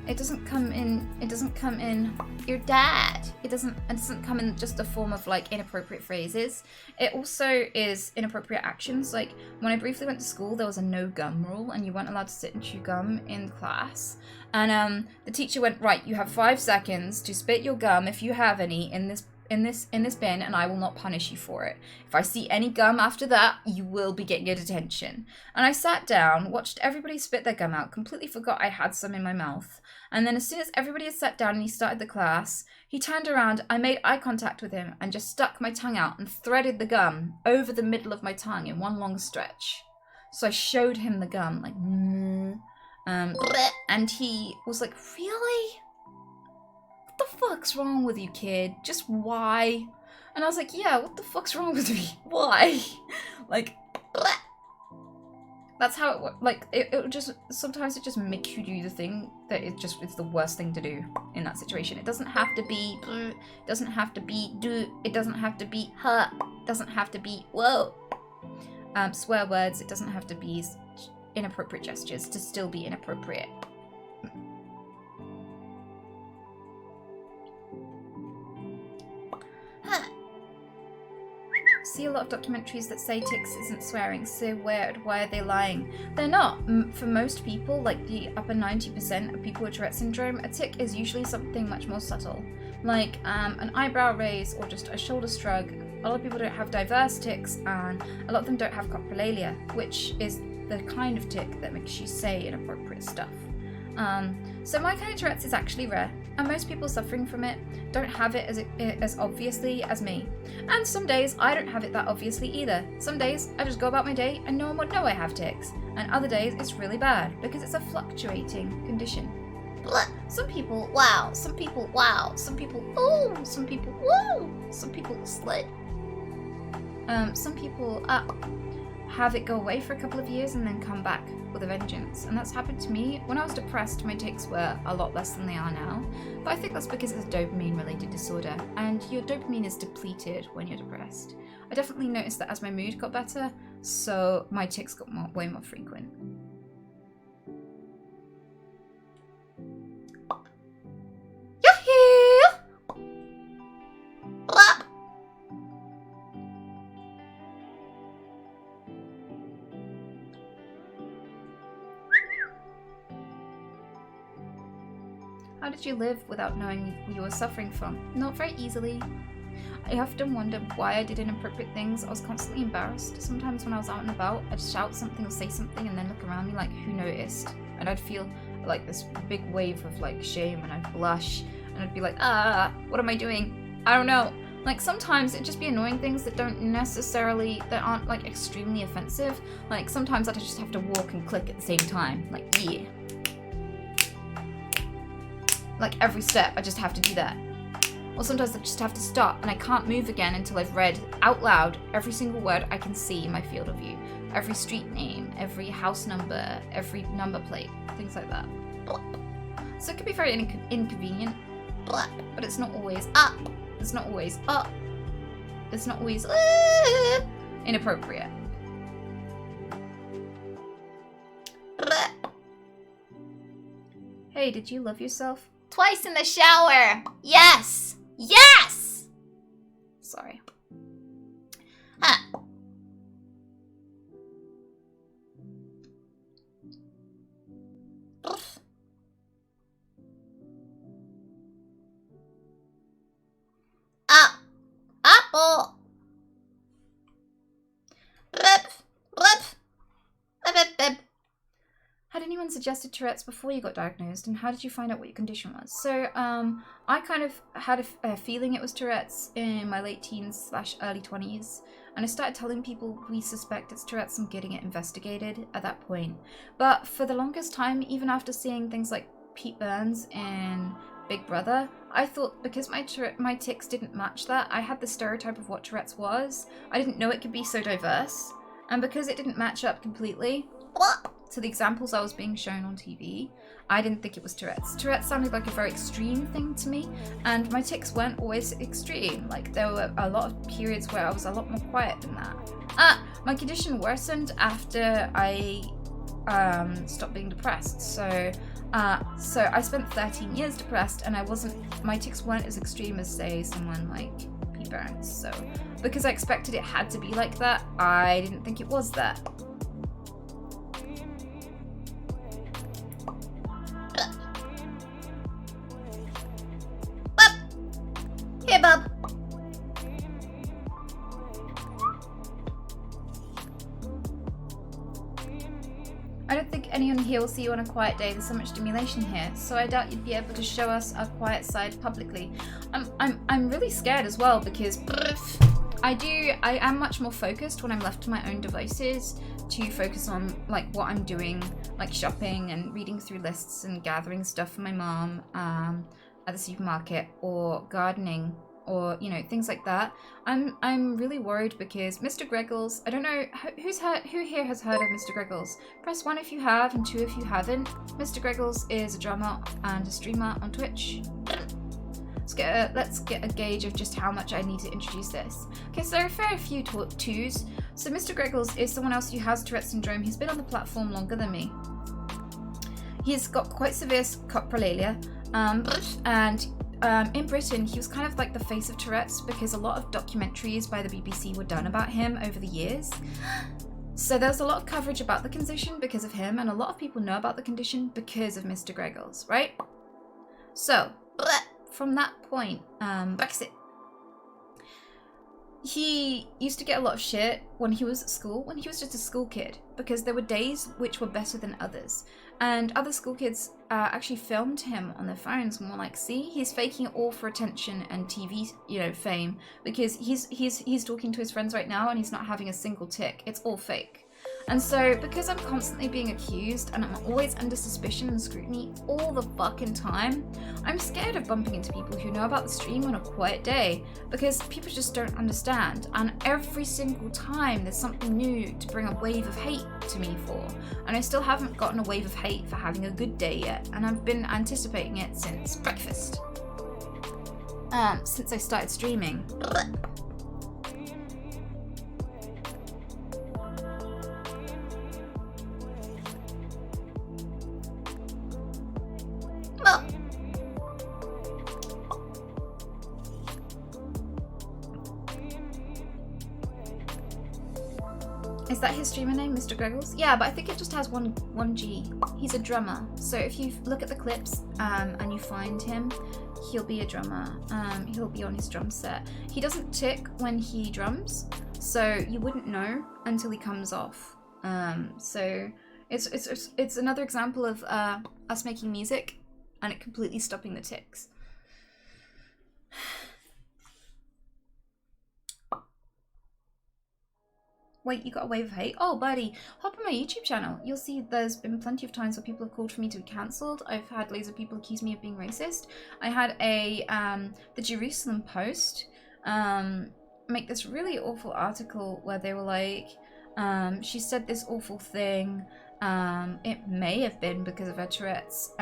it doesn't come in your dad. It doesn't come in just a form of like inappropriate phrases. It also is inappropriate actions. Like when I briefly went to school, there was a no gum rule and you weren't allowed to sit and chew gum in class. And the teacher went, right, you have 5 seconds to spit your gum if you have any in this bin, and I will not punish you for it. If I see any gum after that, you will be getting a detention. And I sat down, watched everybody spit their gum out, completely forgot I had some in my mouth. And then as soon as everybody had sat down and he started the class, he turned around, I made eye contact with him and just stuck my tongue out and threaded the gum over the middle of my tongue in one long stretch. So I showed him the gum, like, and he was like, really? What the fuck's wrong with you, kid? Just why? And I was like, yeah, what the fuck's wrong with me? Why? Like, that's how it works. Like, it just, sometimes it just makes you do the thing that it's the worst thing to do in that situation. It doesn't have to be, it doesn't have to be do, it doesn't have to be huh, it doesn't have to be whoa. Swear words, it doesn't have to be inappropriate gestures to still be inappropriate. See a lot of documentaries that say tics isn't swearing, so weird, why are they lying? They're not. For most people, like the upper 90% of people with Tourette syndrome, a tic is usually something much more subtle, like an eyebrow raise or just a shoulder shrug. A lot of people don't have diverse tics, and a lot of them don't have coprolalia, which is the kind of tic that makes you say inappropriate stuff. So my kind of Tourette's is actually rare, and most people suffering from it don't have it as obviously as me. And some days I don't have it that obviously either. Some days I just go about my day and no one would know I have tics, and other days it's really bad because it's a fluctuating condition. Some people, wow. Some people, wow. Some people, ooh. Some people, woo. Some people, slit. Some people have it go away for a couple of years and then come back with a vengeance. And that's happened to me. When I was depressed, my tics were a lot less than they are now. But I think that's because it's a dopamine-related disorder, and your dopamine is depleted when you're depressed. I definitely noticed that as my mood got better, so my tics got way more frequent. Yahoo! How did you live without knowing you were suffering from? Not very easily. I often wonder why I did inappropriate things. I was constantly embarrassed. Sometimes when I was out and about, I'd shout something or say something and then look around me like, who noticed? And I'd feel like this big wave of like shame, and I'd blush and I'd be like, what am I doing? I don't know. Like sometimes it'd just be annoying things that that aren't like extremely offensive. Like sometimes I'd just have to walk and click at the same time. Like, yeah. Like every step, I just have to do that. Or sometimes I just have to stop and I can't move again until I've read out loud every single word I can see in my field of view. Every street name, every house number, every number plate, things like that. So it can be very inconvenient, but it's not always up. It's not always up. It's not always inappropriate. Hey, did you love yourself? Twice in the shower! Yes! Yes! Sorry. anyone suggested Tourette's before you got diagnosed, and how did you find out what your condition was? So, I kind of had a feeling it was Tourette's in my late teens / early 20s, and I started telling people we suspect it's Tourette's and getting it investigated at that point. But for the longest time, even after seeing things like Pete Burns in Big Brother, I thought because my tics didn't match that, I had the stereotype of what Tourette's was. I didn't know it could be so diverse, and because it didn't match up completely to the examples I was being shown on TV, I didn't think it was Tourette's. Tourette's sounded like a very extreme thing to me, and my tics weren't always extreme. Like, there were a lot of periods where I was a lot more quiet than that. My condition worsened after I stopped being depressed. So I spent 13 years depressed, and my tics weren't as extreme as, say, someone like Pete Burns. So because I expected it had to be like that, I didn't think it was that. Here, bub. I don't think anyone here will see you on a quiet day. There's so much stimulation here, so I doubt you'd be able to show us our quiet side publicly. I'm really scared as well because I am much more focused when I'm left to my own devices to focus on like what I'm doing, like shopping and reading through lists and gathering stuff for my mom at the supermarket, or gardening, or things like that. I'm really worried because Mr. Greggles, I don't know who here has heard of Mr. Greggles. Press 1 if you have, and 2 if you haven't. Mr. Greggles is a drummer and a streamer on Twitch. Let's get a gauge of just how much I need to introduce this. Okay, so there are a fair few twos. So Mr. Greggles is someone else who has Tourette syndrome. He's been on the platform longer than me. He's got quite severe coprolalia, and in Britain, he was kind of like the face of Tourette's because a lot of documentaries by the BBC were done about him over the years. So there's a lot of coverage about the condition because of him, and a lot of people know about the condition because of Mr. Greggles, right? So, from that point, Brexit. He used to get a lot of shit when he was at school, when he was just a school kid, because there were days which were better than others. And other school kids actually filmed him on their phones and were like, see, he's faking it all for attention and TV, fame, because he's talking to his friends right now and he's not having a single tic. It's all fake. And so, because I'm constantly being accused and I'm always under suspicion and scrutiny all the fucking time, I'm scared of bumping into people who know about the stream on a quiet day, because people just don't understand. And every single time there's something new to bring a wave of hate to me for. And I still haven't gotten a wave of hate for having a good day yet, and I've been anticipating it since breakfast. Since I started streaming. Is that his streamer name, Mr. Greggles? Yeah, but I think it just has one G. He's a drummer. So if you look at the clips and you find him, he'll be a drummer. He'll be on his drum set. He doesn't tick when he drums, so you wouldn't know until he comes off. So it's another example of us making music and it completely stopping the tics. Wait, you got a wave of hate? Oh, buddy, hop on my YouTube channel. You'll see there's been plenty of times where people have called for me to be cancelled. I've had loads of people accuse me of being racist. I had the Jerusalem Post make this really awful article where they were like, she said this awful thing. It may have been because of her Tourette's.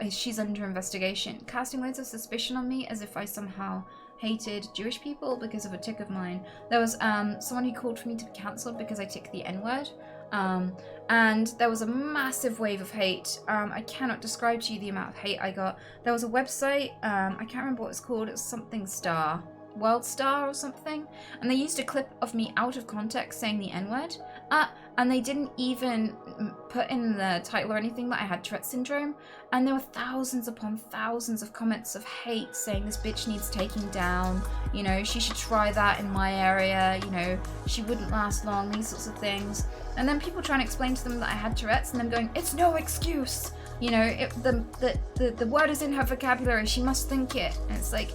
She's under investigation, casting loads of suspicion on me as if I somehow hated Jewish people because of a tic of mine. There was someone who called for me to be cancelled because I tick the N-word, and there was a massive wave of hate. I cannot describe to you the amount of hate I got. There was a website, I can't remember what it's called, it was something star, World Star or something, and they used a clip of me out of context saying the N-word, and they didn't even put in the title or anything that I had Tourette syndrome, and there were thousands upon thousands of comments of hate saying this bitch needs taking down, you know, she should try that in my area, you know, she wouldn't last long, these sorts of things. And then people trying to explain to them that I had Tourette's and them going, it's no excuse, you know, the word is in her vocabulary, she must think it. And it's like,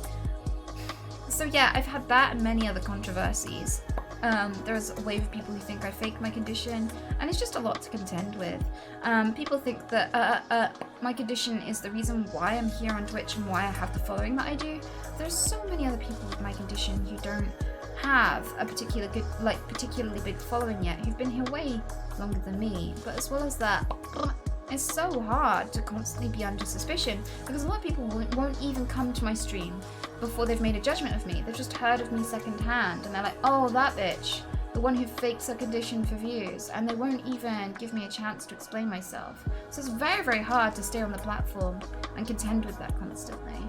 so yeah, I've had that and many other controversies. There's a wave of people who think I fake my condition, and it's just a lot to contend with. People think that my condition is the reason why I'm here on Twitch and why I have the following that I do. There's so many other people with my condition who don't have a particularly big following yet, who've been here way longer than me. But as well as that, it's so hard to constantly be under suspicion because a lot of people won't even come to my stream before they've made a judgment of me. They've just heard of me secondhand and they're like, oh, that bitch, the one who fakes her condition for views, and they won't even give me a chance to explain myself. So it's very, very hard to stay on the platform and contend with that constantly.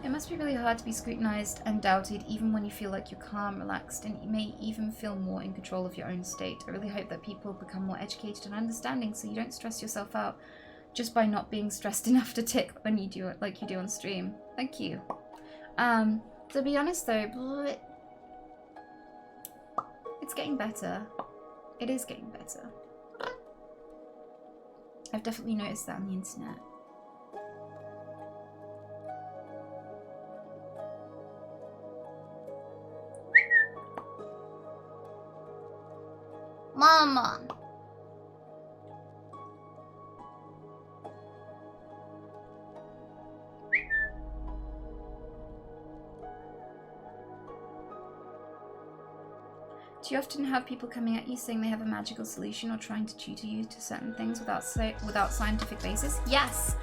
It must be really hard to be scrutinized and doubted even when you feel like you're calm, relaxed, and you may even feel more in control of your own state. I really hope that people become more educated and understanding so you don't stress yourself out just by not being stressed enough to tick when you do it like you do on stream. Thank you. To be honest though, it's getting better. It is getting better. I've definitely noticed that on the internet. Mama. Do you often have people coming at you saying they have a magical solution or trying to tutor you to certain things without scientific basis? Yes.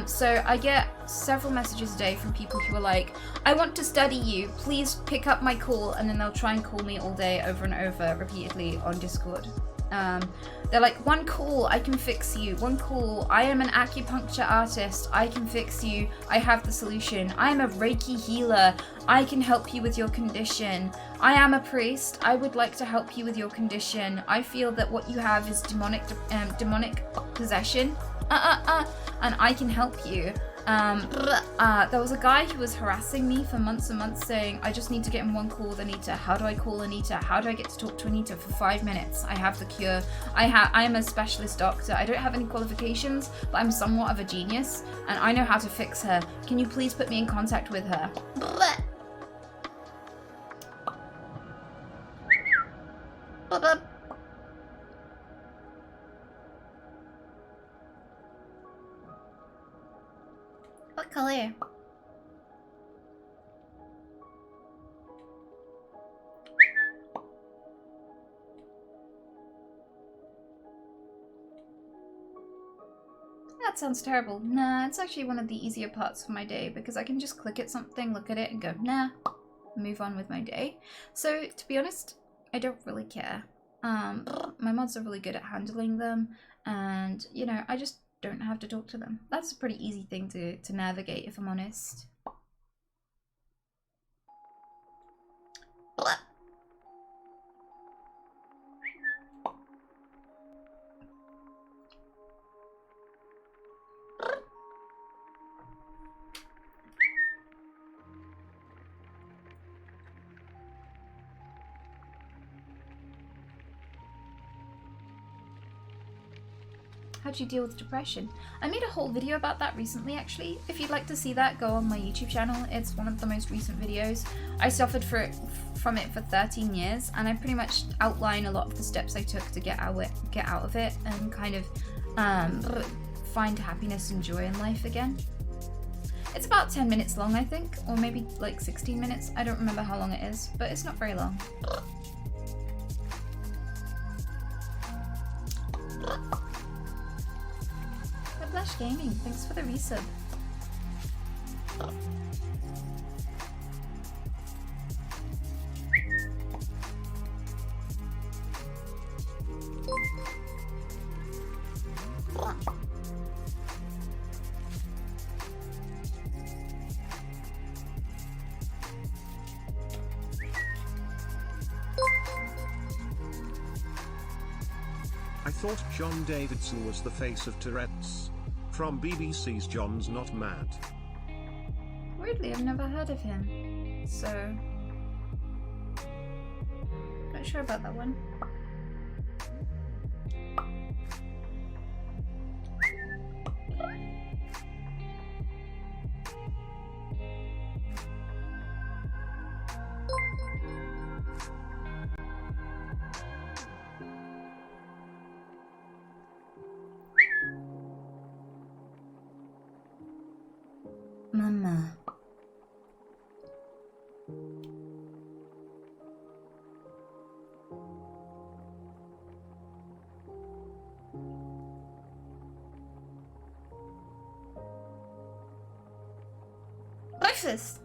So I get several messages a day from people who are like, I want to study you, please pick up my call, and then they'll try and call me all day over and over repeatedly on Discord. They're like, one call, I can fix you. One call, I am an acupuncture artist, I can fix you. I have the solution. I am a Reiki healer. I can help you with your condition. I am a priest. I would like to help you with your condition. I feel that what you have is demonic possession. And I can help you. There was a guy who was harassing me for months and months saying, I just need to get in one call with Anita. How do I call Anita? How do I get to talk to Anita for 5 minutes? I have the cure. I am a specialist doctor. I don't have any qualifications, but I'm somewhat of a genius and I know how to fix her. Can you please put me in contact with her? What color? That sounds terrible. Nah, it's actually one of the easier parts of my day because I can just click at something, look at it and go, nah, move on with my day. So to be honest, I don't really care. My mods are really good at handling them and, you know, I just don't have to talk to them. That's a pretty easy thing to navigate, if I'm honest. How do you deal with depression? I made a whole video about that recently, actually. If you'd like to see that, go on my YouTube channel. It's one of the most recent videos. I suffered from it for 13 years, and I pretty much outline a lot of the steps I took to get out of it and kind of find happiness and joy in life again. It's about 10 minutes long, I think, or maybe like 16 minutes. I don't remember how long it is, but it's not very long. Gaming. Thanks for the resub. I thought John Davidson was the face of Tourette's. From BBC's John's Not Mad. Weirdly, I've never heard of him, so not sure about that one. Mama. Breakfast.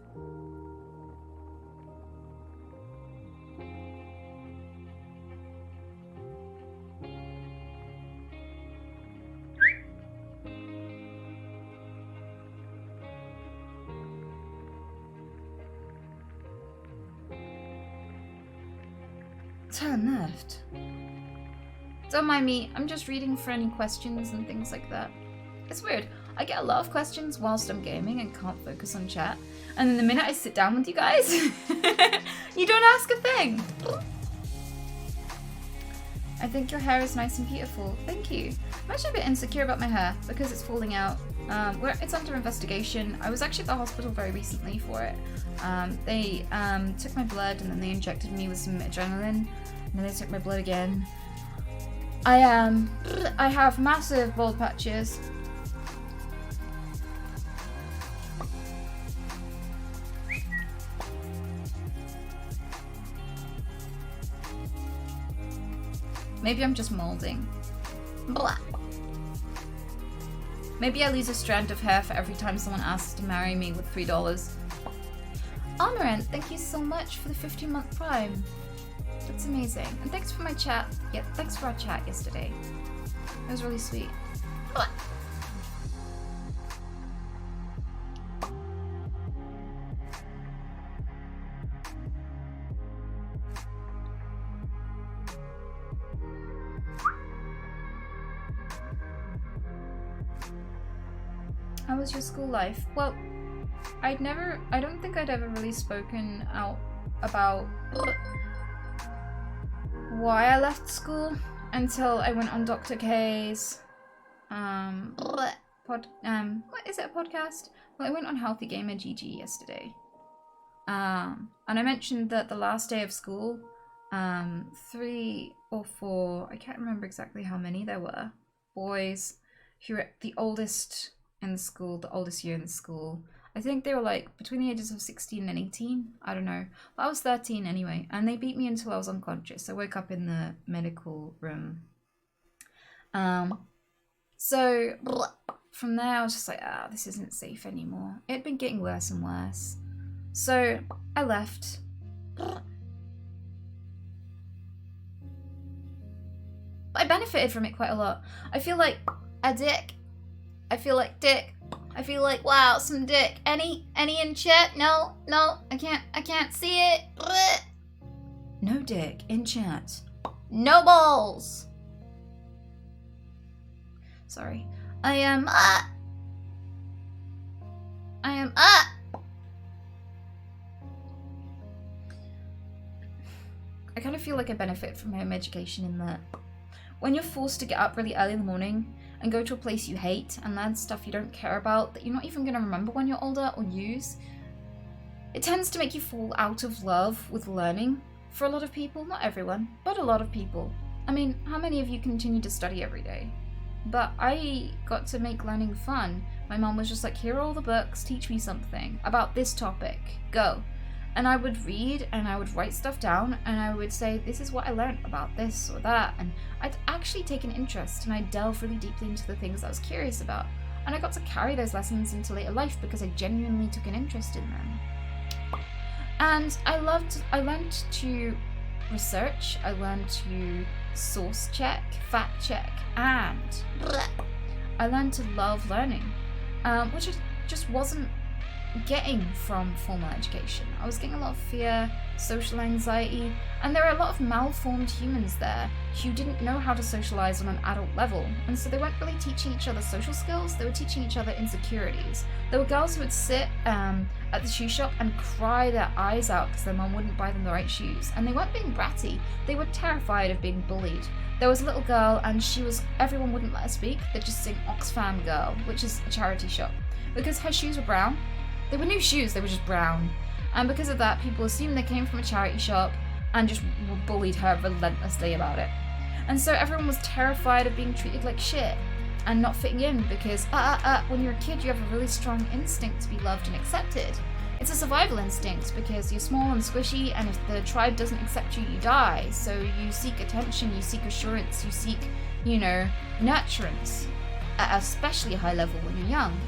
Turn left. Don't mind me, I'm just reading for any questions and things like that. It's weird. I get a lot of questions whilst I'm gaming and can't focus on chat. And then the minute I sit down with you guys, you don't ask a thing. I think your hair is nice and beautiful. Thank you. I'm actually a bit insecure about my hair because it's falling out. It's under investigation. I was actually at the hospital very recently for it. They took my blood and then they injected me with some adrenaline. And then they took my blood again. I have massive bald patches. Maybe I'm just molding. Blah. Maybe I lose a strand of hair for every time someone asks to marry me with $3. Amarant, thank you so much for the 15-month Prime. That's amazing. And thanks for my chat. Yeah, thanks for our chat yesterday. It was really sweet. Blah. How was your school life? Well, I don't think I'd ever really spoken out about why I left school until I went on Dr. K's what is it, a podcast? Well, I went on Healthy Gamer GG yesterday. And I mentioned that the last day of school, 3 or 4, I can't remember exactly how many there were, boys who were the oldest in the school, the oldest year in the school. I think they were like between the ages of 16 and 18. I don't know. But I was 13 anyway, and they beat me until I was unconscious. I woke up in the medical room. So from there I was just like, this isn't safe anymore. It'd been getting worse and worse. So I left. I benefited from it quite a lot. I feel like a dick. I feel like dick. I feel like, wow, some dick. Any in chat? No, I can't see it. No dick in chat. No balls. Sorry. I am I kind of feel like I benefit from home education in that when you're forced to get up really early in the morning and go to a place you hate and learn stuff you don't care about that you're not even going to remember when you're older or use, it tends to make you fall out of love with learning for a lot of people. Not everyone, but a lot of people. I mean, how many of you continue to study every day? But I got to make learning fun. My mom was just like, here are all the books, teach me something about this topic, go. And I would read and I would write stuff down and I would say, this is what I learned about this or that. And I'd actually take an interest and I'd delve really deeply into the things I was curious about. And I got to carry those lessons into later life because I genuinely took an interest in them. And I learned to research, I learned to source check, fact check, and I learned to love learning, which I just wasn't getting from formal education. I was getting a lot of fear, social anxiety, and there are a lot of malformed humans there who didn't know how to socialize on an adult level, and so they weren't really teaching each other social skills, they were teaching each other insecurities. There were girls who would sit at the shoe shop and cry their eyes out because their mum wouldn't buy them the right shoes, and they weren't being bratty, they were terrified of being bullied. There was a little girl and everyone wouldn't let her speak, they'd just sing Oxfam Girl, which is a charity shop, because her shoes were brown. They were new shoes, they were just brown. And because of that, people assumed they came from a charity shop and just bullied her relentlessly about it. And so everyone was terrified of being treated like shit and not fitting in because when you're a kid, you have a really strong instinct to be loved and accepted. It's a survival instinct because you're small and squishy, and if the tribe doesn't accept you, you die. So you seek attention, you seek assurance, you seek, nurturance at a especially high level when you're young.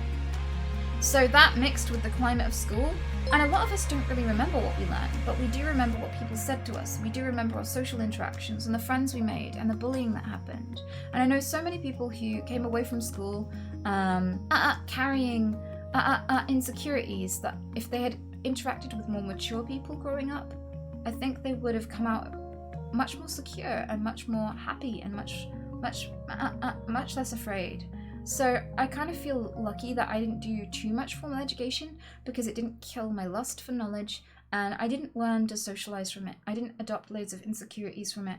So that mixed with the climate of school, and a lot of us don't really remember what we learned, but we do remember what people said to us. We do remember our social interactions and the friends we made and the bullying that happened. And I know so many people who came away from school carrying insecurities that if they had interacted with more mature people growing up, I think they would have come out much more secure and much more happy and much less afraid. So I kind of feel lucky that I didn't do too much formal education because it didn't kill my lust for knowledge, and I didn't learn to socialize from it. I didn't adopt loads of insecurities from it.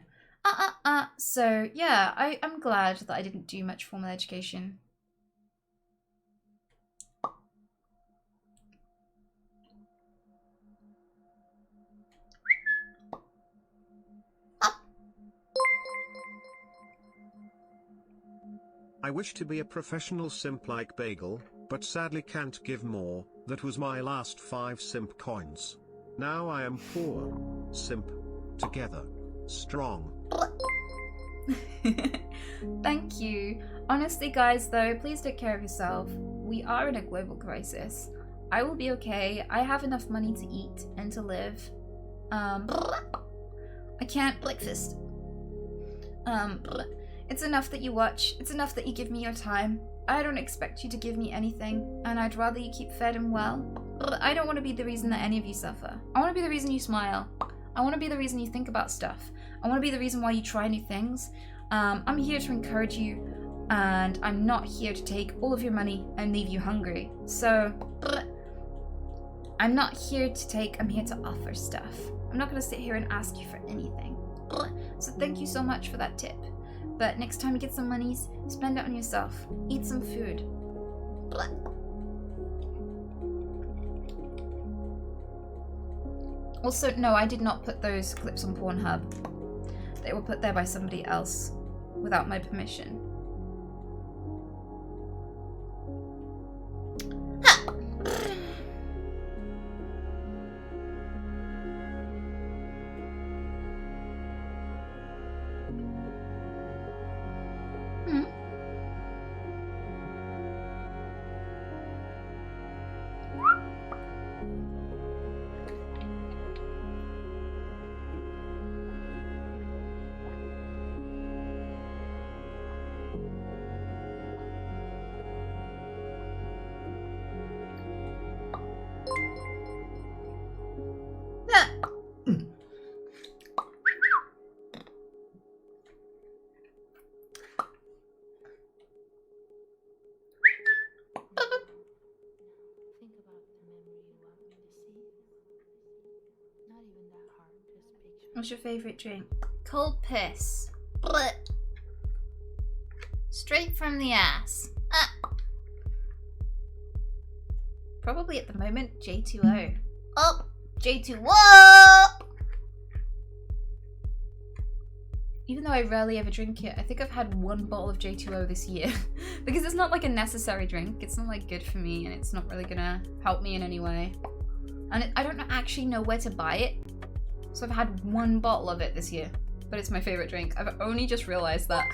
So yeah, I'm glad that I didn't do much formal education. I wish to be a professional simp like Bagel, but sadly can't give more. That was my last 5 simp coins. Now I am poor. Simp. Together. Strong. Thank you. Honestly, guys, though, please take care of yourself. We are in a global crisis. I will be okay. I have enough money to eat and to live. I can't breakfast. It's enough that you watch. It's enough that you give me your time. I don't expect you to give me anything, and I'd rather you keep fed and well. I don't want to be the reason that any of you suffer. I want to be the reason you smile. I want to be the reason you think about stuff. I want to be the reason why you try new things. I'm here to encourage you, and I'm not here to take all of your money and leave you hungry. So, I'm not here to take, I'm here to offer stuff. I'm not going to sit here and ask you for anything. So thank you so much for that tip. But next time you get some monies, spend it on yourself. Eat some food. Also, no, I did not put those clips on Pornhub. They were put there by somebody else without my permission. What's your favourite drink? Cold piss. Blech. Straight from the ass. Probably at the moment, J2O. Oh, J2O! Even though I rarely ever drink it, I think I've had 1 bottle of J2O this year. Because it's not like a necessary drink. It's not like good for me, and it's not really gonna help me in any way. And I don't actually know where to buy it. So I've had 1 bottle of it this year. but it's my favorite drink. I've only just realized that.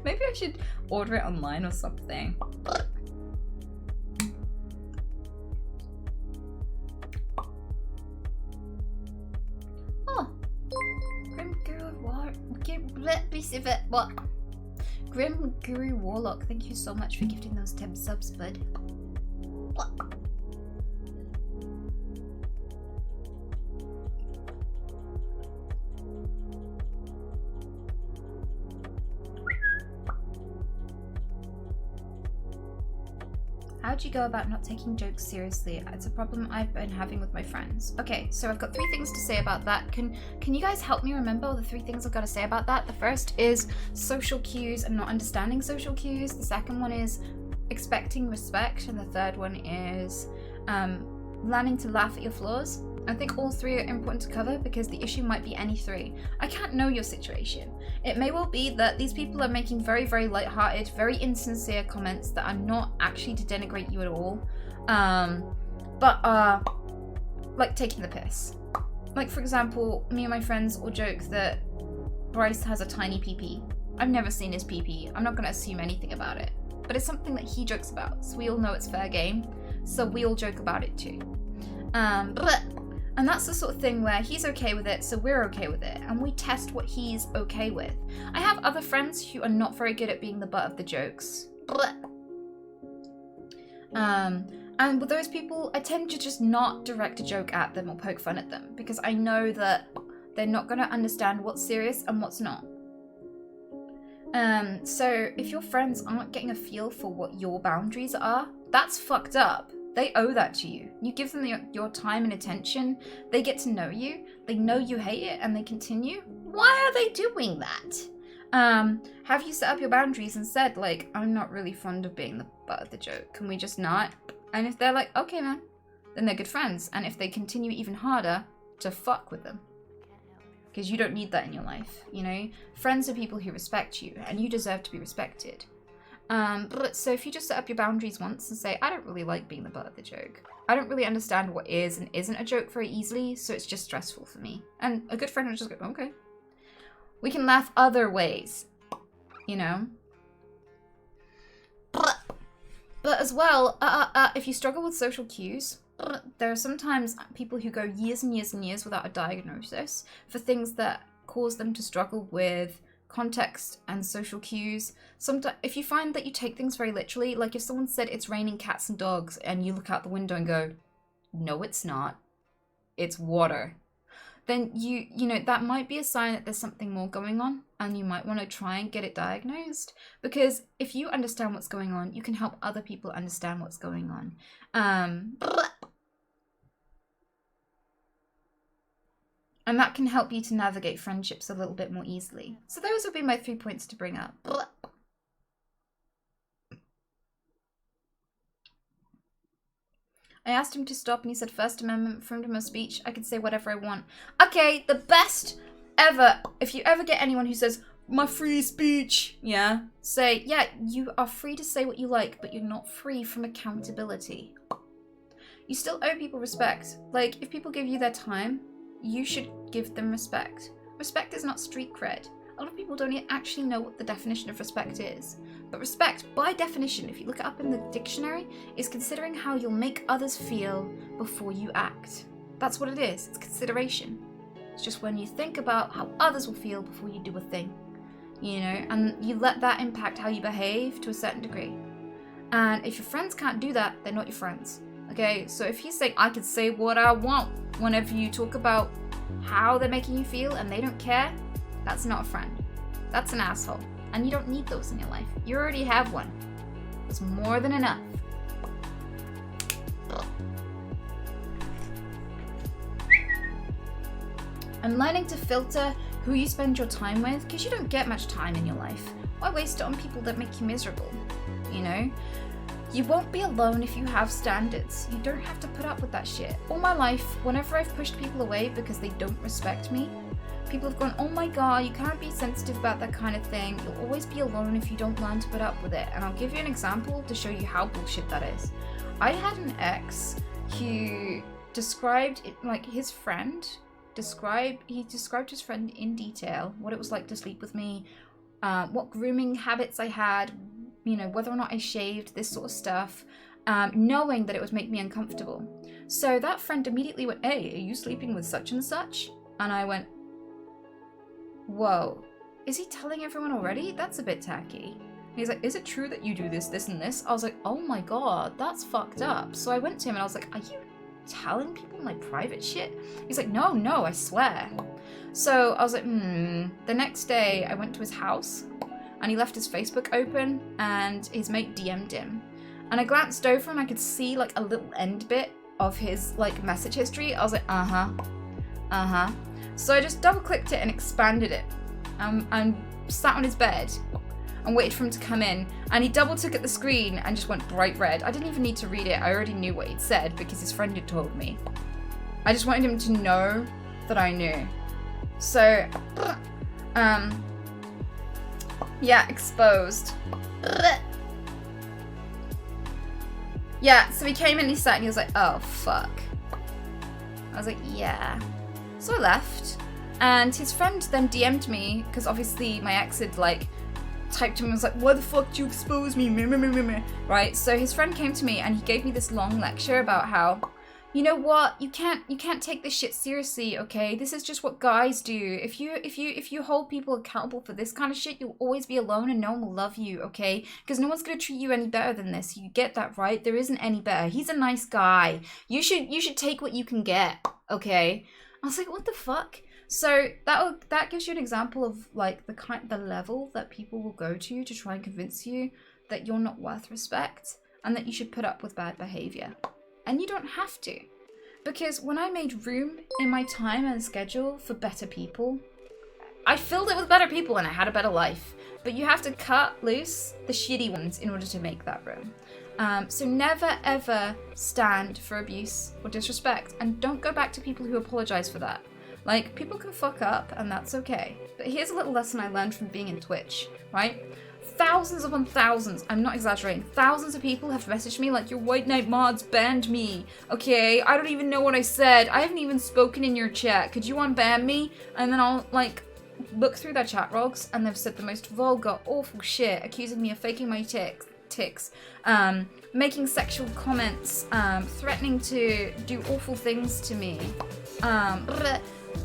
Maybe I should order it online or something. Oh, Grim Guru Warlock. What? Grim Guru Warlock, thank you so much for gifting those 10 subs, bud. What? How'd you go about not taking jokes seriously? It's a problem I've been having with my friends. Okay, so I've got 3 things to say about that. Can you guys help me remember the 3 things I've got to say about that? The first is social cues and not understanding social cues. The second one is expecting respect. And the third one is learning to laugh at your flaws. I think all 3 are important to cover because the issue might be any 3. I can't know your situation. It may well be that these people are making very, very light-hearted, very insincere comments that are not actually to denigrate you at all, but are like taking the piss. Like, for example, me and my friends will joke that Bryce has a tiny pee-pee. I've never seen his pee-pee. I'm not going to assume anything about it, but it's something that he jokes about, so we all know it's fair game, so we all joke about it too. And that's the sort of thing where he's okay with it, so we're okay with it, and we test what he's okay with. I have other friends who are not very good at being the butt of the jokes. And with those people, I tend to just not direct a joke at them or poke fun at them, because I know that they're not going to understand what's serious and what's not. So if your friends aren't getting a feel for what your boundaries are, that's fucked up. They owe that to you. You give them your time and attention. They get to know you. They know you hate it and they continue. Why are they doing that? Have you set up your boundaries and said, like, I'm not really fond of being the butt of the joke. Can we just not? And if they're like, okay, man, then they're good friends. And if they continue even harder, to fuck with them. Because you don't need that in your life, you know? Friends are people who respect you and you deserve to be respected. So if you just set up your boundaries once and say, I don't really like being the butt of the joke. I don't really understand what is and isn't a joke very easily, so it's just stressful for me. And a good friend will just go, okay. We can laugh other ways, you know? But as well, if you struggle with social cues, there are sometimes people who go years and years and years without a diagnosis for things that cause them to struggle with context and social cues. Sometimes, if you find that you take things very literally, like if someone said it's raining cats and dogs and you look out the window and go, no it's not, it's water, then you know that might be a sign that there's something more going on and you might want to try and get it diagnosed, because if you understand what's going on, you can help other people understand what's going on. And that can help you to navigate friendships a little bit more easily. So those would be my 3 points to bring up. I asked him to stop and he said First Amendment, freedom of speech, I could say whatever I want. Okay, the best ever, if you ever get anyone who says, my free speech, yeah, say, yeah, you are free to say what you like, but you're not free from accountability. You still owe people respect. Like, if people give you their time, you should give them respect. Respect is not street cred. A lot of people don't actually know what the definition of respect is. But respect, by definition, if you look it up in the dictionary, is considering how you'll make others feel before you act. That's what it is. It's consideration. It's just when you think about how others will feel before you do a thing. You know, and you let that impact how you behave to a certain degree. And if your friends can't do that, they're not your friends. Okay, so if he's saying, I can say what I want whenever you talk about how they're making you feel and they don't care, that's not a friend. That's an asshole. And you don't need those in your life. You already have one. It's more than enough. And learning to filter who you spend your time with, because you don't get much time in your life. Why waste it on people that make you miserable? You know? You won't be alone if you have standards. You don't have to put up with that shit. All my life, whenever I've pushed people away because they don't respect me, people have gone, oh my god, you can't be sensitive about that kind of thing. You'll always be alone if you don't learn to put up with it. And I'll give you an example to show you how bullshit that is. I had an ex who described it, like his friend he described his friend in detail, what it was like to sleep with me, what grooming habits I had, you know, whether or not I shaved, this sort of stuff, knowing that it would make me uncomfortable. So that friend immediately went, hey, are you sleeping with such and such? And I went, whoa, is he telling everyone already? That's a bit tacky. And he's like, is it true that you do this, this, and this? I was like, oh my god, that's fucked up. So I went to him and I was like, are you telling people my private shit? He's like, no, I swear. So I was like, The next day I went to his house and he left his Facebook open and his mate DM'd him. And I glanced over and I could see like a little end bit of his like message history. I was like, So I just double clicked it and expanded it. And sat on his bed and waited for him to come in, and he double took at the screen and just went bright red. I didn't even need to read it. I already knew what he'd said because his friend had told me. I just wanted him to know that I knew. So, yeah, exposed. Yeah, so he came in and he sat and he was like, oh, fuck. I was like, yeah. So I left, and his friend then DM'd me, because obviously my ex had, like, typed to him and was like, why the fuck do you expose me? Right, so his friend came to me and he gave me this long lecture about how, you know what, you can't take this shit seriously, okay? This is just what guys do. If you hold people accountable for this kind of shit, you'll always be alone and no one will love you, okay? Because no one's gonna treat you any better than this. You get that, right? There isn't any better. He's a nice guy. You should take what you can get, okay? I was like, what the fuck? So that gives you an example of like the level that people will go to try and convince you that you're not worth respect and that you should put up with bad behavior. And you don't have to. Because when I made room in my time and schedule for better people, I filled it with better people and I had a better life. But you have to cut loose the shitty ones in order to make that room. So never ever stand for abuse or disrespect, and don't go back to people who apologize for that. Like, people can fuck up and that's okay. But here's a little lesson I learned from being in Twitch, right? Thousands upon thousands, I'm not exaggerating, thousands of people have messaged me like, your White Knight mods banned me. Okay, I don't even know what I said. I haven't even spoken in your chat. Could you unban me? And then I'll, like, look through their chat logs and they've said the most vulgar, awful shit, accusing me of faking my tics, making sexual comments, threatening to do awful things to me,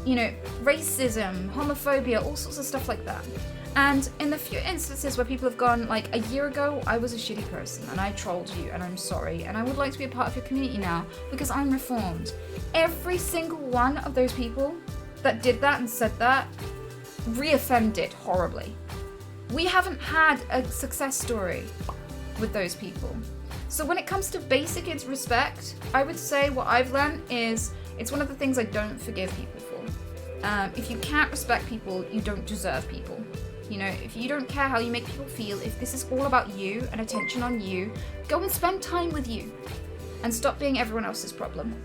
you know, racism, homophobia, all sorts of stuff like that. And in the few instances where people have gone, like, a year ago, I was a shitty person and I trolled you and I'm sorry and I would like to be a part of your community now because I'm reformed. Every single one of those people that did that and said that reoffended horribly. We haven't had a success story with those people. So when it comes to basic respect, I would say what I've learned is it's one of the things I don't forgive people for. If you can't respect people, you don't deserve people. You know, if you don't care how you make people feel, if this is all about you and attention on you, go and spend time with you and stop being everyone else's problem.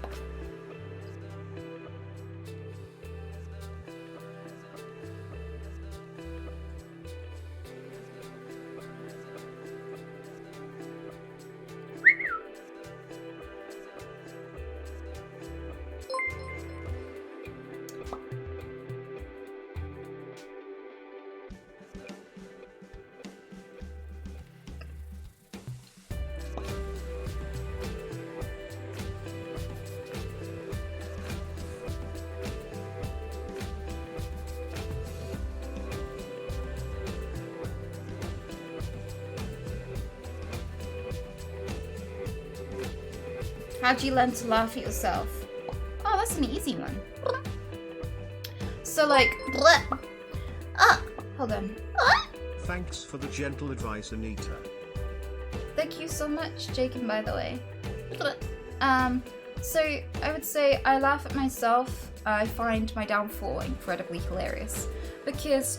How'd you learn to laugh at yourself? Oh, that's an easy one. So like, hold on. Thanks for the gentle advice, Anita. Thank you so much, Jacob, by the way. So I would say I laugh at myself. I find my downfall incredibly hilarious because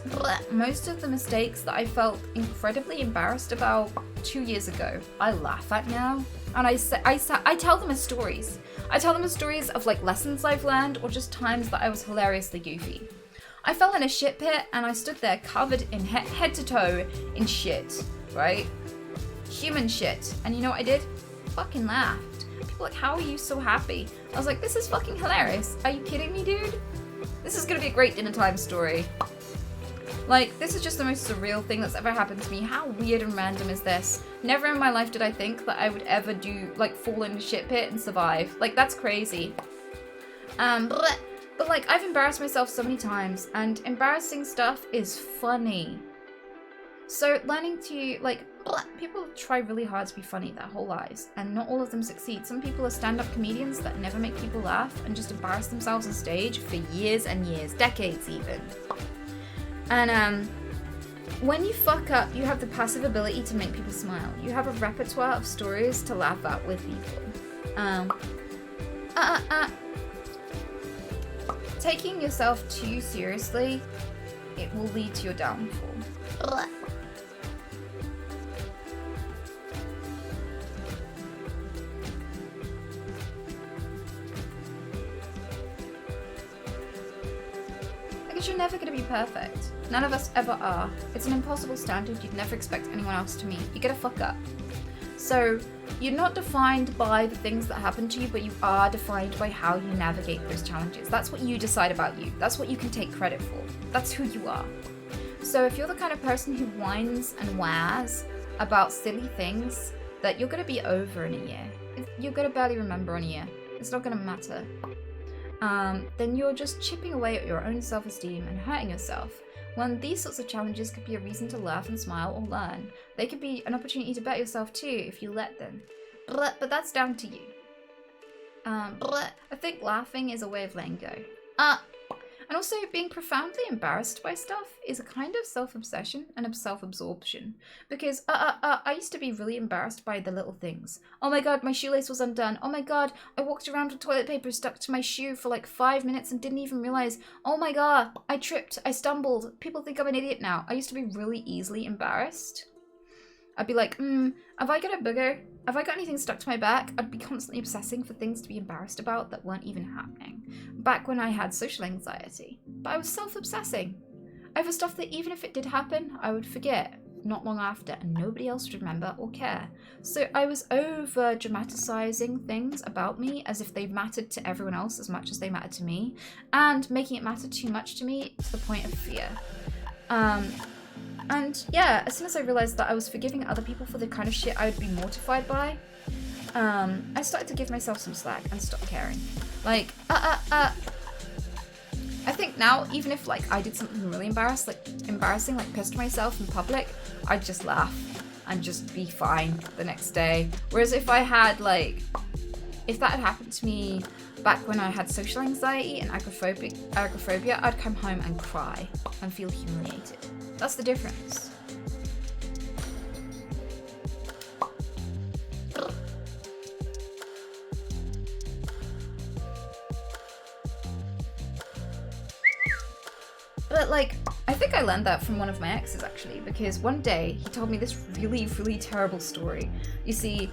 most of the mistakes that I felt incredibly embarrassed about 2 years ago, I laugh at now. And I tell them as stories. I tell them as stories of like lessons I've learned or just times that I was hilariously goofy. I fell in a shit pit and I stood there covered in head to toe in shit, right? Human shit. And you know what I did? Fucking laughed. People were like, how are you so happy? I was like, this is fucking hilarious. Are you kidding me, dude? This is gonna be a great dinner time story. Like, this is just the most surreal thing that's ever happened to me. How weird and random is this? Never in my life did I think that I would ever fall in a shit pit and survive. Like, that's crazy. But like, I've embarrassed myself so many times, and embarrassing stuff is funny. So learning to, like, people try really hard to be funny their whole lives, and not all of them succeed. Some people are stand-up comedians that never make people laugh and just embarrass themselves on stage for years and years, decades even. And when you fuck up, you have the passive ability to make people smile. You have a repertoire of stories to laugh at with people. Taking yourself too seriously, it will lead to your downfall. Because you're never going to be perfect. None of us ever are. It's an impossible standard you'd never expect anyone else to meet. You're going to fuck up. So, you're not defined by the things that happen to you, but you are defined by how you navigate those challenges. That's what you decide about you. That's what you can take credit for. That's who you are. So if you're the kind of person who whines and wahs about silly things that you're going to be over in a year, you're going to barely remember in a year, it's not going to matter, then you're just chipping away at your own self-esteem and hurting yourself. When these sorts of challenges could be a reason to laugh and smile or learn. They could be an opportunity to bet yourself too if you let them. But that's down to you. I think laughing is a way of letting go. And also being profoundly embarrassed by stuff is a kind of self-obsession and of self-absorption. Because I used to be really embarrassed by the little things. Oh my god, my shoelace was undone. Oh my god, I walked around with toilet paper stuck to my shoe for like 5 minutes and didn't even realize. Oh my god, I tripped, I stumbled. People think I'm an idiot now. I used to be really easily embarrassed. I'd be like, have I got a booger? Have I got anything stuck to my back? I'd be constantly obsessing for things to be embarrassed about that weren't even happening. Back when I had social anxiety. But I was self-obsessing over stuff that even if it did happen, I would forget not long after and nobody else would remember or care. So I was over-dramatizing things about me as if they mattered to everyone else as much as they mattered to me, and making it matter too much to me to the point of fear. And yeah, as soon as I realized that I was forgiving other people for the kind of shit I would be mortified by, I started to give myself some slack and stop caring. Like, I think now, even if like I did something really embarrassing, like pissed myself in public, I'd just laugh and just be fine the next day. Whereas if I had if that had happened to me back when I had social anxiety and agoraphobia, I'd come home and cry and feel humiliated. That's the difference. But like, I think I learned that from one of my exes actually, because one day he told me this really, really terrible story. You see,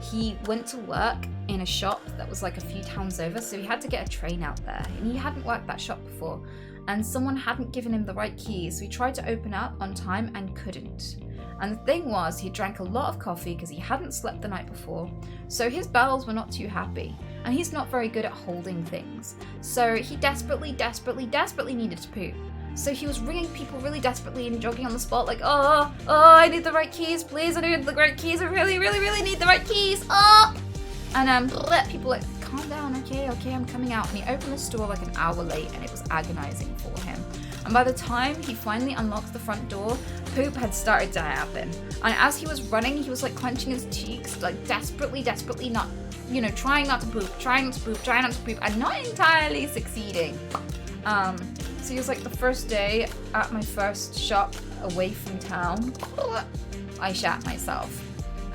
he went to work in a shop that was like a few towns over, so he had to get a train out there, and he hadn't worked that shop before, and someone hadn't given him the right keys, so he tried to open up on time and couldn't. And the thing was, he drank a lot of coffee because he hadn't slept the night before, so his bowels were not too happy, and he's not very good at holding things. So he desperately needed to poop. So he was ringing people really desperately and jogging on the spot like, oh, I need the right keys, please, I need the right keys, I really need the right keys, And people like, calm down, okay, I'm coming out. And he opened the store like an hour late, and it was agonizing for him. And by the time he finally unlocked the front door, poop had started to happen. And as he was running, he was like clenching his cheeks, like desperately not, trying not to poop, and not entirely succeeding. So he was like, the first day at my first shop away from town, I shat myself.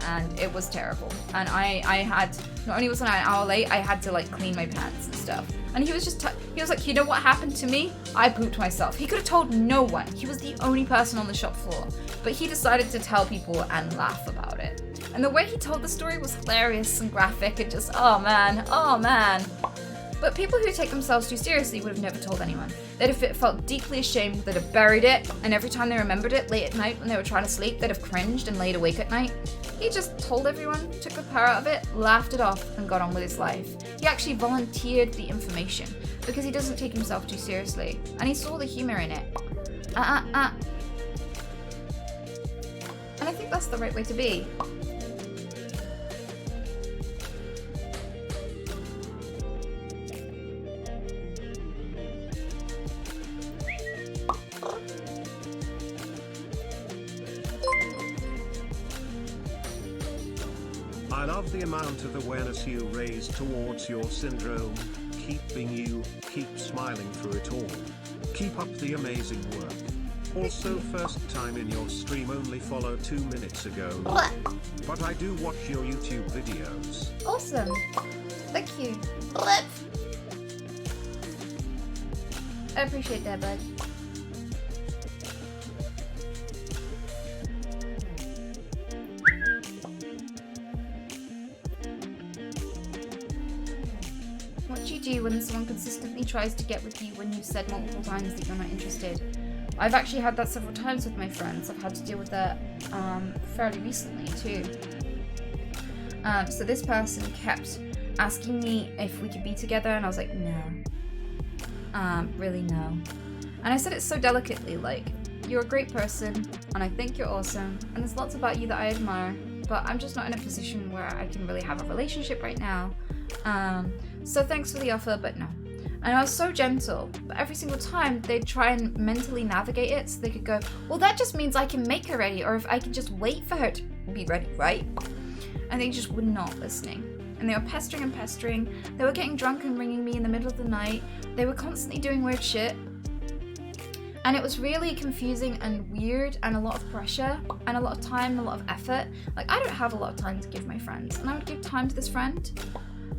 And it was terrible. And I had, not only was I an hour late, I had to like clean my pants and stuff. And he was just, he was like, you know what happened to me? I pooped myself. He could have told no one. He was the only person on the shop floor. But he decided to tell people and laugh about it. And the way he told the story was hilarious and graphic and just, oh man. But people who take themselves too seriously would have never told anyone. They'd have felt deeply ashamed, they'd have buried it, and every time they remembered it late at night when they were trying to sleep, they'd have cringed and laid awake at night. He just told everyone, took the power out of it, laughed it off, and got on with his life. He actually volunteered the information. because he doesn't take himself too seriously. And he saw the humor in it. And I think that's the right way to be. I love the amount of awareness you raise towards your syndrome. Keep smiling through it all. Keep up the amazing work. Also, first time in your stream, only followed 2 minutes ago. But I do watch your YouTube videos. Awesome. Thank you. I appreciate that, bud. What do you do when someone consistently tries to get with you when you've said multiple times that you're not interested? I've actually had that several times with my friends. I've had to deal with that fairly recently too. So this person kept asking me if we could be together, and I was like, no. Really no. And I said it so delicately, like, you're a great person, and I think you're awesome, and there's lots about you that I admire, but I'm just not in a position where I can really have a relationship right now. So thanks for the offer, but no. And I was so gentle, but every single time they'd try and mentally navigate it so they could go, well, that just means I can make her ready, or if I can just wait for her to be ready, right? And they just were not listening. And they were pestering and pestering. They were getting drunk and ringing me in the middle of the night. They were constantly doing weird shit. And it was really confusing and weird, and a lot of pressure, and a lot of time, and a lot of effort. Like, I don't have a lot of time to give my friends, and I would give time to this friend.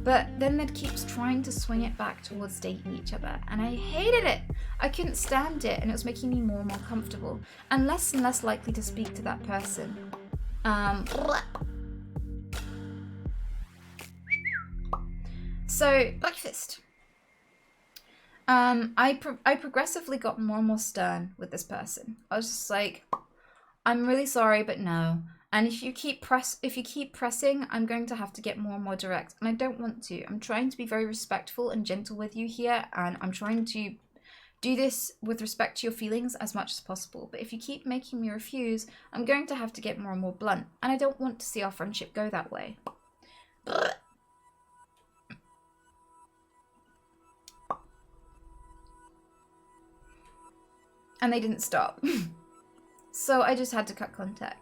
But then they'd keep trying to swing it back towards dating each other, and I hated it. I couldn't stand it, and it was making me more and more comfortable, and less likely to speak to that person. So, breakfast. I progressively got more and more stern with this person. I was just like, I'm really sorry, but no. And if you keep pressing, I'm going to have to get more and more direct. And I don't want to. I'm trying to be very respectful and gentle with you here. And I'm trying to do this with respect to your feelings as much as possible. But if you keep making me refuse, I'm going to have to get more and more blunt. And I don't want to see our friendship go that way. And they didn't stop. So I just had to cut contact.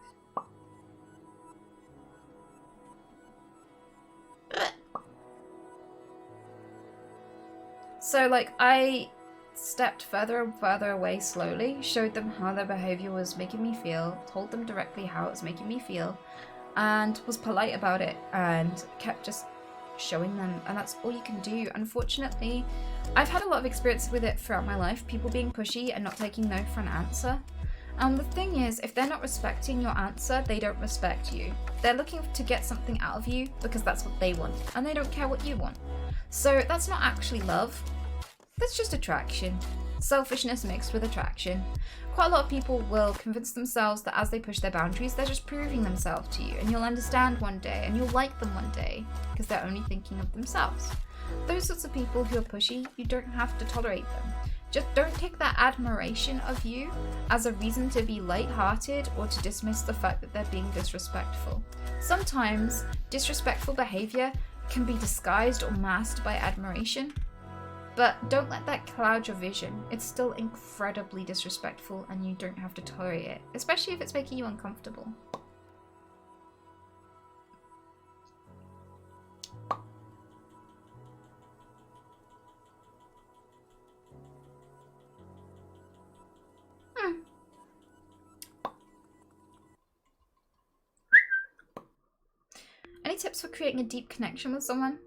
So, like, I stepped further and further away slowly, showed them how their behavior was making me feel, told them directly how it was making me feel, and was polite about it, and kept just showing them, and that's all you can do. Unfortunately, I've had a lot of experience with it throughout my life, people being pushy and not taking no for an answer. And the thing is, if they're not respecting your answer, they don't respect you. They're looking to get something out of you because that's what they want, and they don't care what you want. So that's not actually love. That's just attraction. Selfishness mixed with attraction. Quite a lot of people will convince themselves that as they push their boundaries, they're just proving themselves to you, and you'll understand one day, and you'll like them one day, because they're only thinking of themselves. Those sorts of people who are pushy, you don't have to tolerate them. Just don't take that admiration of you as a reason to be light-hearted or to dismiss the fact that they're being disrespectful. Sometimes, disrespectful behavior can be disguised or masked by admiration. But don't let that cloud your vision. It's still incredibly disrespectful, and you don't have to tolerate it, especially if it's making you uncomfortable. Any tips for creating a deep connection with someone?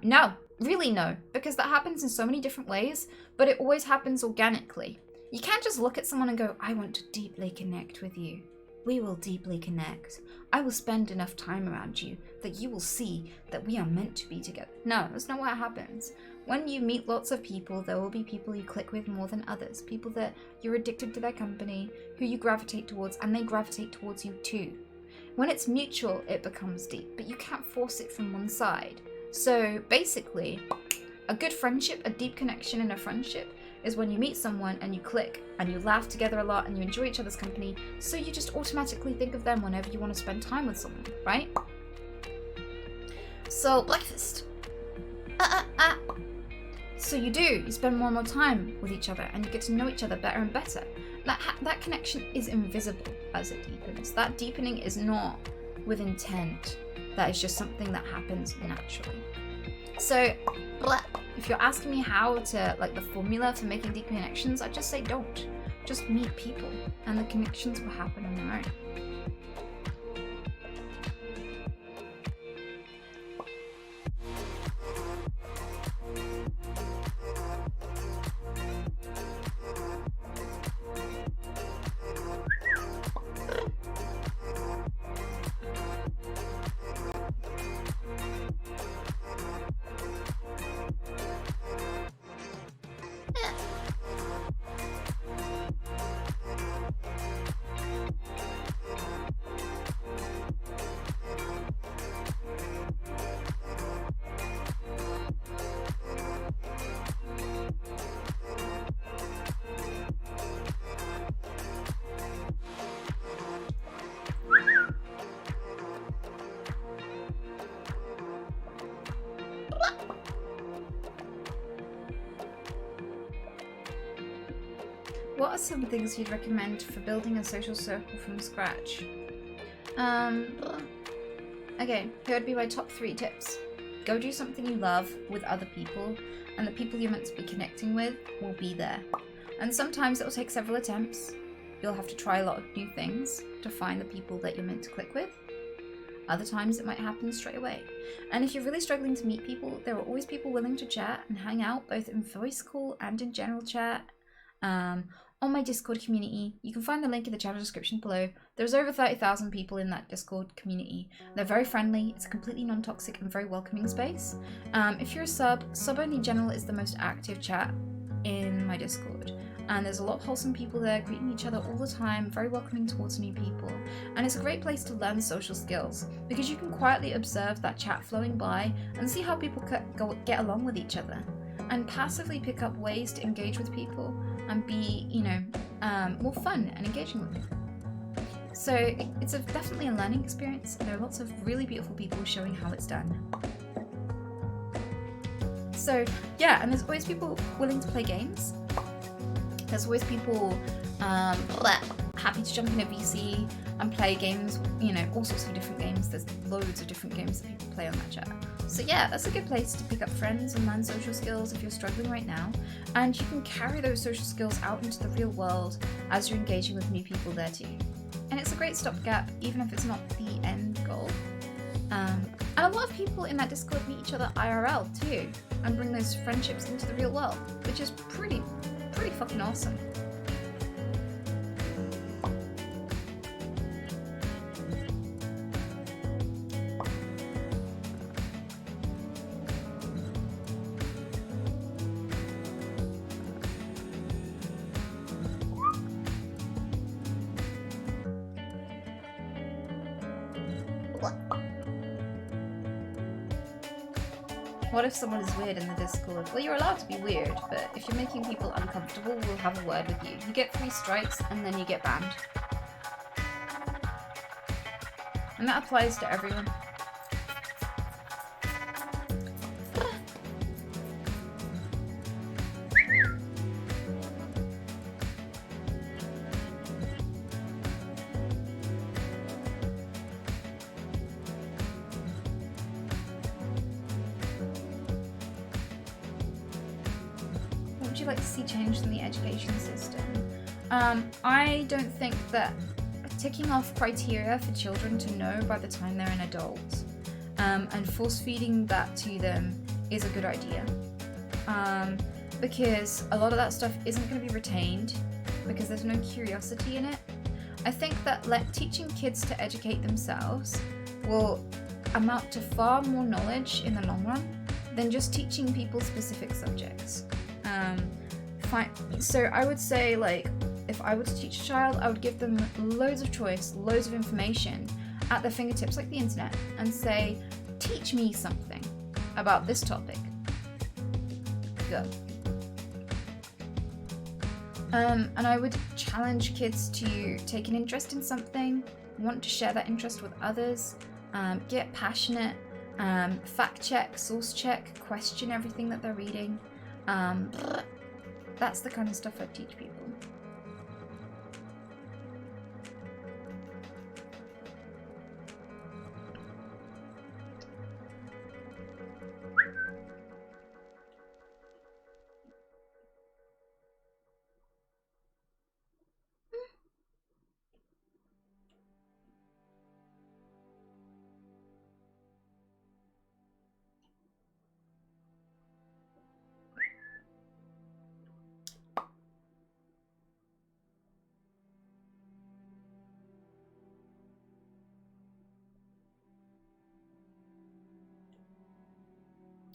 No. Really no, because that happens in so many different ways, but it always happens organically. You can't just look at someone and go, I want to deeply connect with you. We will deeply connect. I will spend enough time around you that you will see that we are meant to be together. No, that's not what happens. When you meet lots of people, there will be people you click with more than others, people that you're addicted to their company, who you gravitate towards, and they gravitate towards you too. When it's mutual, it becomes deep, but you can't force it from one side. So basically, A good friendship, a deep connection in a friendship, is when you meet someone and you click and you laugh together a lot and you enjoy each other's company, so you just automatically think of them whenever you want to spend time with someone, right? So, breakfast. So you do, you spend more and more time with each other and you get to know each other better and better. That connection is invisible as it deepens. That deepening is not with intent. That is just something that happens naturally. So, if you're asking me how to, like, the formula for making deep connections, I'd just say don't. Just meet people and the connections will happen on their own. What are some things you'd recommend for building a social circle from scratch? Okay, here would be my top 3 tips. Go do something you love with other people, and the people you're meant to be connecting with will be there. And sometimes it will take several attempts. You'll have to try a lot of new things to find the people that you're meant to click with. Other times it might happen straight away. And if you're really struggling to meet people, there are always people willing to chat and hang out, both in voice call and in general chat. On my Discord community, you can find the link in the channel description below. There's over 30,000 people in that Discord community. They're very friendly, it's a completely non-toxic and very welcoming space. If you're a sub only general is the most active chat in my Discord. And there's a lot of wholesome people there, greeting each other all the time, very welcoming towards new people. And it's a great place to learn social skills, because you can quietly observe that chat flowing by and see how people get along with each other. And passively pick up ways to engage with people and be, more fun and engaging with people. So it's definitely a learning experience. There are lots of really beautiful people showing how it's done. So yeah, and there's always people willing to play games. There's always people happy to jump in a VC and play games, all sorts of different games. There's loads of different games that people play on that chat. So yeah, that's a good place to pick up friends and learn social skills if you're struggling right now. And you can carry those social skills out into the real world as you're engaging with new people there too. And it's a great stopgap, even if it's not the end goal. And a lot of people in that Discord meet each other IRL too, and bring those friendships into the real world, which is pretty fucking awesome. What if someone is weird in the Discord? Well, you're allowed to be weird, but if you're making people uncomfortable, we'll have a word with you. You get 3 strikes and then you get banned. And that applies to everyone. Would you like to see changed in the education system? I don't think that ticking off criteria for children to know by the time they're an adult and force feeding that to them is a good idea. Because a lot of that stuff isn't going to be retained because there's no curiosity in it. I think that teaching kids to educate themselves will amount to far more knowledge in the long run than just teaching people specific subjects. So I would say, like, if I were to teach a child, I would give them loads of choice, loads of information at their fingertips, like the internet, and say, teach me something about this topic. go. And I would challenge kids to take an interest in something, want to share that interest with others, get passionate, fact check, source check, question everything that they're reading. That's the kind of stuff I teach people.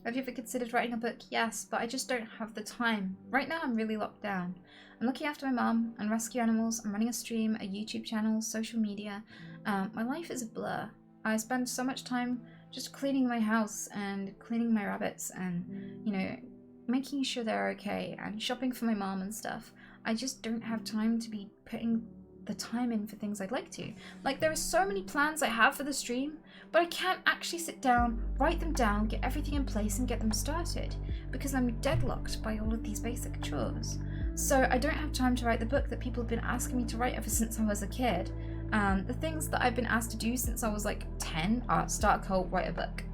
Have you ever considered writing a book? Yes, but I just don't have the time. Right now I'm really locked down. I'm looking after my mum and rescue animals. I'm running a stream, a YouTube channel, social media. My life is a blur. I spend so much time just cleaning my house and cleaning my rabbits and, you know, making sure they're okay and shopping for my mom and stuff. I just don't have time to be putting the time in for things I'd like to. Like, there are so many plans I have for the stream, but I can't actually sit down, write them down, get everything in place and get them started because I'm deadlocked by all of these basic chores. So I don't have time to write the book that people have been asking me to write ever since I was a kid. The things that I've been asked to do since I was like 10 are start a cult, write a book.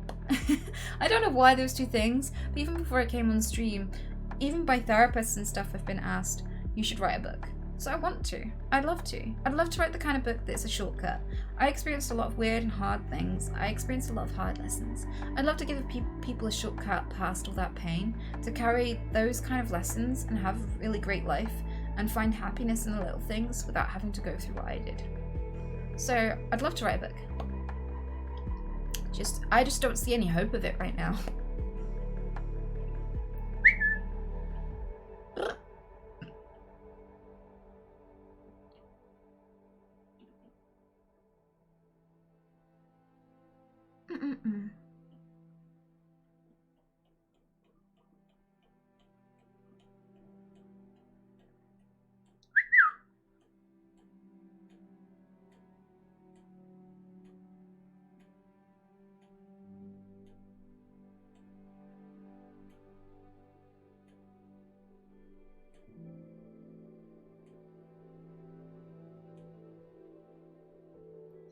I don't know why those two things, but even before I came on stream, even by therapists and stuff, I've been asked, you should write a book. So I want to. I'd love to. I'd love to write the kind of book that's a shortcut. I experienced a lot of weird and hard things. I experienced a lot of hard lessons. I'd love to give people a shortcut past all that pain, to carry those kind of lessons and have a really great life and find happiness in the little things without having to go through what I did. So I'd love to write a book. I just don't see any hope of it right now.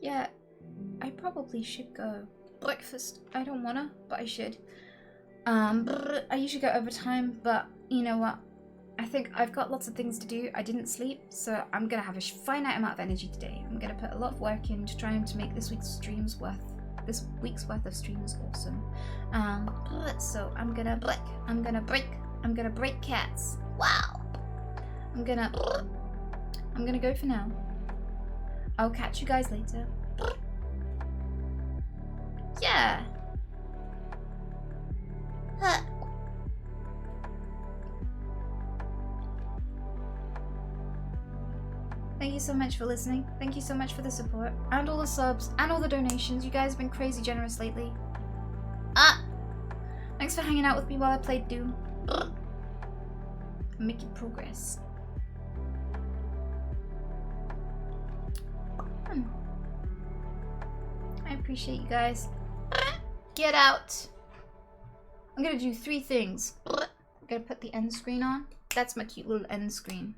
Yeah, I probably should go. Breakfast. I don't wanna, but I should. I usually go overtime, but you know what? I think I've got lots of things to do. I didn't sleep, so I'm gonna have a finite amount of energy today. I'm gonna put a lot of work into trying to make this week's worth of streams awesome. So I'm gonna break cats. Wow. I'm gonna go for now. I'll catch you guys later. Yeah. Huh. Thank you so much for listening. Thank you so much for the support and all the subs and all the donations. You guys have been crazy generous lately. Thanks for hanging out with me while I played Doom. I'm making progress. I appreciate you guys. Get out. I'm gonna do 3 things. I'm gonna put the end screen on. That's my cute little end screen.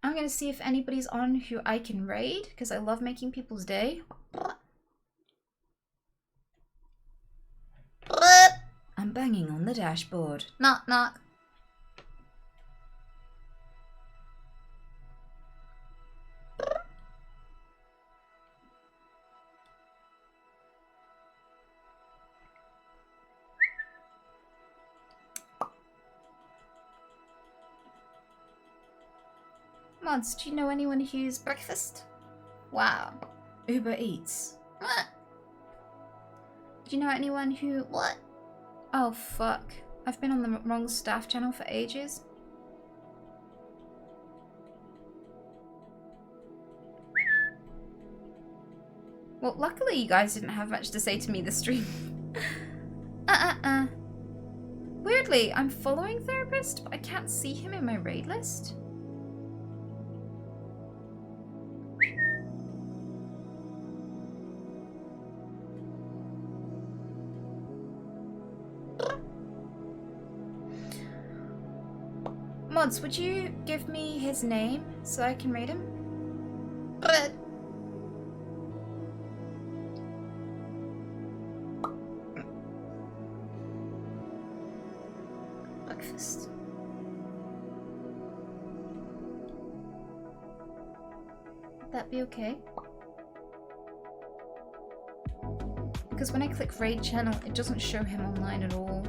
I'm gonna see if anybody's on who I can raid, because I love making people's day. I'm banging on the dashboard. Knock, knock. Mods, do you know anyone who's breakfast? Wow. Uber Eats. What? Do you know anyone who... What? Oh, fuck. I've been on the wrong staff channel for ages. Well, luckily you guys didn't have much to say to me this stream. Weirdly, I'm following therapist, but I can't see him in my raid list. Mods, would you give me his name so I can read him? Breakfast. Would that be okay? Because when I click raid channel, it doesn't show him online at all.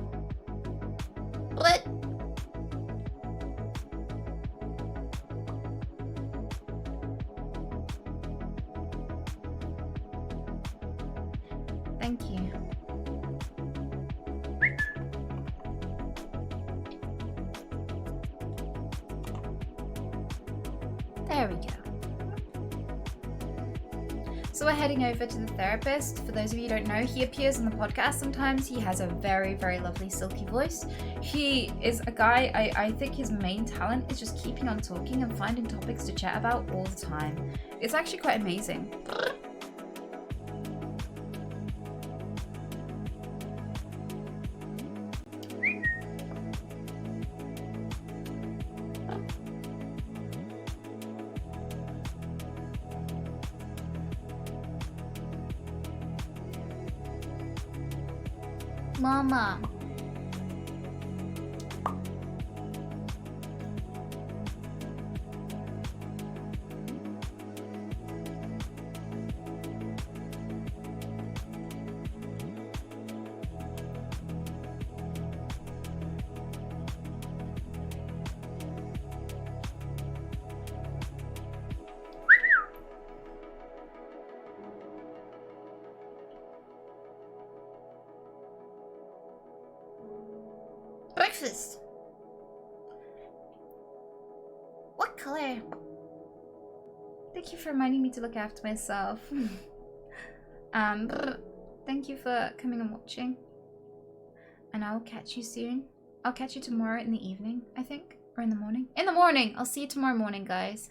What? Thank you. There we go. So we're heading over to the therapist. For those of you who don't know, he appears on the podcast sometimes. He has a very, very lovely silky voice. He is a guy, I think his main talent is just keeping on talking and finding topics to chat about all the time. It's actually quite amazing. Mama. Breakfast. What color? Thank you for reminding me to look after myself. Thank you for coming and watching. And I will catch you soon. I'll catch you tomorrow in the evening, I think. Or in the morning. In the morning! I'll see you tomorrow morning, guys.